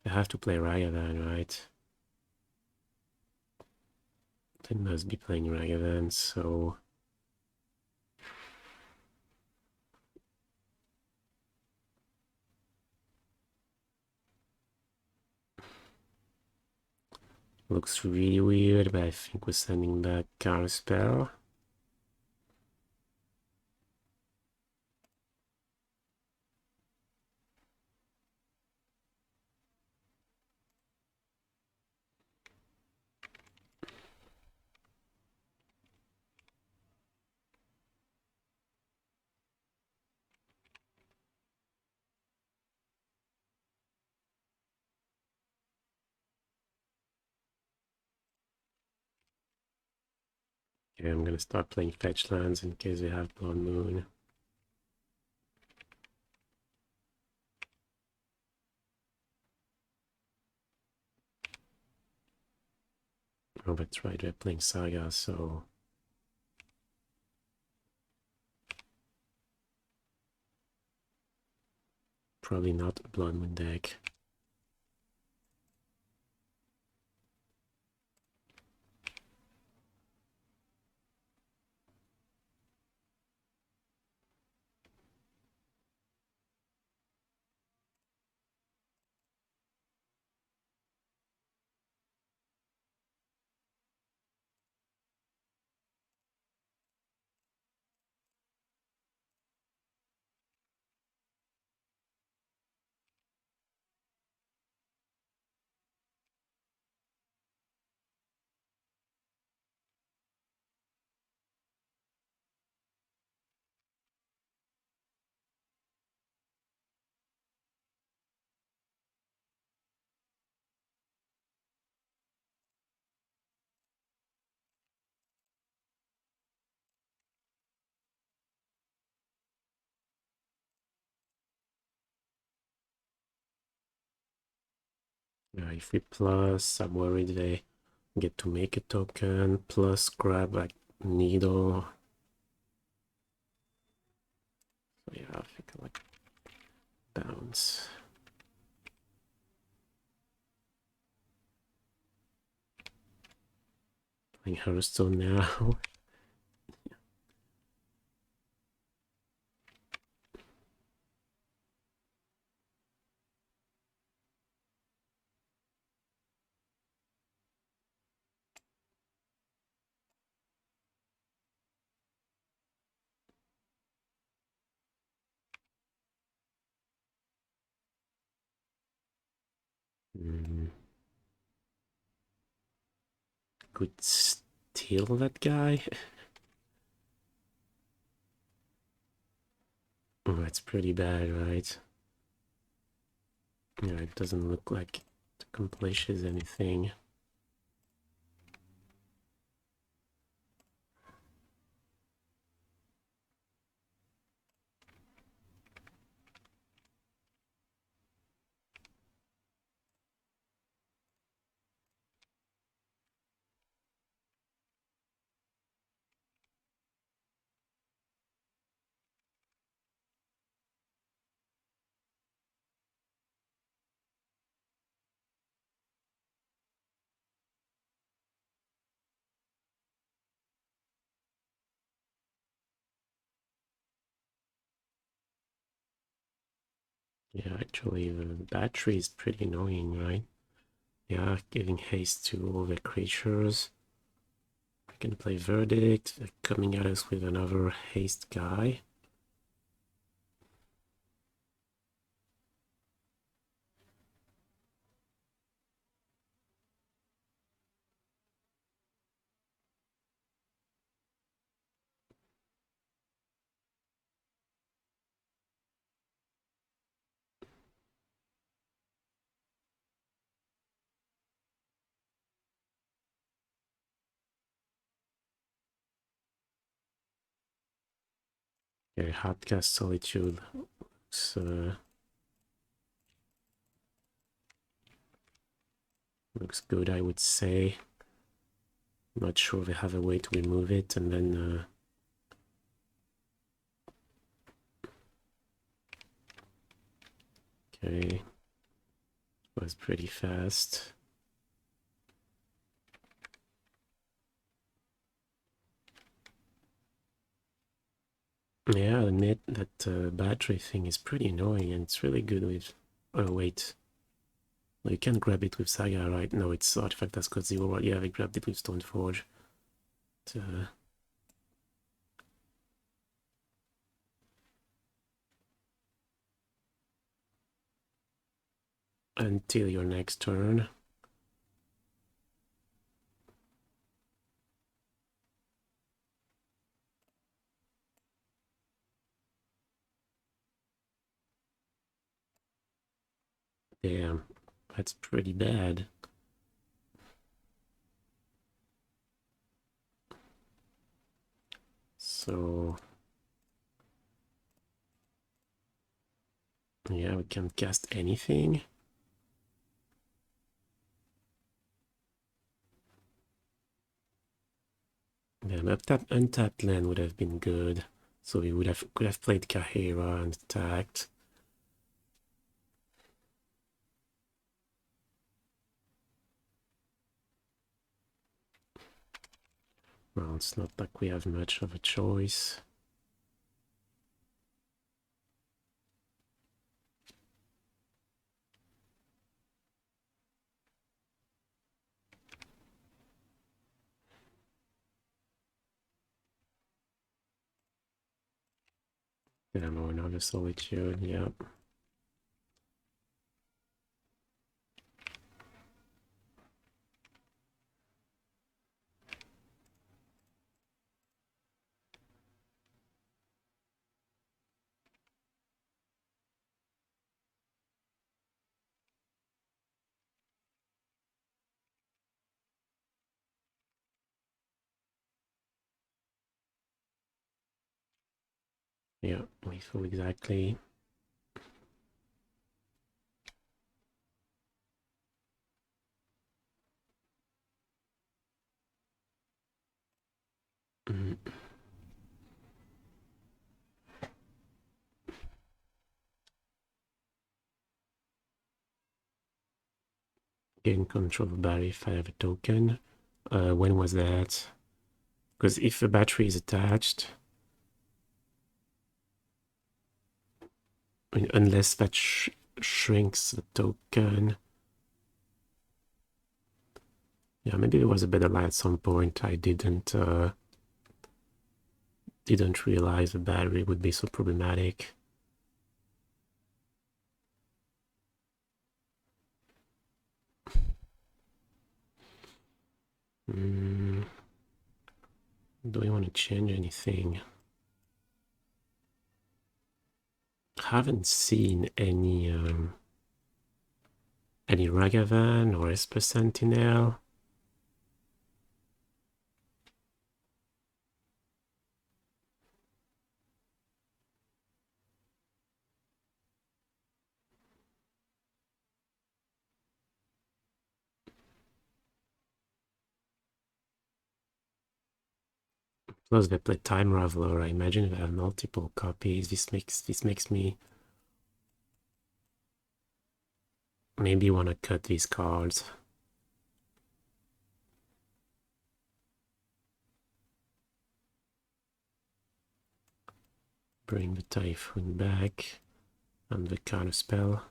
I have to play Ragavan, right? I must be playing Ragavan, so looks really weird, but I think we're sending back Counterspell. Okay, I'm gonna start playing fetch lands in case we have Blood Moon. Oh, that's right, we're playing Saga, so probably not a Blood Moon deck. If we plus, I'm worried they get to make a token, plus grab like Needle. So yeah, I think I like bounce. Playing Hearthstone now. Could steal that guy. Oh, that's pretty bad, right? Yeah, it doesn't look like it accomplishes anything. Yeah, actually, the battery is pretty annoying, right? Yeah, giving haste to all the creatures. I can play Verdict, coming at us with another haste guy. Yeah, Hardcast Solitude looks good, I would say. Not sure they have a way to remove it, and then okay, was pretty fast. Yeah, admit that battery thing is pretty annoying, and it's really good with. Oh wait, well, you can't grab it with Saga, right? No, it's artifact that's got 0. Yeah, we grabbed it with Stoneforge. Until your next turn. Damn, that's pretty bad. So yeah, we can't cast anything. Yeah, untapped land would have been good. So we could have played Kaheera and attacked. Well, it's not like we have much of a choice. Damn, or another Solitude, yeah. Yeah, lethal exactly. Gain control of battery if I have a token. When was that? Because if the battery is attached, I mean, unless that shrinks the token. Yeah, maybe it was a better lie at some point. I didn't realize the battery would be so problematic. Do we want to change anything? Haven't seen any Ragavan or Esper Sentinel. Plus they play Time Raveler. I imagine they have multiple copies. This makes me maybe want to cut these cards. Bring the Typhoon back and the Counterspell.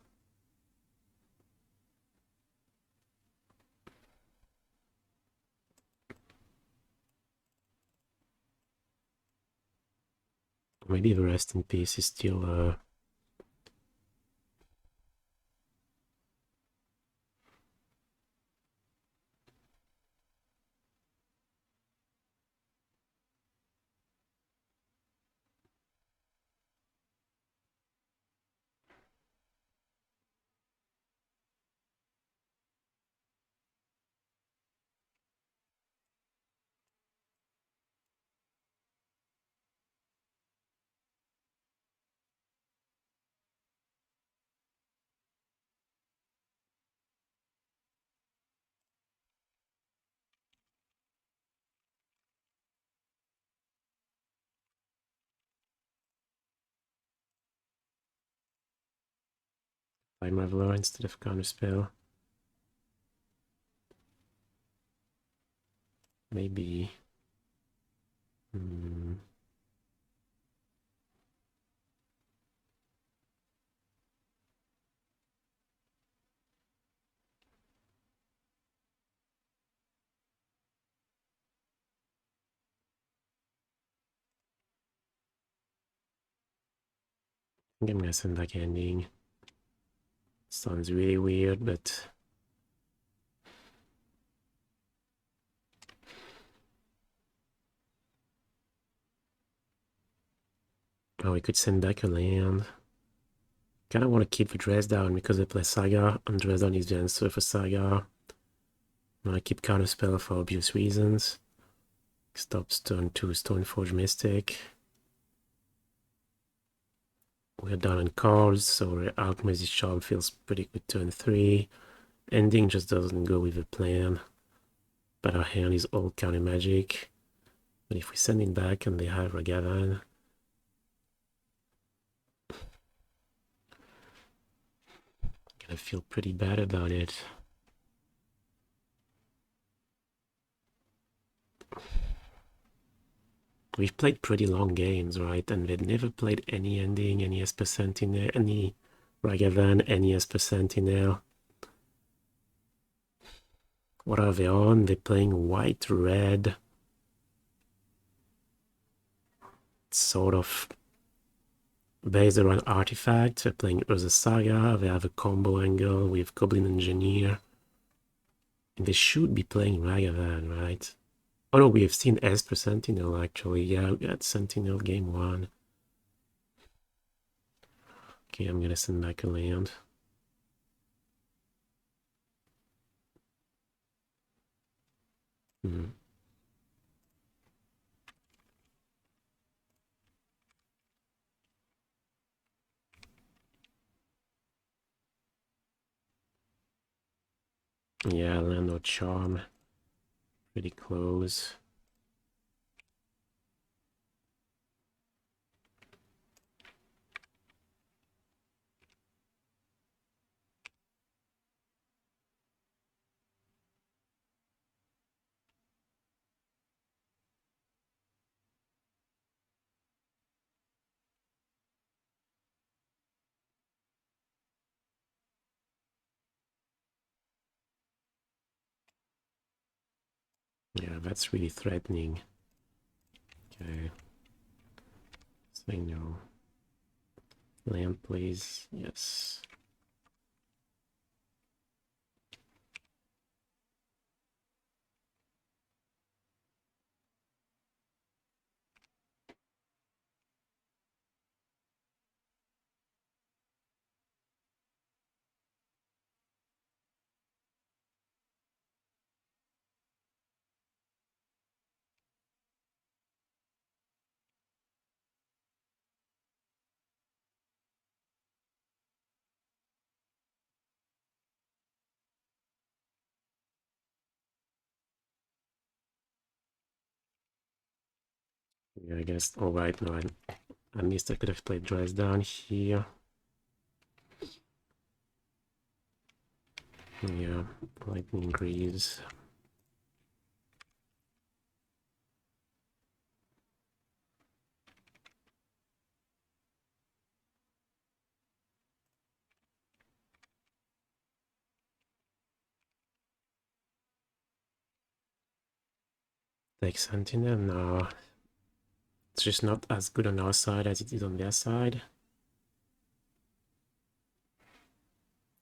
Maybe the Rest in Peace is still Play Raveler instead of Counterspell. Maybe. I think I'm gonna send back ending. Sounds really weird, but oh, we could send back a land. Kind of want to keep the dress down because I play Saga, and dress down is the answer for Saga. I keep Counterspell for obvious reasons. Stops turn 2 Stoneforge Mystic. We're down on cards, so Archmage Charm feels pretty good turn 3. Ending just doesn't go with the plan. But our hand is all counter magic. But if we send it back and they have Ragavan, I'm gonna feel pretty bad about it. We've played pretty long games, right? And they've never played any ending, any Esper Sentinel, any Ragavan, any Esper Sentinel. What are they on? They're playing white, red. Sort of based around artifacts. They're playing Urza Saga. They have a combo angle with Goblin Engineer. And they should be playing Ragavan, right? Oh no, we have seen Esper Sentinel actually. Yeah, we got Sentinel game 1. Okay, I'm gonna send back a land. Yeah, land or charm. Pretty close. Yeah, that's really threatening. Okay. Say no. Land, please. Yes. Yeah, I guess. All right, no, I missed. I could have played dress down here. Yeah, lightning greaves. Take Sentinel. No, it's just not as good on our side as it is on their side.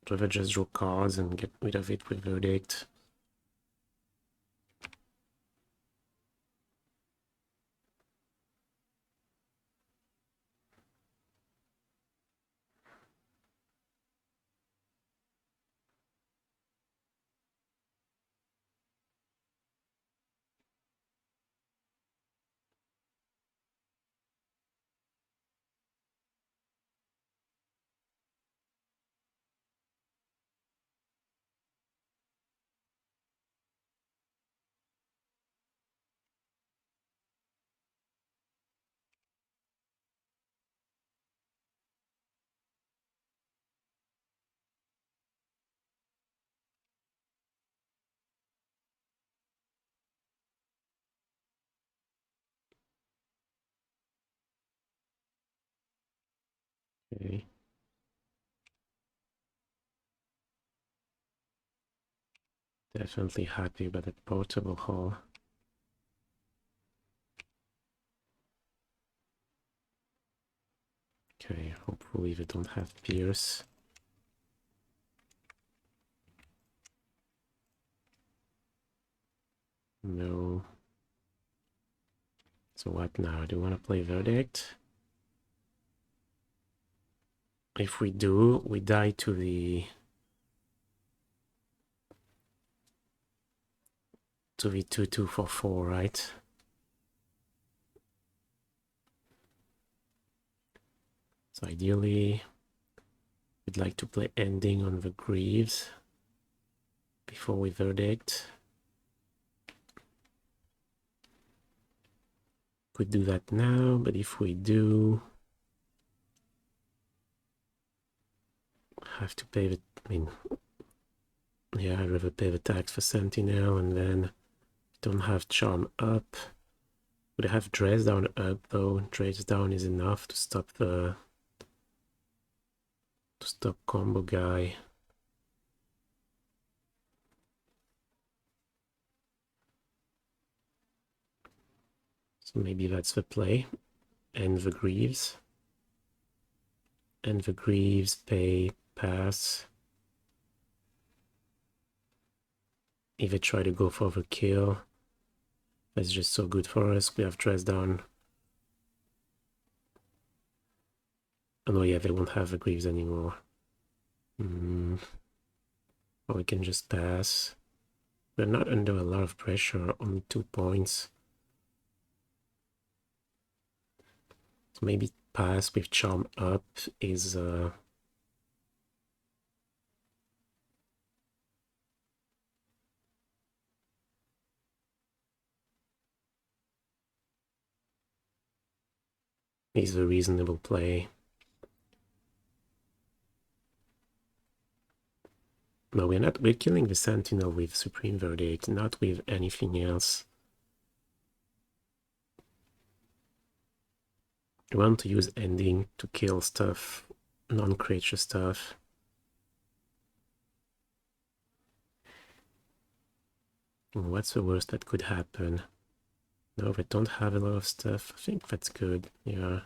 I'd rather just draw cards and get rid of it with Verdict. Okay. Definitely happy about the portable hall. Okay, hopefully we don't have Pierce. No. So what now? Do you want to play Verdict? If we do, we die to the 2v2 for 4, right? So ideally, we'd like to play Ending on the Greaves before we Verdict. Could do that now, but if we do, have to pay the, I mean, yeah, I'd rather pay the tax for Sentinel, and then don't have Charm up. Would have Dress Down up though. Dress Down is enough to stop the combo guy. So maybe that's the play. And the Greaves. And the Greaves pay pass. If they try to go for the kill, that's just so good for us. We have Dress Down. Oh no, yeah, they won't have the Greaves anymore. Or we can just pass. We're not under a lot of pressure, only 2 points. So maybe pass with Charm up is a reasonable play. No, we're killing the Sentinel with Supreme Verdict, not with anything else. We want to use Ending to kill stuff, non-creature stuff. What's the worst that could happen? No, we don't have a lot of stuff. I think that's good, yeah.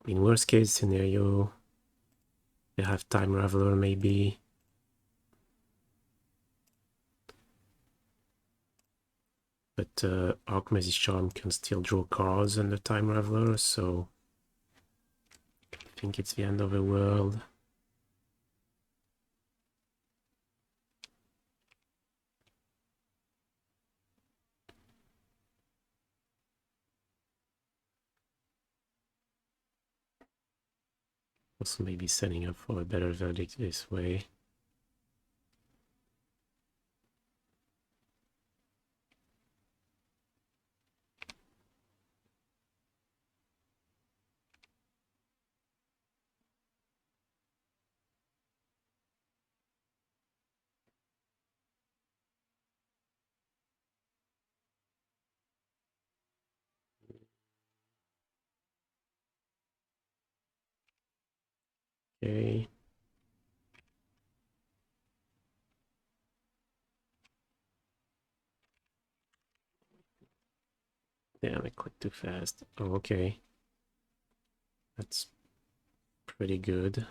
In worst case scenario, they have Time Raveler maybe. But Archmage's Charm can still draw cards under Time Raveler, so I think it's the end of the world. Also maybe setting up for a better verdict this way. Okay. Damn, I clicked too fast. Oh, okay. That's pretty good.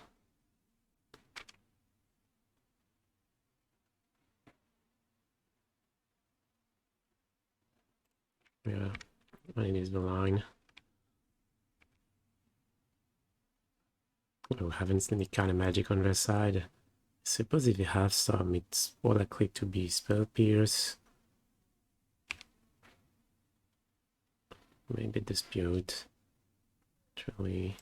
Yeah, mine is the line. Oh, haven't seen any kind of magic on their side. I suppose if you have some, it's more likely to be Spell Pierce. Maybe Dispute. Actually.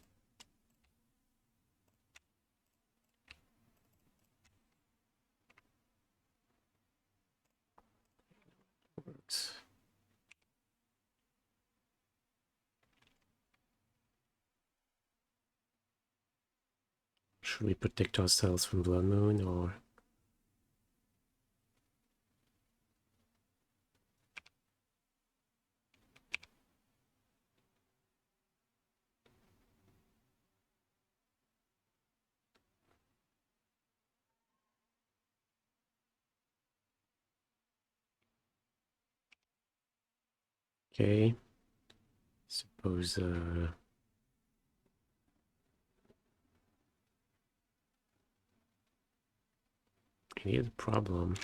Works. Should we protect ourselves from Blood Moon or? Okay. Suppose here's a problem.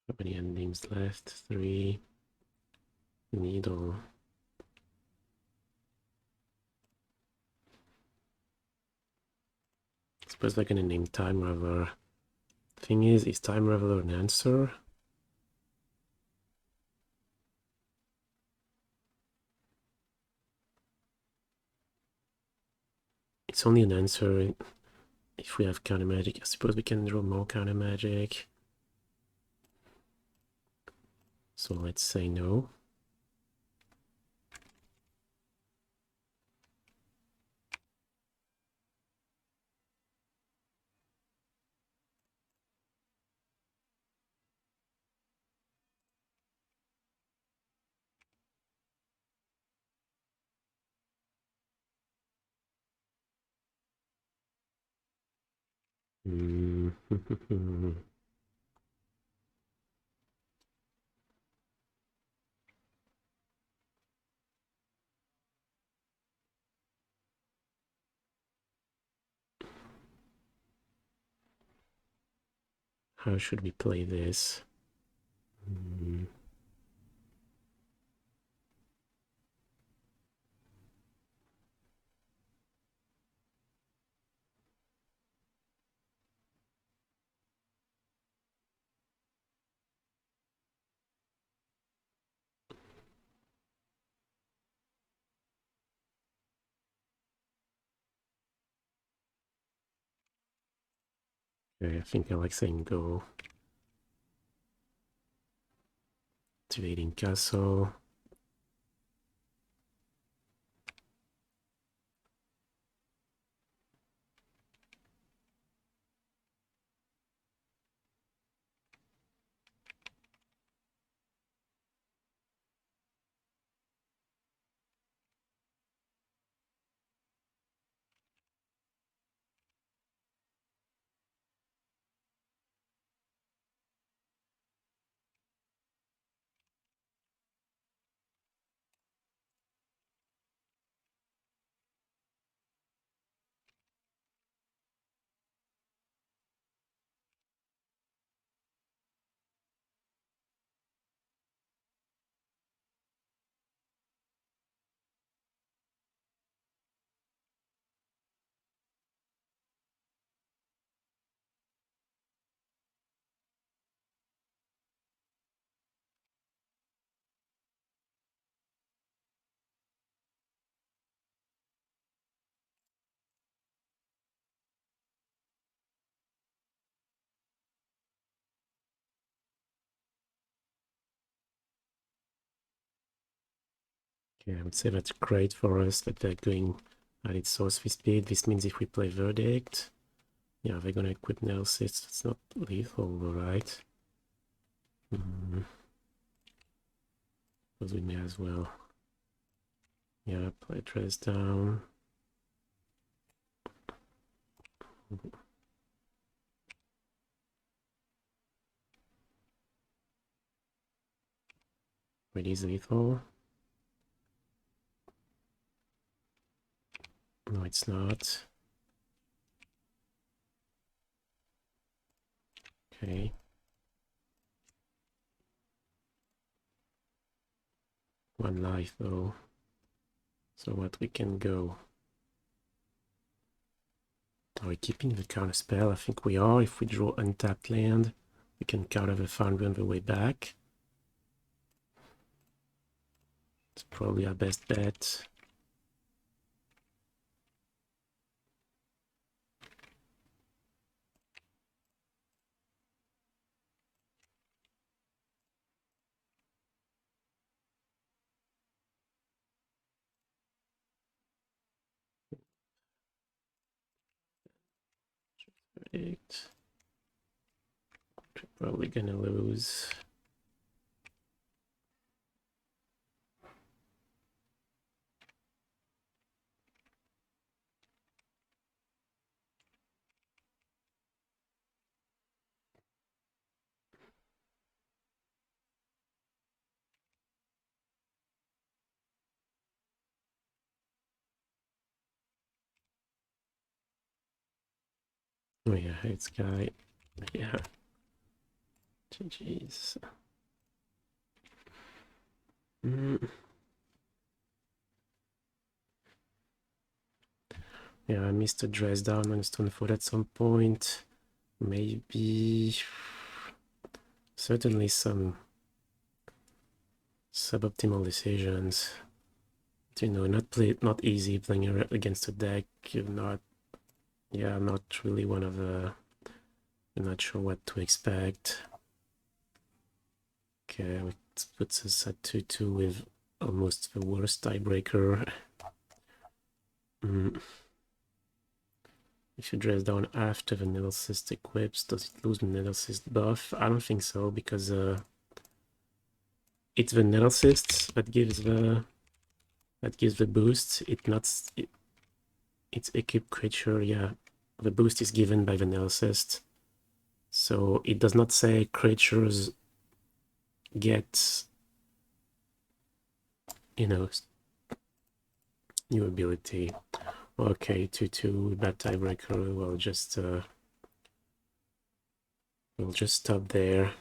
How many endings left? 3. Needle. I suppose they're gonna name Time Raveler. Thing is Time Raveler an answer? It's only an answer if we have counter magic. I suppose we can draw more counter magic. So let's say no. How should we play this? Okay, I think I like saying go. Activating castle. Okay, I would say that's great for us that they're going at its source with speed. This means if we play Verdict, yeah, they're gonna equip Nelsis. It's not lethal, right? Because we may as well. Yeah, play Dress down. It is lethal. No, it's not. Okay. One life though. So what we can go? Are we keeping the counterspell? I think we are. If we draw untapped land, we can counter the Foundry on the way back. It's probably our best bet. Predict. Probably gonna lose. Oh yeah, it's guy. Yeah. GG's. Yeah, I missed a dress down on Stonefoot at some point. Maybe. Certainly some suboptimal decisions. You know, not easy playing against a deck. You're not. Yeah, I'm not really one of the. I'm not sure what to expect. Okay, it puts us at 2-2 with almost the worst tiebreaker. If you dress down after the Needle-Cyst equips, does it lose the Needle-Cyst buff? I don't think so, because it's the Needle-Cyst that gives the boost. It's equipped creature, yeah. The boost is given by the Needle-Cyst. So it does not say creatures get, you know, new ability. Okay, 2-2, bad tiebreaker. We'll just stop there.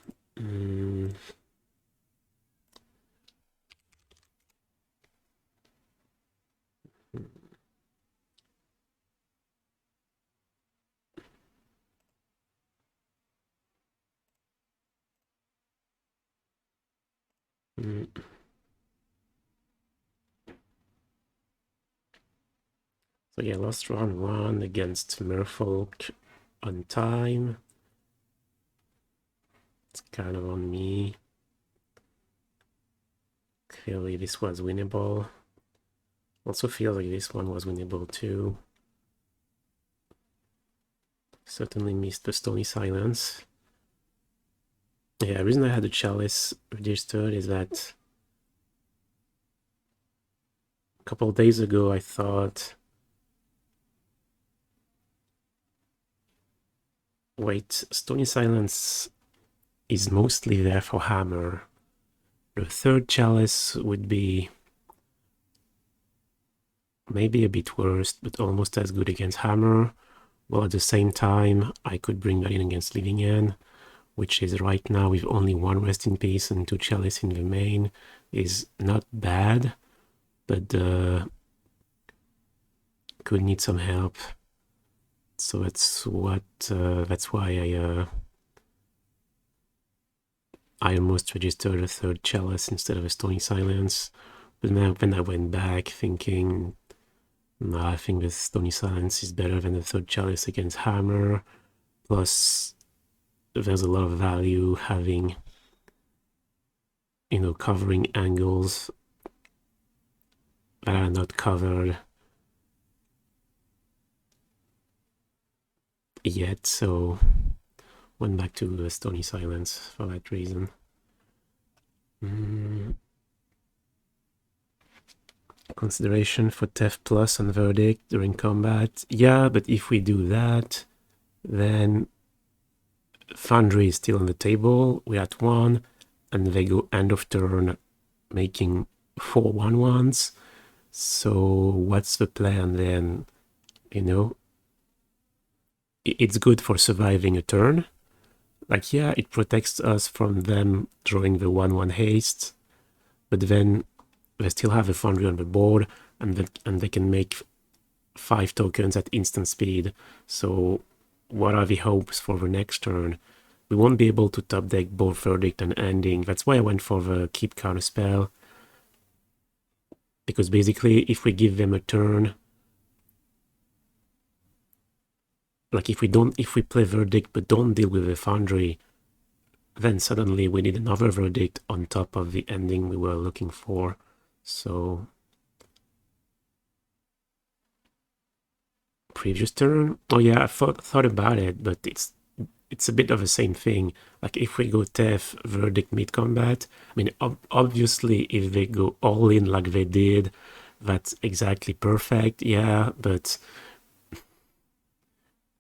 So yeah, lost round 1 against Merfolk on time. It's kind of on me. Clearly this was winnable. Also feel like this one was winnable too. Certainly missed the Stony Silence. Yeah, the reason I had the Chalice registered is that a couple of days ago I thought, wait, Stony Silence is mostly there for Hammer. The third Chalice would be maybe a bit worse, but almost as good against Hammer. Well, at the same time, I could bring that in against Living End, which is right now with only 1 Rest in Peace and 2 Chalice in the main, is not bad, but could need some help. So that's why I almost registered a third Chalice instead of a Stony Silence. But now when I went back thinking, no, I think the Stony Silence is better than the third Chalice against Hammer. Plus, there's a lot of value having, you know, covering angles that are not covered yet, so went back to the Stony Silence for that reason. Consideration for Tef Plus on Verdict during combat. Yeah, but if we do that, then Foundry is still on the table. We're at 1, and they go end of turn making 4 1/1s. So what's the plan then? You know, it's good for surviving a turn, Like, yeah, it protects us from them drawing the 1/1 haste, but then they still have a Foundry on the board, and they can make 5 tokens at instant speed. So what are the hopes for the next turn? We won't be able to top deck both Verdict and Ending. That's why I went for the keep Counterspell. Because basically, if we give them a turn, like if we play Verdict but don't deal with the Foundry, then suddenly we need another Verdict on top of the ending we were looking for. So previous turn, oh yeah, I thought about it, but it's a bit of the same thing. Like if we go Tef, Verdict, mid-combat, I mean, obviously if they go all in like they did, that's exactly perfect, yeah, but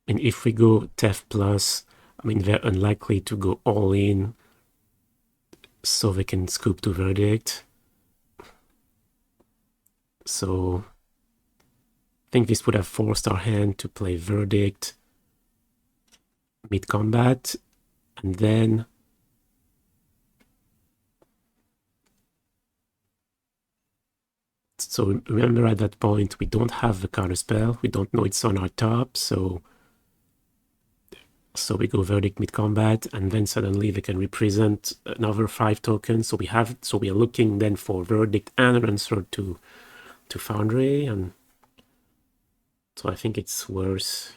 and if we go Tef plus, I mean, they're unlikely to go all in so they can scoop to Verdict. So I think this would have forced our hand to play Verdict mid-combat, and then so remember at that point we don't have the counterspell, we don't know it's on our top, so we go Verdict mid-combat, and then suddenly they can represent another 5 tokens, so we are looking then for Verdict and an answer to Foundry, and so I think it's worse.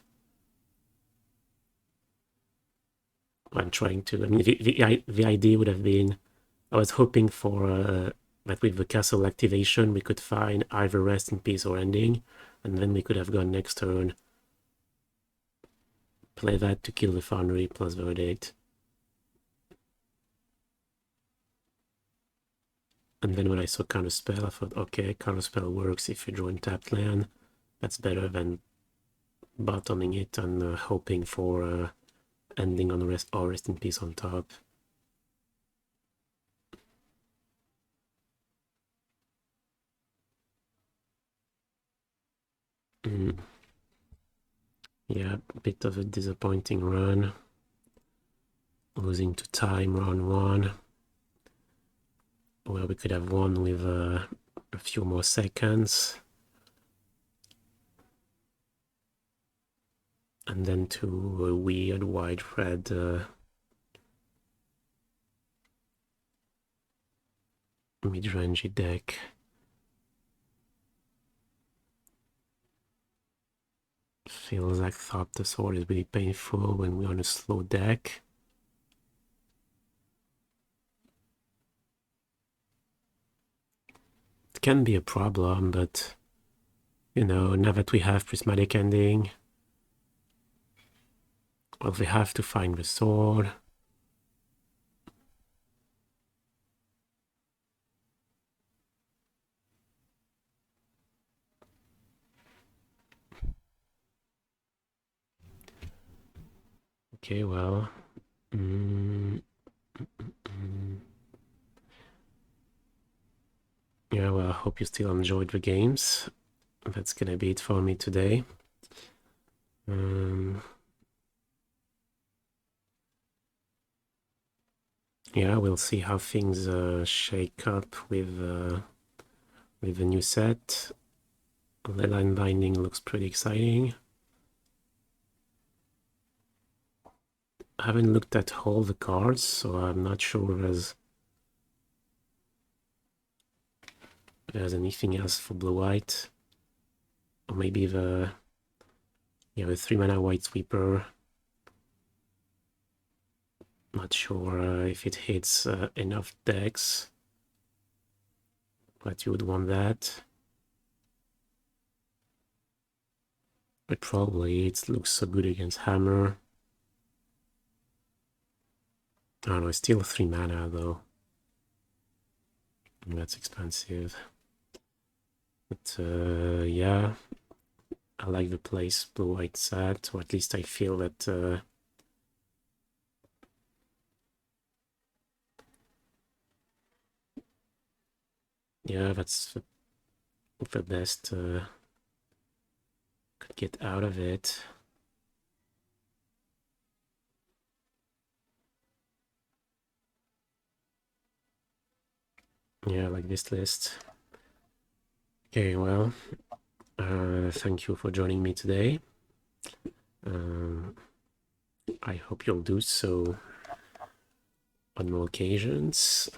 I'm trying to, I mean, the idea would have been, I was hoping for that with the castle activation, we could find either Rest in Peace or Ending, and then we could have gone next turn, play that to kill the Foundry plus Verdict. And then when I saw Counterspell, I thought, okay, Counterspell works if you draw in tapped land. That's better than bottoming it and hoping for ending on Rest in Peace on top. Yeah, a bit of a disappointing run. Losing to time round 1. Well, we could have won with a few more seconds. And then to a weird wide red mid-rangey deck. Feels like Thought the Sword is really painful when we're on a slow deck. It can be a problem, but you know, now that we have Prismatic Ending, well, we have to find the sword. Okay, well, yeah, well, I hope you still enjoyed the games. That's gonna be it for me today. Yeah, we'll see how things shake up with the new set. Leyline Binding looks pretty exciting. I haven't looked at all the cards, so I'm not sure there's anything else for blue-white. Or maybe the 3-mana White Sweeper. Not sure if it hits enough decks, but you would want that. But probably it looks so good against Hammer. I don't know, it's still 3 mana though. That's expensive. But yeah, I like the place blue-white's at, or at least I feel that yeah, that's the best could get out of it. Yeah, like this list. Okay, well, thank you for joining me today. I hope you'll do so on more occasions.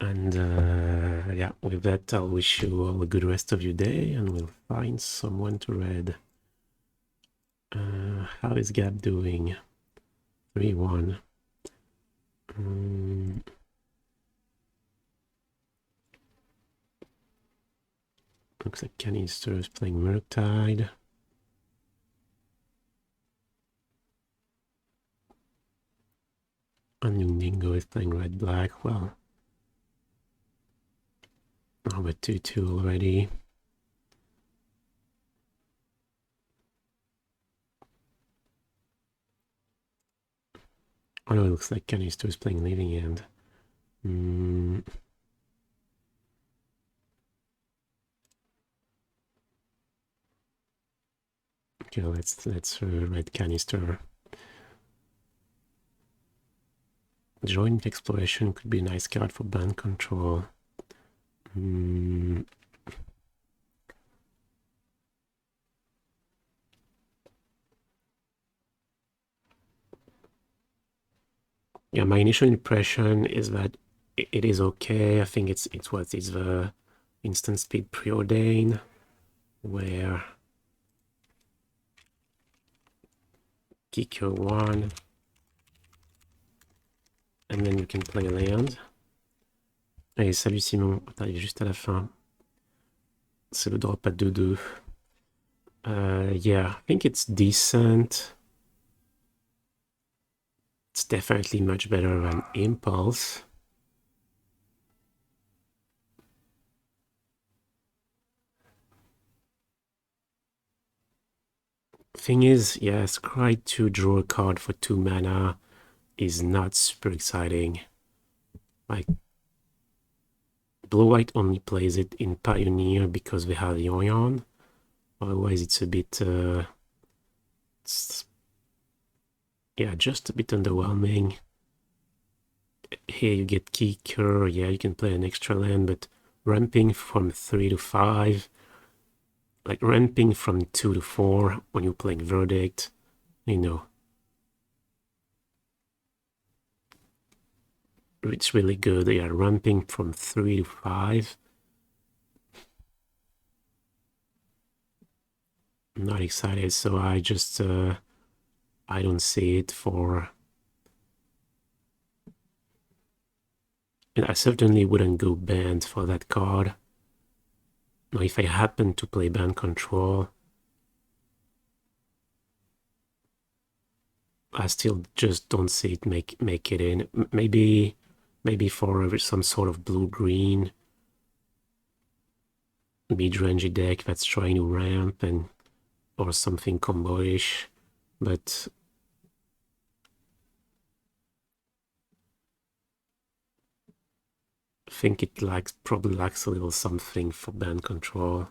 And yeah, with that, I'll wish you all a good rest of your day, and we'll find someone to read. How is Gab doing? 3-1. Looks like Canister is playing Murktide. And Dingo is playing Red-Black. Well, oh, but 2-2 already. Oh no, it looks like Canister is playing Living End. Okay, let's red Canister. Joint Exploration could be a nice card for band control. Yeah, my initial impression is that it is okay. I think it's the instant speed preordain, where kick your one, and then you can play land. Allez, salut Simon, t'arrives juste à la fin. C'est le drop à 2-2. Yeah, I think it's decent. It's definitely much better than Impulse. Thing is, yeah, Scry to draw a card for 2 mana is not super exciting. Like, Blue-White only plays it in Pioneer because they have Yon. Otherwise, it's a bit, yeah, just a bit underwhelming. Here you get Kicker, yeah, you can play an extra land, but ramping from 3 to 5, like ramping from 2 to 4 when you're playing Verdict, you know, it's really good. Yeah, ramping from 3 to 5. I'm not excited, so I just, I don't see it for... And I certainly wouldn't go banned for that card. Now, if I happen to play band control, I still just don't see it make it in. Maybe for some sort of blue-green mid-range deck that's trying to ramp and or something combo-ish, but I think it probably lacks a little something for band control.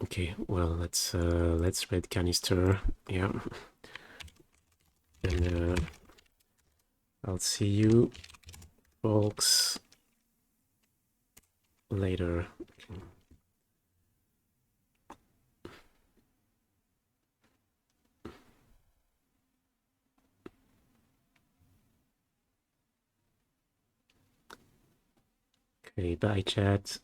Okay, well, let's red Canister, yeah, and I'll see you folks later. Okay, bye chat.